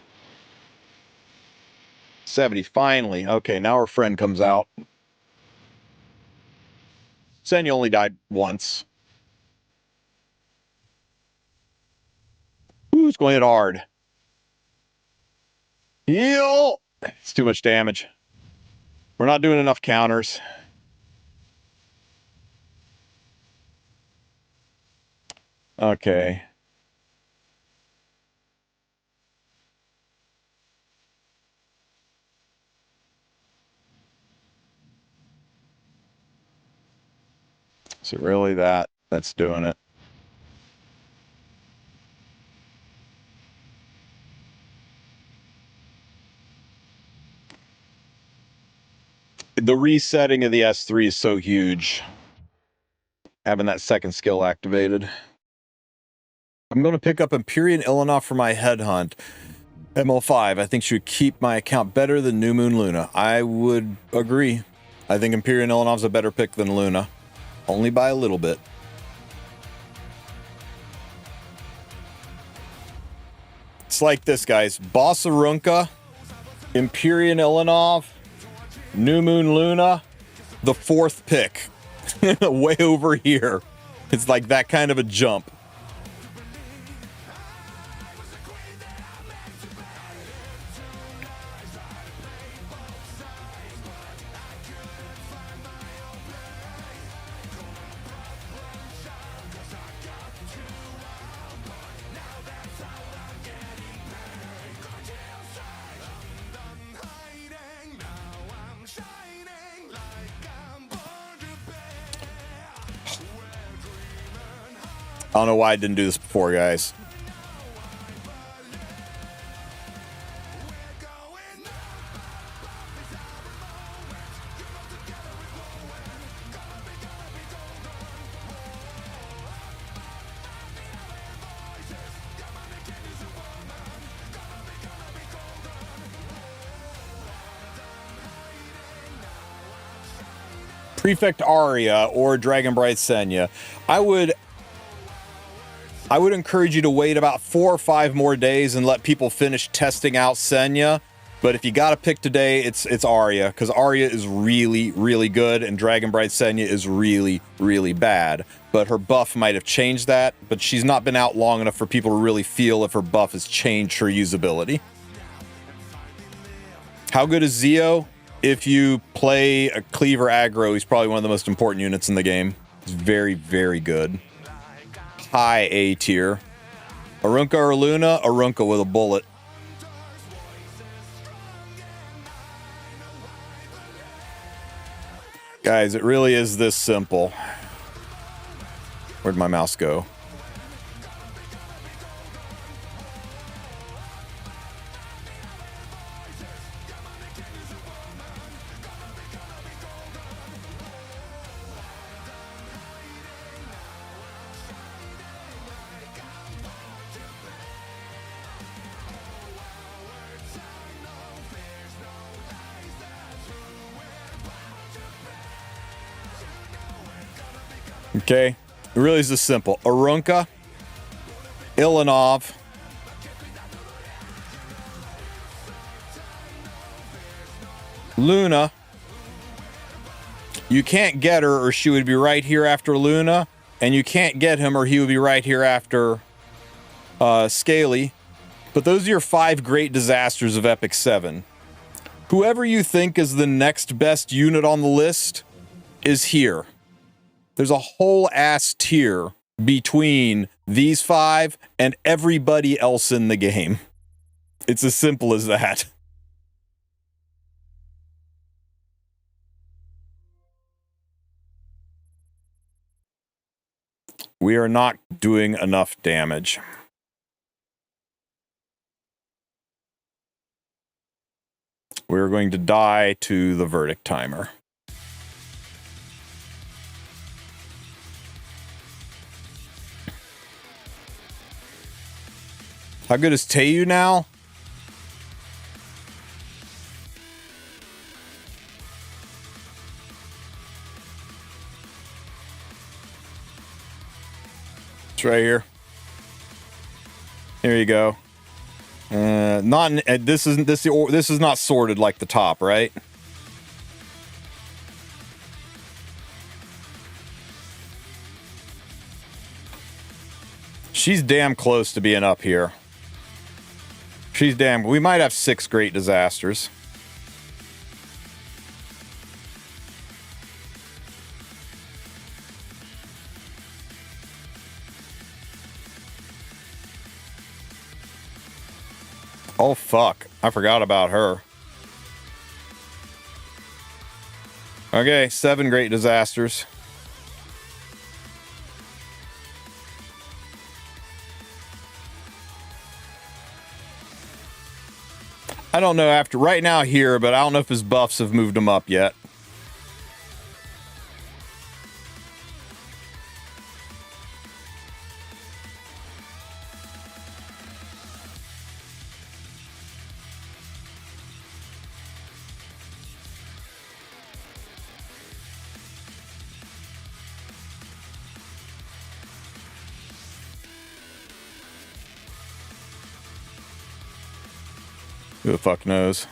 70, finally. Okay, now our friend comes out. Senya only died once. Who's going to hit hard? Heal! It's too much damage. We're not doing enough counters. Okay. Is it really that? That's doing it. The resetting of the S3 is so huge. Having that second skill activated. I'm going to pick up Empyrean Ilinoff for my Headhunt. ML5, I think she would keep my account better than New Moon Luna. I would agree. I think Empyrean Ilinoff's a better pick than Luna. Only by a little bit. It's like this, guys. Boss Arunka, Empyrean Ilinoff, New Moon Luna, the fourth pick. Way over here. It's like that kind of a jump. I don't know why I didn't do this before, guys. Prefect Arya or Dragonbright Senya. I would encourage you to wait about 4 or 5 more days and let people finish testing out Senya. But if you got to pick today, it's Arya, because Arya is really, really good, and Dragonbright Senya is really, really bad. But her buff might have changed that, but she's not been out long enough for people to really feel if her buff has changed her usability. How good is Zeo? If you play a cleaver aggro, he's probably one of the most important units in the game. He's very, very good. High A tier. Arunka or Luna? Arunka with a bullet. Guys, it really is this simple. Where'd my mouse go? Okay, it really is this simple. Arunka, Ilinoff, Luna. You can't get her or she would be right here after Luna, and you can't get him or he would be right here after Scaly. But those are your 5 great disasters of Epic 7. Whoever you think is the next best unit on the list is here. There's a whole ass tier between these 5 and everybody else in the game. It's as simple as that. We are not doing enough damage. We're going to die to the verdict timer. How good is Teu now? It's right here. Here you go. This is not sorted like the top, right? She's damn close to being up here. She's damn. We might have 6 great disasters. Oh, fuck. I forgot about her. Okay, 7 great disasters. I don't know after right now here, but I don't know if his buffs have moved him up yet. Who the fuck knows?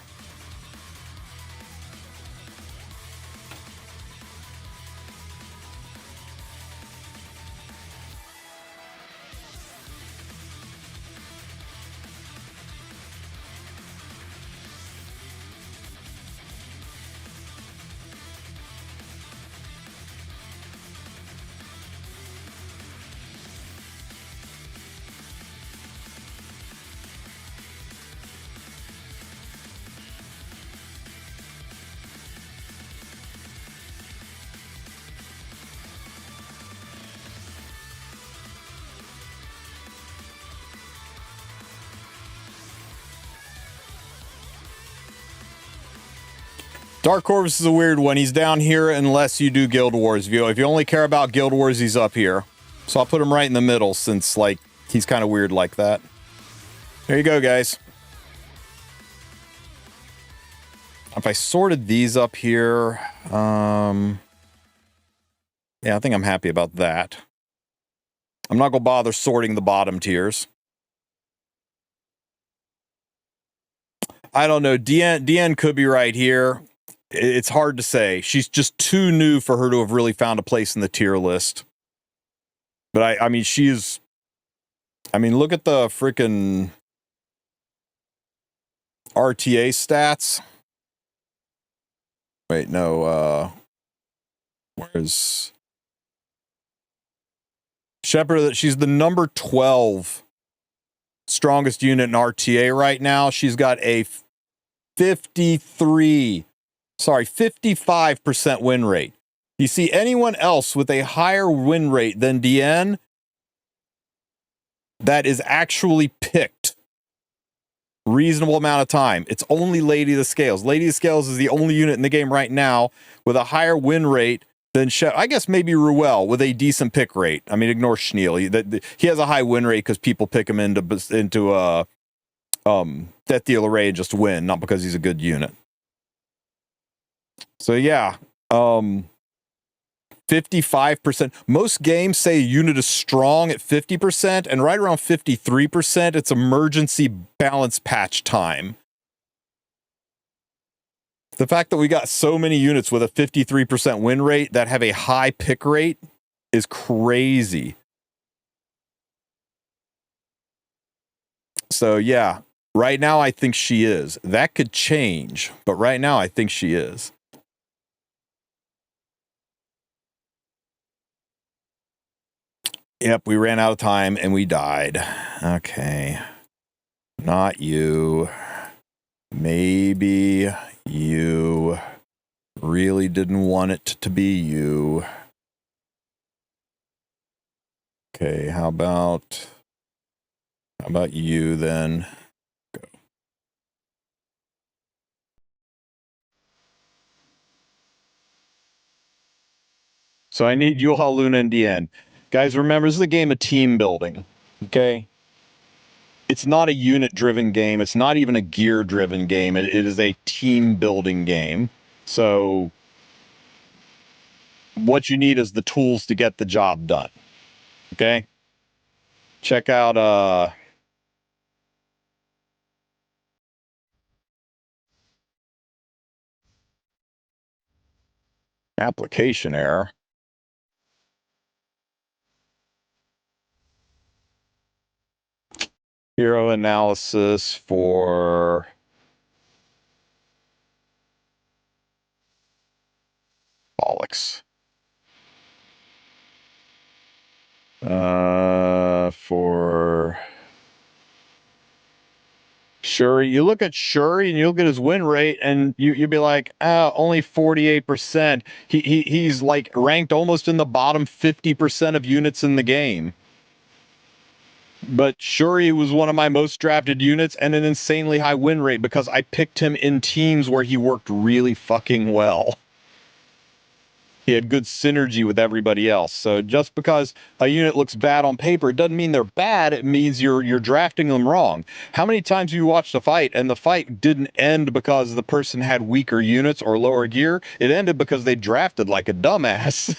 Dark Corvus is a weird one. He's down here unless you do Guild Wars. If you only care about Guild Wars, he's up here. So I'll put him right in the middle since, like, he's kind of weird like that. There you go, guys. If I sorted these up here, yeah, I think I'm happy about that. I'm not going to bother sorting the bottom tiers. I don't know. DN could be right here. It's hard to say. She's just too new for her to have really found a place in the tier list. But I mean, she is... I mean, look at the freaking RTA stats. Wait, no, where's... Shepherd, she's the number 12 strongest unit in RTA right now. She's got a 55% win rate. You see anyone else with a higher win rate than DN that is actually picked reasonable amount of time? It's only Lady of the Scales. Lady of the Scales is the only unit in the game right now with a higher win rate than I guess maybe Ruel with a decent pick rate. I mean, ignore Schneal. He has a high win rate because people pick him into Death Deal Array and just win, not because he's a good unit. So yeah, 55%. Most games say a unit is strong at 50%, and right around 53%, it's emergency balance patch time. The fact that we got so many units with a 53% win rate that have a high pick rate is crazy. So yeah, right now I think she is. That could change, but right now I think she is. Yep, we ran out of time and we died. Okay. Not you. Maybe you really didn't want it to be you. Okay, how about you then? Go. So I need Yuhal Luna in the end. Guys, remember, this is a game of team building. Okay? It's not a unit-driven game. It's not even a gear-driven game. It is a team-building game. So what you need is the tools to get the job done. Okay? Check out application error. Hero analysis for bollocks. For Shuri, you look at Shuri and you look at his win rate, and you'd be like, only 48%. He's like ranked almost in the bottom 50% of units in the game. But Shuri was one of my most drafted units and an insanely high win rate because I picked him in teams where he worked really fucking well. He had good synergy with everybody else. So just because a unit looks bad on paper, it doesn't mean they're bad. It means you're drafting them wrong. How many times have you watched a fight and the fight didn't end because the person had weaker units or lower gear? It ended because they drafted like a dumbass.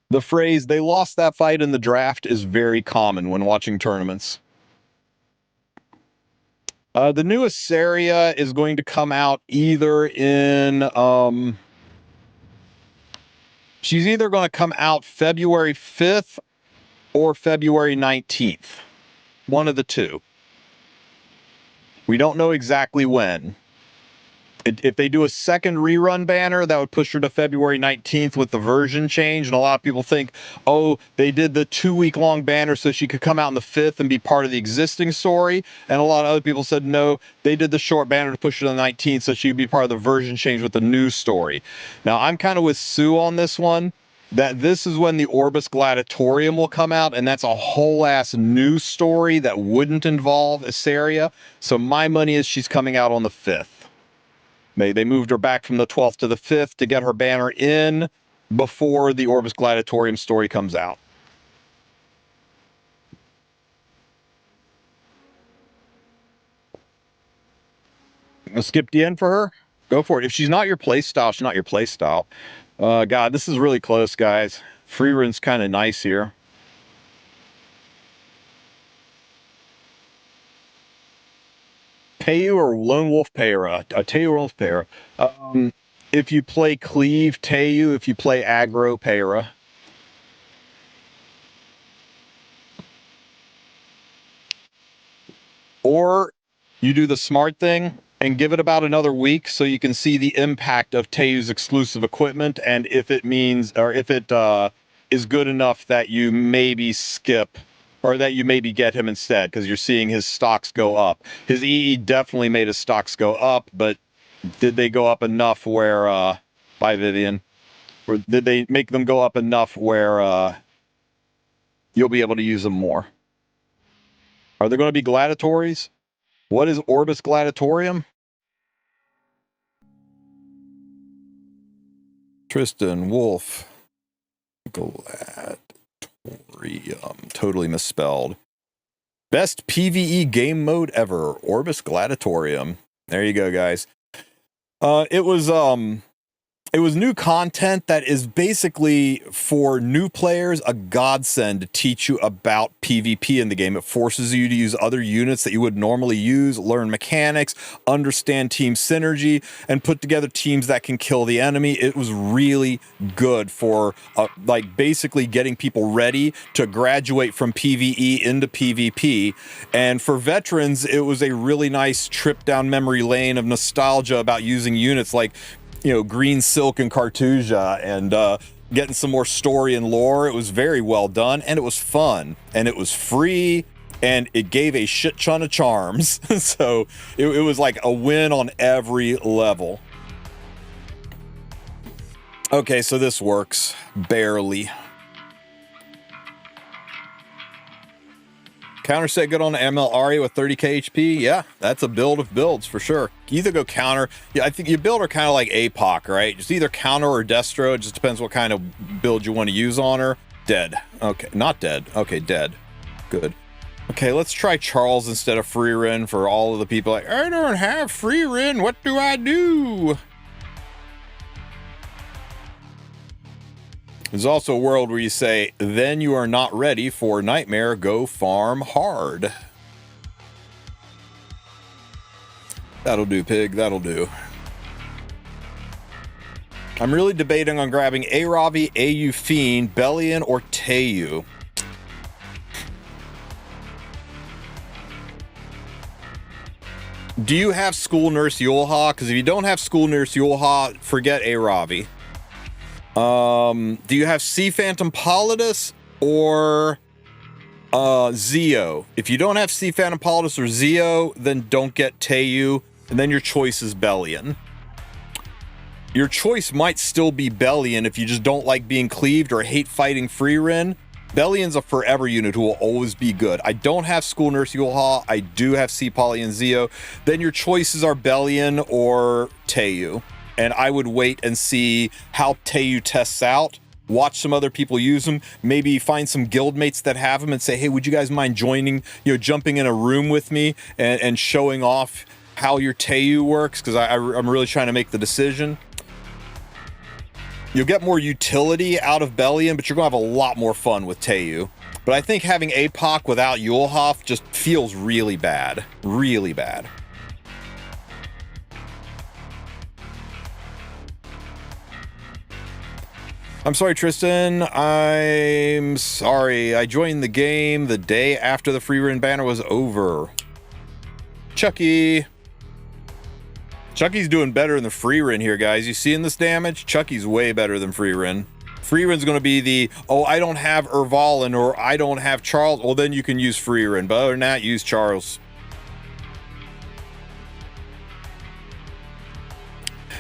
The phrase, they lost that fight in the draft, is very common when watching tournaments. The new Assyria is going to come out either in... she's either going to come out February 5th or February 19th. One of the two. We don't know exactly when. If they do a second rerun banner, that would push her to February 19th with the version change. And a lot of people think, oh, they did the 2-week-long banner so she could come out on the 5th and be part of the existing story. And a lot of other people said, no, they did the short banner to push her to the 19th so she could be part of the version change with the new story. Now, I'm kind of with Sue on this one, that this is when the Orbis Gladiatorium will come out, and that's a whole-ass new story that wouldn't involve Assyria. So my money is she's coming out on the 5th. They moved her back from the 12th to the 5th to get her banner in before the Orbis Gladiatorium story comes out. I'll skip the end for her. Go for it. If she's not your playstyle, she's not your playstyle. God, this is really close, guys. Free run's kind of nice here. Teu or Lone Wolf Payra. Teu or Wolf Payra. If you play Cleave, Teu. If you play Aggro, Payra. Or you do the smart thing and give it about another week so you can see the impact of Teu's exclusive equipment, and if it means, or if it is good enough that you maybe skip, or that you maybe get him instead, because you're seeing his stocks go up. His EE definitely made his stocks go up, but did they go up enough where, by Vivian, or did they make them go up enough where you'll be able to use them more? Are there going to be gladiatories? What is Orbis Gladiatorium? Tristen, Wulf, Gladiatorium, totally misspelled. Best PvE game mode ever, Orbis Gladiatorium. There you go, guys. It was new content that is basically, for new players, a godsend to teach you about PvP in the game. It forces you to use other units that you would normally use, learn mechanics, understand team synergy, and put together teams that can kill the enemy. It was really good for, like, basically getting people ready to graduate from PvE into PvP. And for veterans, it was a really nice trip down memory lane of nostalgia about using units like, you know, Green Silk and Cartusia, and getting some more story and lore. It was very well done, and it was fun, and it was free, and it gave a shit ton of charms. So it was like a win on every level. Okay, so this works. Barely. Counter set good on the ML Aria with 30k HP. Yeah, that's a build of builds for sure. You either go counter. Yeah, I think your build are kind of like APOC, right? Just either counter or Destro. It just depends what kind of build you want to use on her. Dead. Okay, not dead. Okay, dead. Good. Okay, let's try Charles instead of Free Rin for all of the people like, I don't have Free Rin. What do I do? There's also a world where you say, then you are not ready for Nightmare, go farm hard. That'll do, pig, that'll do. I'm really debating on grabbing Aravi, AU Fiend, Bellion, or Teu. Do you have School Nurse Yulha? Because if you don't have School Nurse Yulha, forget Aravi. Do you have Sea Phantom Politis or Zeo? If you don't have Sea Phantom Politis or Zeo, then don't get Teu, and then your choice is Bellion. Your choice might still be Bellion if you just don't like being cleaved or hate fighting Free Rin. Bellion's a forever unit who will always be good. I don't have School Nurse Yulha. I do have Sea Poly and Zeo. Then your choices are Bellion or Teu. And I would wait and see how Teu tests out. Watch some other people use them. Maybe find some guildmates that have them and say, hey, would you guys mind joining, jumping in a room with me and showing off how your Teu works? Because I'm really trying to make the decision. You'll get more utility out of Bellion, but you're going to have a lot more fun with Teu. But I think having APOC without Yulhoff just feels really bad. Really bad. I'm sorry, Tristen. I'm sorry. I joined the game the day after the Free Rin banner was over. Chucky. Chucky's doing better than the Free Rin here, guys. You seeing this damage? Chucky's way better than Free Rin. Free Rin's going to be the, oh, I don't have Ervalin or I don't have Charles. Well, then you can use Free Rin. But other than that, use Charles.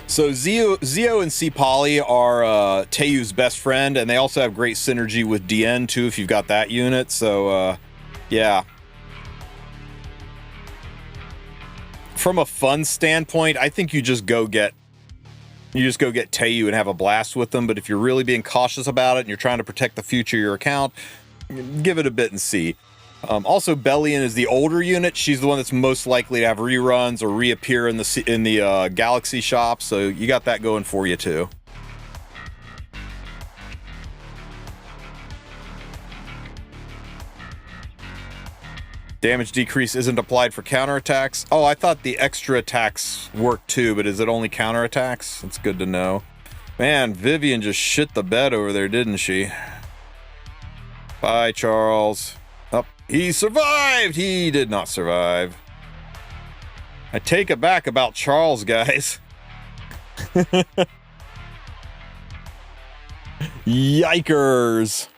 So Zeo and C-Poly are Teu's best friend, and they also have great synergy with DN too if you've got that unit. So yeah. From a fun standpoint, I think you just go get Teu and have a blast with them. But if you're really being cautious about it and you're trying to protect the future of your account, give it a bit and see. Also, Bellion is the older unit. She's the one that's most likely to have reruns or reappear in the Galaxy shop. So you got that going for you too. Damage decrease isn't applied for counterattacks. Oh, I thought the extra attacks worked too, but is it only counterattacks? It's good to know. Man, Vivian just shit the bed over there, didn't she? Bye, Charles. Oh, he survived! He did not survive. I take it back about Charles, guys. Yikers.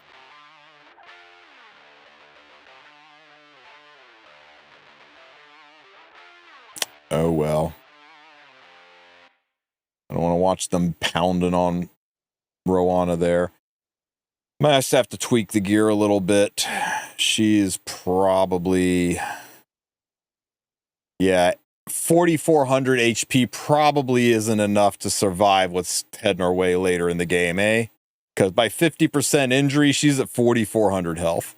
Oh, well. I don't want to watch them pounding on Rowana there. Might just have to tweak the gear a little bit. She's probably... Yeah, 4,400 HP probably isn't enough to survive what's heading our way later in the game, eh? Because by 50% injury, she's at 4,400 health.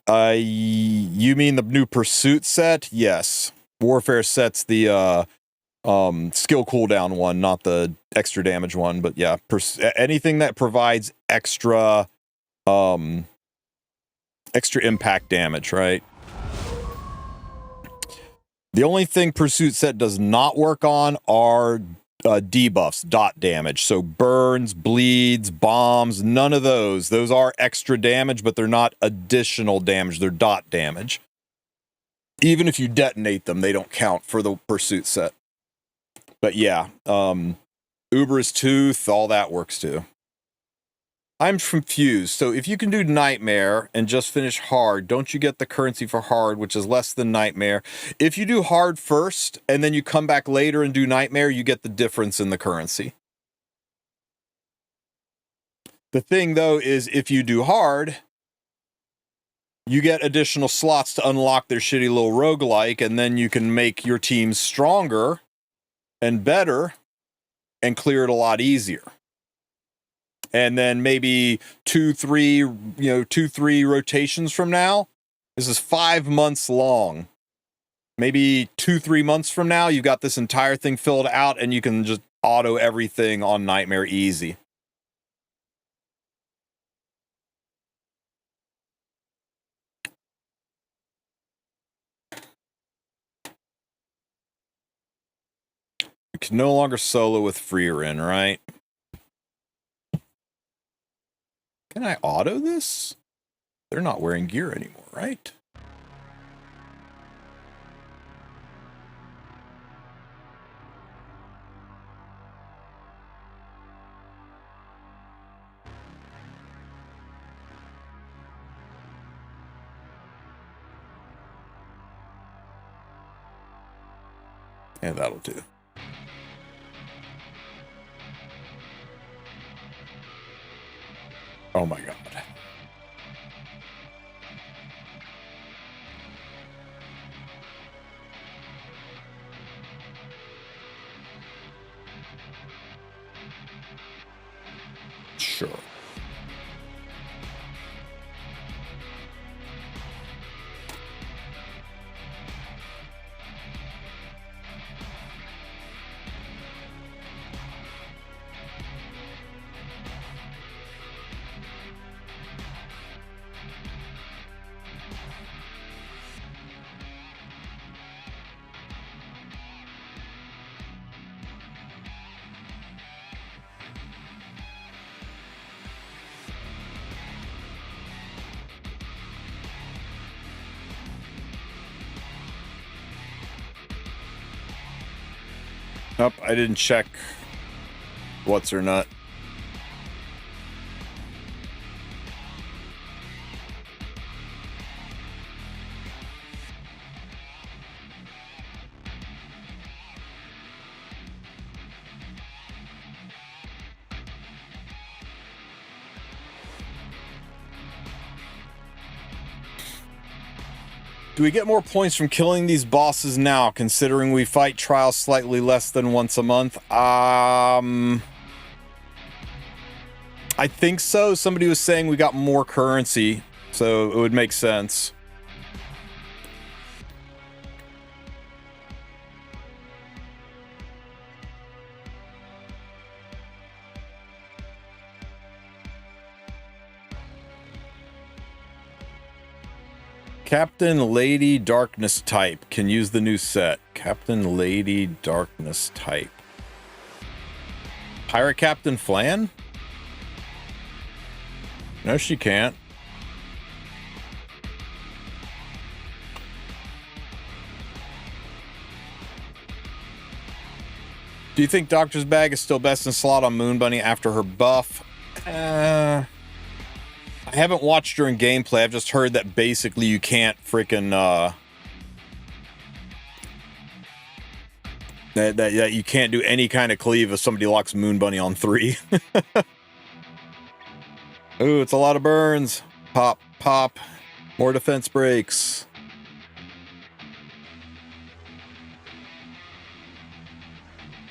You mean the new Pursuit set? Yes. Warfare set's the skill cooldown one, not the extra damage one. But yeah, anything that provides extra impact damage, right? The only thing Pursuit set does not work on are debuffs, dot damage. So burns, bleeds, bombs, none of those. Those are extra damage, but they're not additional damage. They're dot damage. Even if you detonate them, they don't count for the Pursuit set. But yeah, Uber's Tooth, all that works too. I'm confused. So if you can do Nightmare and just finish hard, don't you get the currency for hard, which is less than Nightmare? If you do hard first, and then you come back later and do Nightmare, you get the difference in the currency. The thing, though, is if you do hard, you get additional slots to unlock their shitty little roguelike, and then you can make your team stronger and better and clear it a lot easier. And then maybe 2-3 rotations from now, this is 5 months long. Maybe 2-3 months from now, you've got this entire thing filled out and you can just auto everything on Nightmare easy. You can no longer solo with Freerin, right? Can I auto this? They're not wearing gear anymore, right? Yeah, that'll do. Oh my god. Sure. Nope, I didn't check what's or not. Do we get more points from killing these bosses now, considering we fight trials slightly less than once a month? I think so. Somebody was saying we got more currency, so it would make sense. Captain Lady Darkness type can use the new set. Captain Lady Darkness type. Pirate Captain Flan? No, she can't. Do you think Doctor's Bag is still best in slot on Moon Bunny after her buff? I haven't watched her in gameplay. I've just heard that basically you can't freaking that you can't do any kind of cleave if somebody locks Moon Bunny on 3. Ooh, it's a lot of burns. Pop, pop. More defense breaks.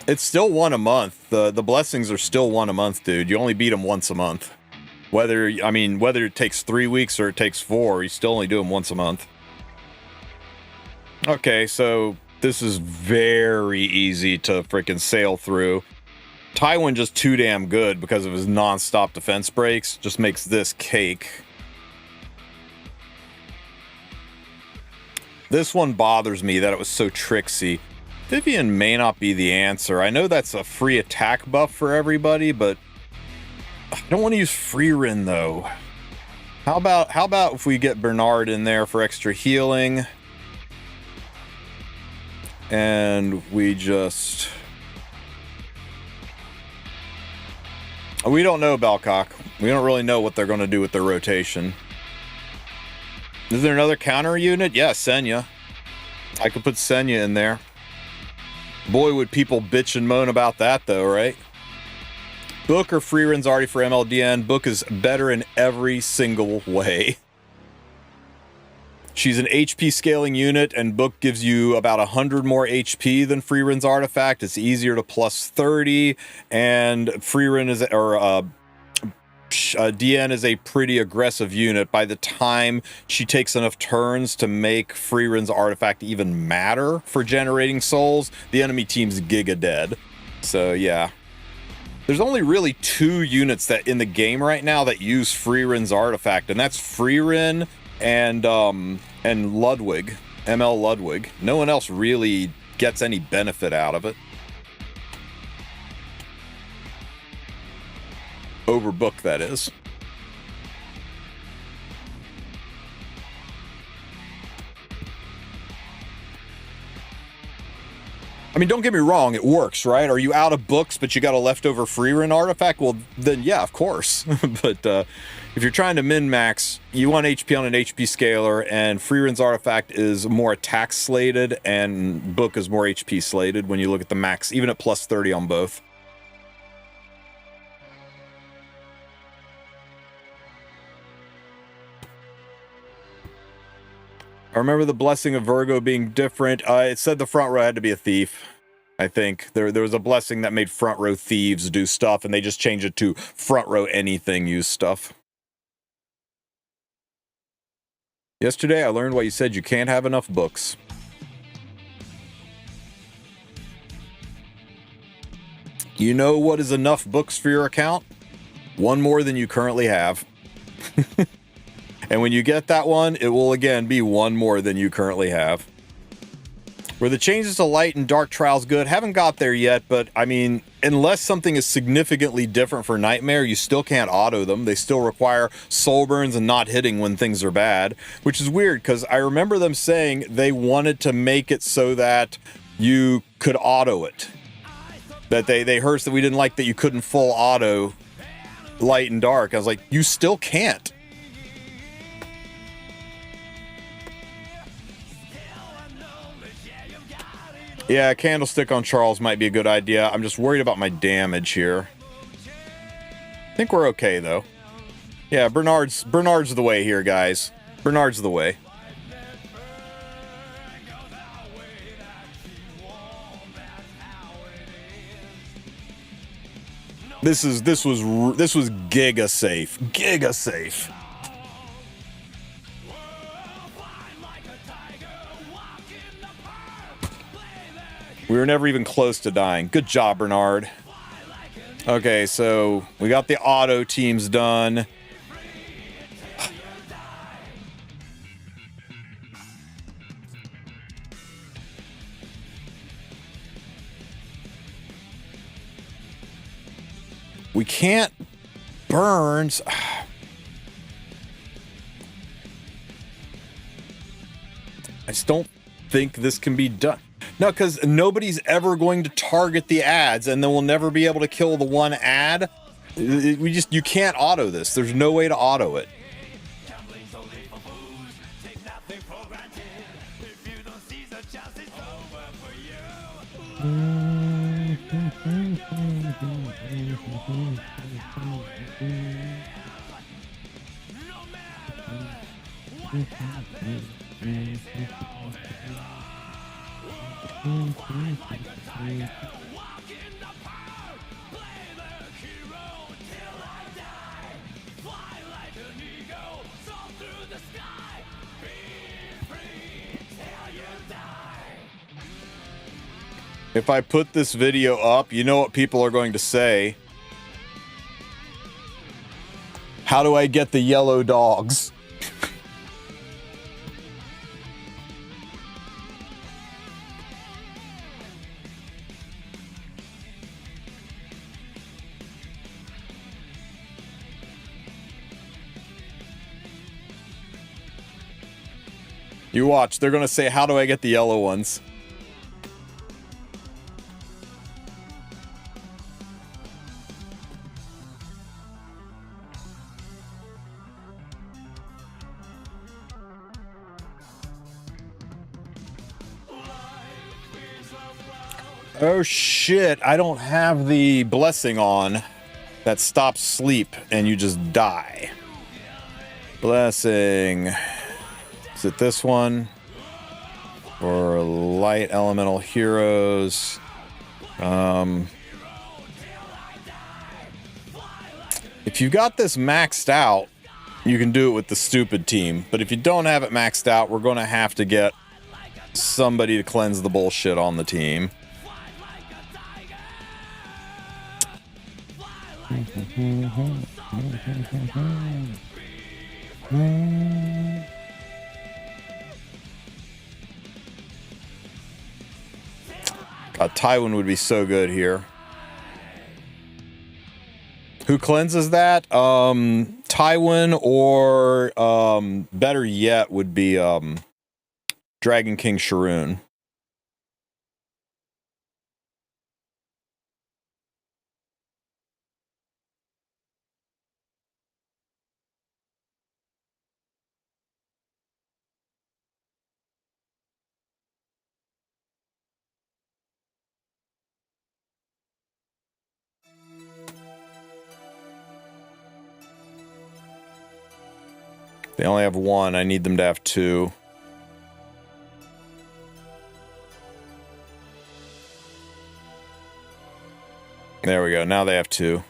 It's still 1 a month. The blessings are still 1 a month, dude. You only beat them once a month. Whether it takes 3 weeks or it takes 4, you still only do them once a month. Okay, so this is very easy to freaking sail through. Tywin just too damn good because of his non-stop defense breaks. Just makes this cake. This one bothers me that it was so tricksy. Vivian may not be the answer. I know that's a free attack buff for everybody, but I don't want to use Freerin though. How about if we get Bernard in there for extra healing? And we just... We don't know, Balcock. We don't really know what they're going to do with their rotation. Is there another counter unit? Yeah, Senya. I could put Senya in there. Boy, would people bitch and moan about that, though, right? Book or free runs already for MLDN. Book is better in every single way. She's an HP scaling unit, and Book gives you about 100 more HP than Freerun's artifact. It's easier to plus 30, and Freerun is, or DN is a pretty aggressive unit. By the time she takes enough turns to make Freerun's artifact even matter for generating souls, the enemy team's giga dead. So yeah. There's only really 2 units that in the game right now that use Freerun's artifact, and that's Freerun and Ludwig, ML Ludwig. No one else really gets any benefit out of it. Over Book, that is. I mean, don't get me wrong, it works, right? Are you out of books, but you got a leftover Freerun artifact? Well, then yeah, of course. But if you're trying to min-max, you want HP on an HP scaler, and Freerun's artifact is more attack slated, and Book is more HP slated when you look at the max, even at plus 30 on both. I remember the blessing of Virgo being different. It said the front row had to be a thief. I think there was a blessing that made front row thieves do stuff, and they just changed it to front row anything use stuff. Yesterday, I learned why you said you can't have enough books. You know what is enough books for your account? One more than you currently have. And when you get that one, it will again be one more than you currently have. Were the changes to light and dark trials good? Haven't got there yet, but I mean, unless something is significantly different for Nightmare, you still can't auto them. They still require soul burns and not hitting when things are bad, which is weird because I remember them saying they wanted to make it so that you could auto it. That they heard that we didn't like that you couldn't full auto light and dark. I was like, you still can't. Yeah, candlestick on Charles might be a good idea. I'm just worried about my damage here. I think we're okay, though. Yeah, Bernard's the way here, guys. Bernard's the way. This was giga safe. Giga safe. We were never even close to dying. Good job, Bernard. Okay, so we got the auto teams done. We can't burn. I just don't think this can be done. No, because nobody's ever going to target the ads, and then we'll never be able to kill the one ad. You can't auto this. There's no way to auto it. If I put this video up, you know what people are going to say. How do I get the yellow dogs? You watch, they're gonna say, how do I get the yellow ones? Oh shit, I don't have the blessing on. that stops sleep and you just die. Blessing. Is it this one? Or light elemental heroes? If you got this maxed out, you can do it with the stupid team. But if you don't have it maxed out, we're going to have to get somebody to cleanse the bullshit on the team. God, Tywin would be so good here. Who cleanses that? Tywin, or better yet would be Dragon King Sharoon. They only have one. I need them to have two. There we go. Now they have two.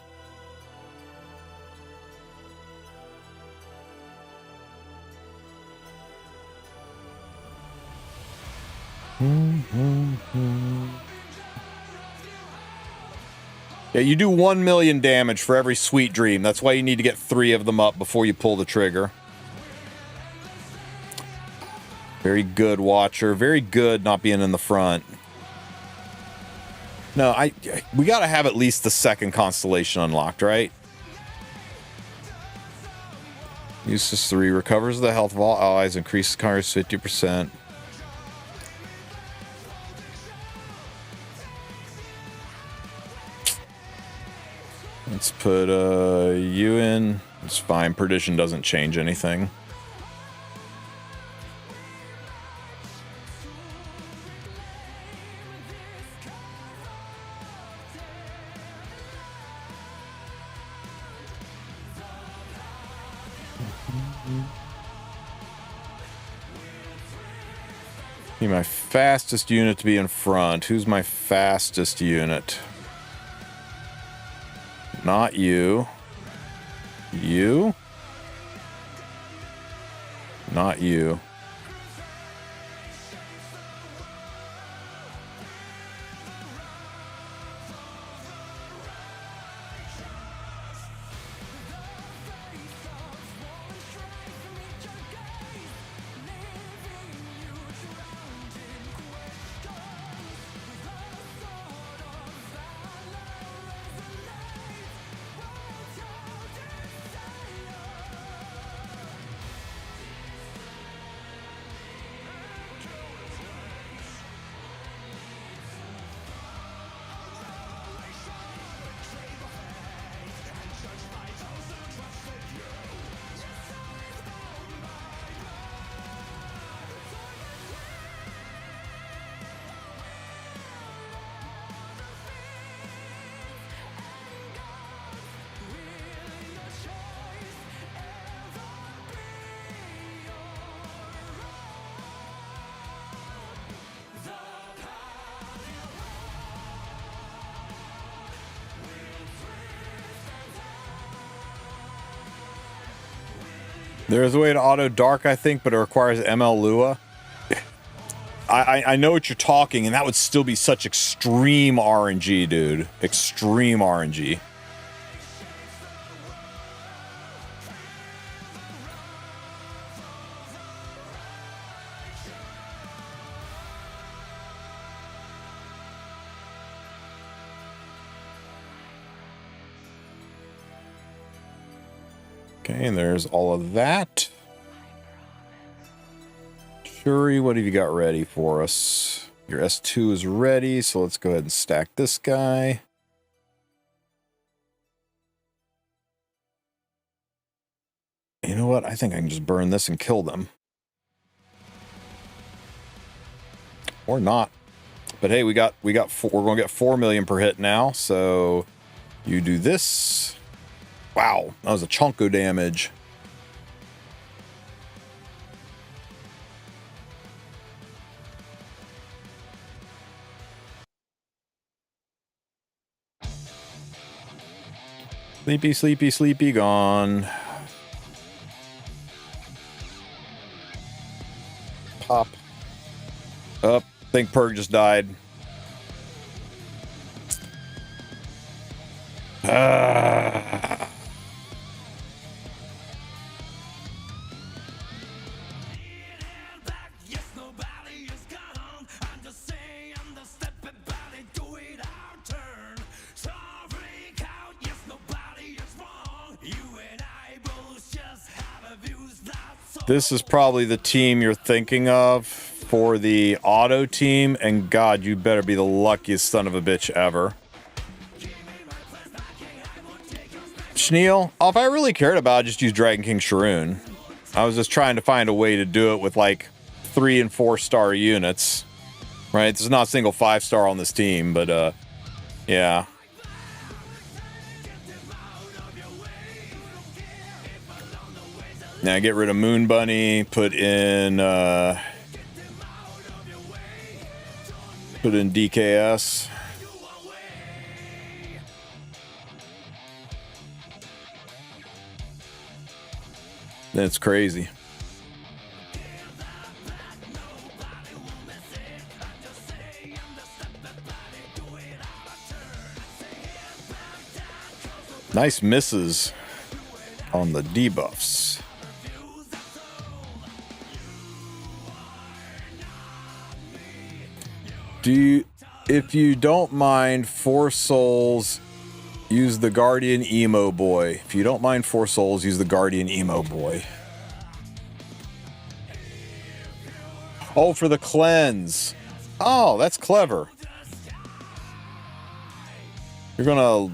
Yeah, you do 1 million damage for every sweet dream. That's why you need to get 3 of them up before you pull the trigger. Very good, Watcher. Very good not being in the front. No, we gotta have at least the second Constellation unlocked, right? Uses 3, recovers the health of all allies, increases coverage 50%. Let's put you in. It's fine. Perdition doesn't change anything. Be my fastest unit to be in front. Who's my fastest unit? Not you. You? Not you. There's a way to auto dark, I think, but it requires ML Lua. I know what you're talking, and that would still be such extreme RNG, dude. Extreme RNG. Okay, and there's all of that. Shuri, what have you got ready for us? Your S2 is ready, so let's go ahead and stack this guy. You know what? I think I can just burn this and kill them. Or not. But hey, we're gonna get 4 million per hit now, so you do this. Wow, that was a chunk of damage. Sleepy, sleepy, sleepy, gone. Pop. Up. I think Purg just died. This is probably the team you're thinking of for the auto team, and God, you better be the luckiest son of a bitch ever. Schneal, oh, if I really cared about it, just use Dragon King Sharoon. I was just trying to find a way to do it with like 3 and 4 star units. Right? There's not a single 5-star on this team, but yeah. Now get rid of Moon Bunny, put in DKS. That's crazy. Nice misses on the debuffs. If you don't mind 4 souls, use the Guardian Emo Boy. If you don't mind 4 souls, use the Guardian Emo Boy. Oh, for the cleanse. Oh, that's clever. You're gonna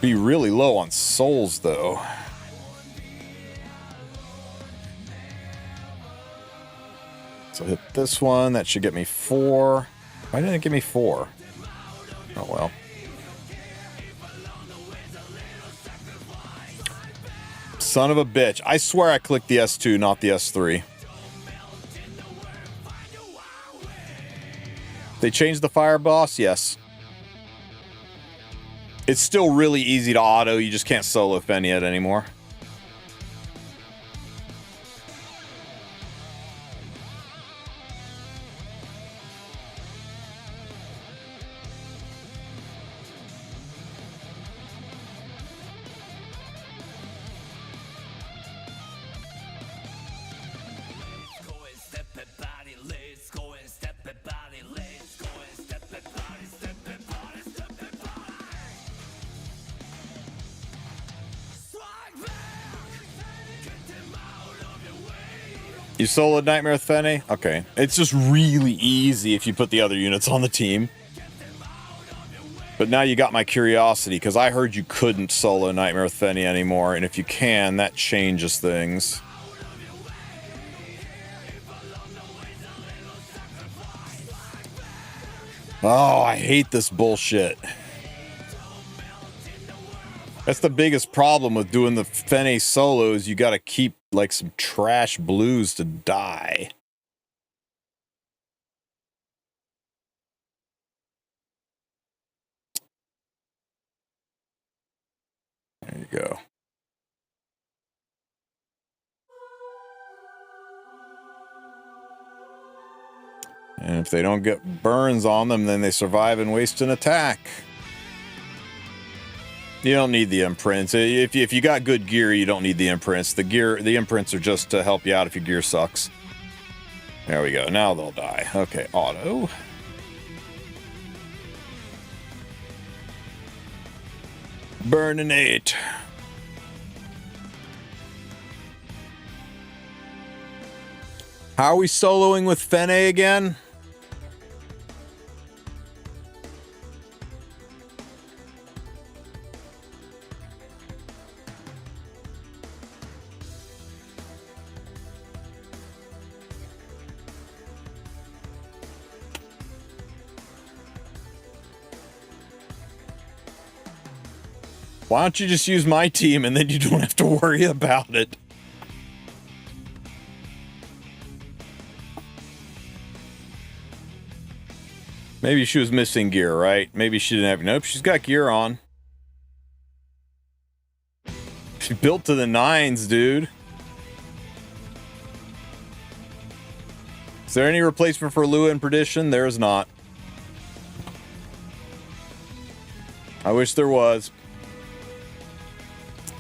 be really low on souls, though. So hit this one. That should get me 4. Why didn't it give me 4? Oh, well. Son of a bitch. I swear I clicked the S2, not the S3. They changed the fire boss? Yes. It's still really easy to auto. You just can't solo Fen yet anymore. You soloed Nightmare with Fene? Okay. It's just really easy if you put the other units on the team. But now you got my curiosity, because I heard you couldn't solo Nightmare with Fene anymore, and if you can, that changes things. Oh, I hate this bullshit. That's the biggest problem with doing the Fene solos. You gotta keep like some trash blues to die. There you go. And if they don't get burns on them, then they survive and waste an attack. You don't need the imprints. If you got good gear, you don't need the imprints. The imprints are just to help you out if your gear sucks. There we go. Now they'll die. Okay, auto. Burning 8. How are we soloing with Fene again? Why don't you just use my team and then you don't have to worry about it? Maybe she was missing gear, right? Maybe she didn't have... Nope, she's got gear on. She built to the nines, dude. Is there any replacement for Lua in Perdition? There is not. I wish there was.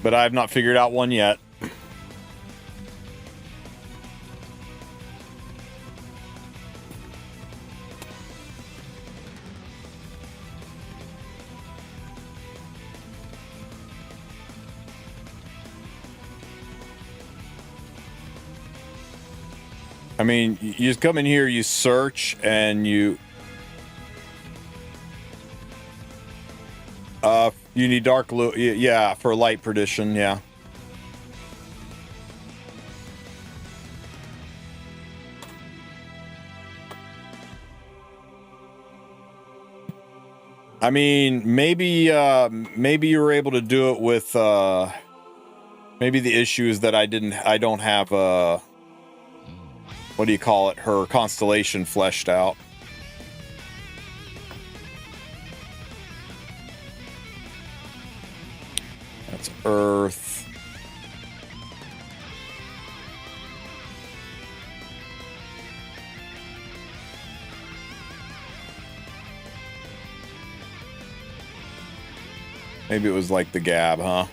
But I have not figured out one yet. I mean, you just come in here, you search, and you need dark blue, yeah, for light perdition, yeah. I mean, maybe you were able to do it with maybe the issue is that I don't have what do you call it, her constellation fleshed out. That's Earth. Maybe it was like the Gab, huh?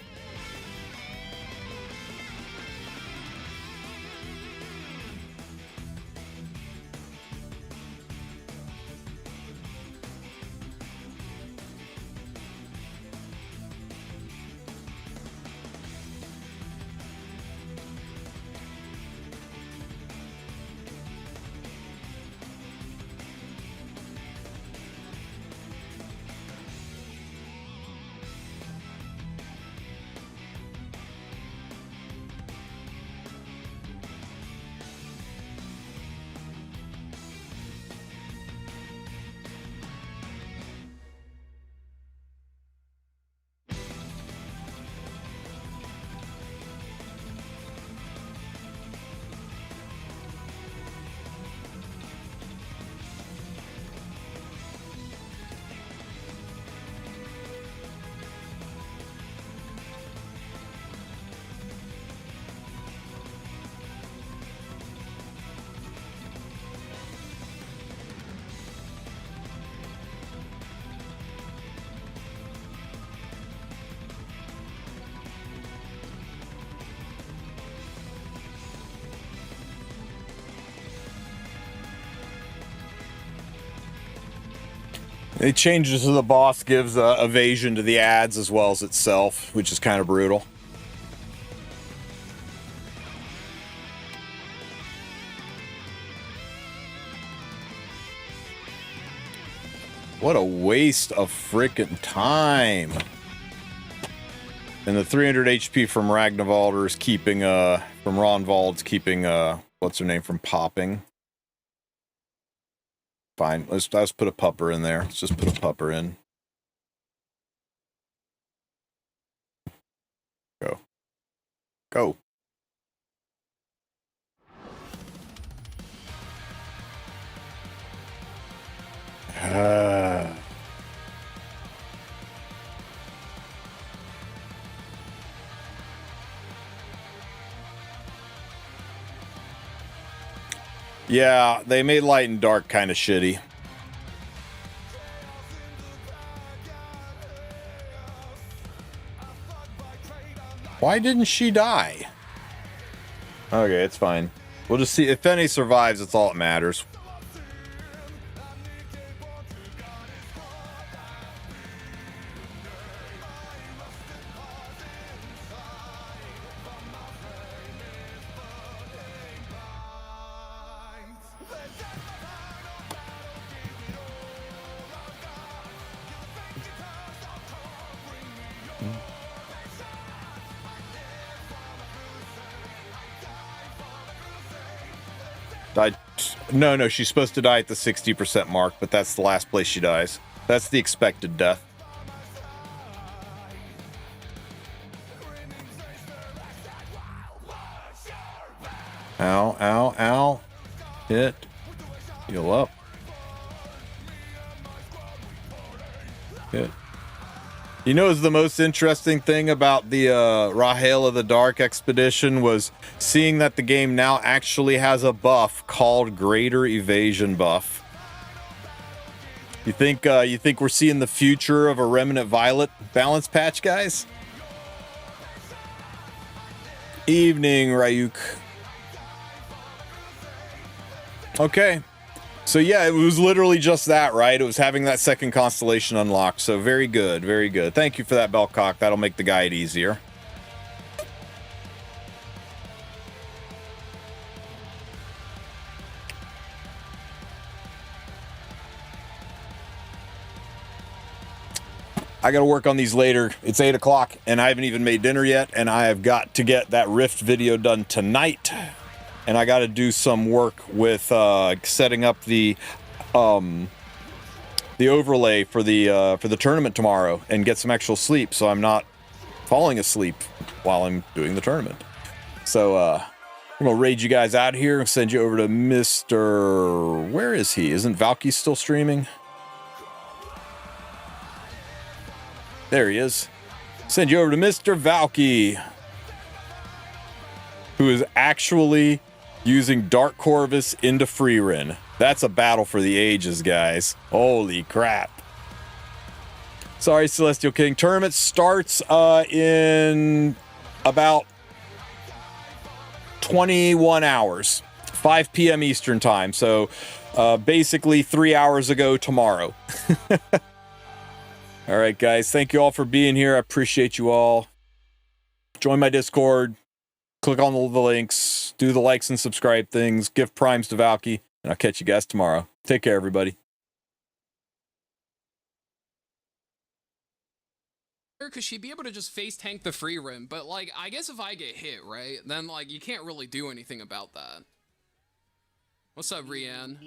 It changes so the boss gives evasion to the ads as well as itself, which is kind of brutal. What a waste of frickin' time. And the 300 HP from Ragnvaldr is keeping, from Ronvald's keeping, what's her name, from popping. Fine, let's put a pupper in there. Let's just put a pupper in. Go. Go. Yeah, they made light and dark kind of shitty. Why didn't she die? Okay, it's fine. We'll just see. If any survives, it's all that matters. No, she's supposed to die at the 60% mark, but that's the last place she dies. That's the expected death. Ow, ow, ow. Hit. Heal up. Hit. You know, the most interesting thing about the Rahel of the Dark expedition was seeing that the game now actually has a buff called Greater Evasion buff. You think we're seeing the future of a Remnant Violet balance patch, guys? Evening, Ryuk. Okay. So yeah, it was literally just that, right? It was having that second constellation unlocked. So very good, very good. Thank you for that, Bellcock. That'll make the guide easier. I got to work on these later. It's 8 o'clock and I haven't even made dinner yet. And I have got to get that Rift video done tonight. And I got to do some work with setting up the overlay for the tournament tomorrow and get some actual sleep, so I'm not falling asleep while I'm doing the tournament. So I'm gonna raid you guys out here and send you over to Mr. Where is he? Isn't Valky still streaming? There he is. Send you over to Mr. Valky, who is actually using Dark Corvus into Freerin. That's a battle for the ages, guys. Holy crap. Sorry, Celestial King. Tournament starts in about 21 hours. 5 p.m. Eastern time. So basically 3 hours ago tomorrow. All right, guys. Thank you all for being here. I appreciate you all. Join my Discord. Click on the links. Do the likes and subscribe things. Give primes to Valky. And I'll catch you guys tomorrow. Take care, everybody. Because she'd be able to just face tank the free rim, but like, I guess if I get hit, right, then like, you can't really do anything about that. What's up, Rianne?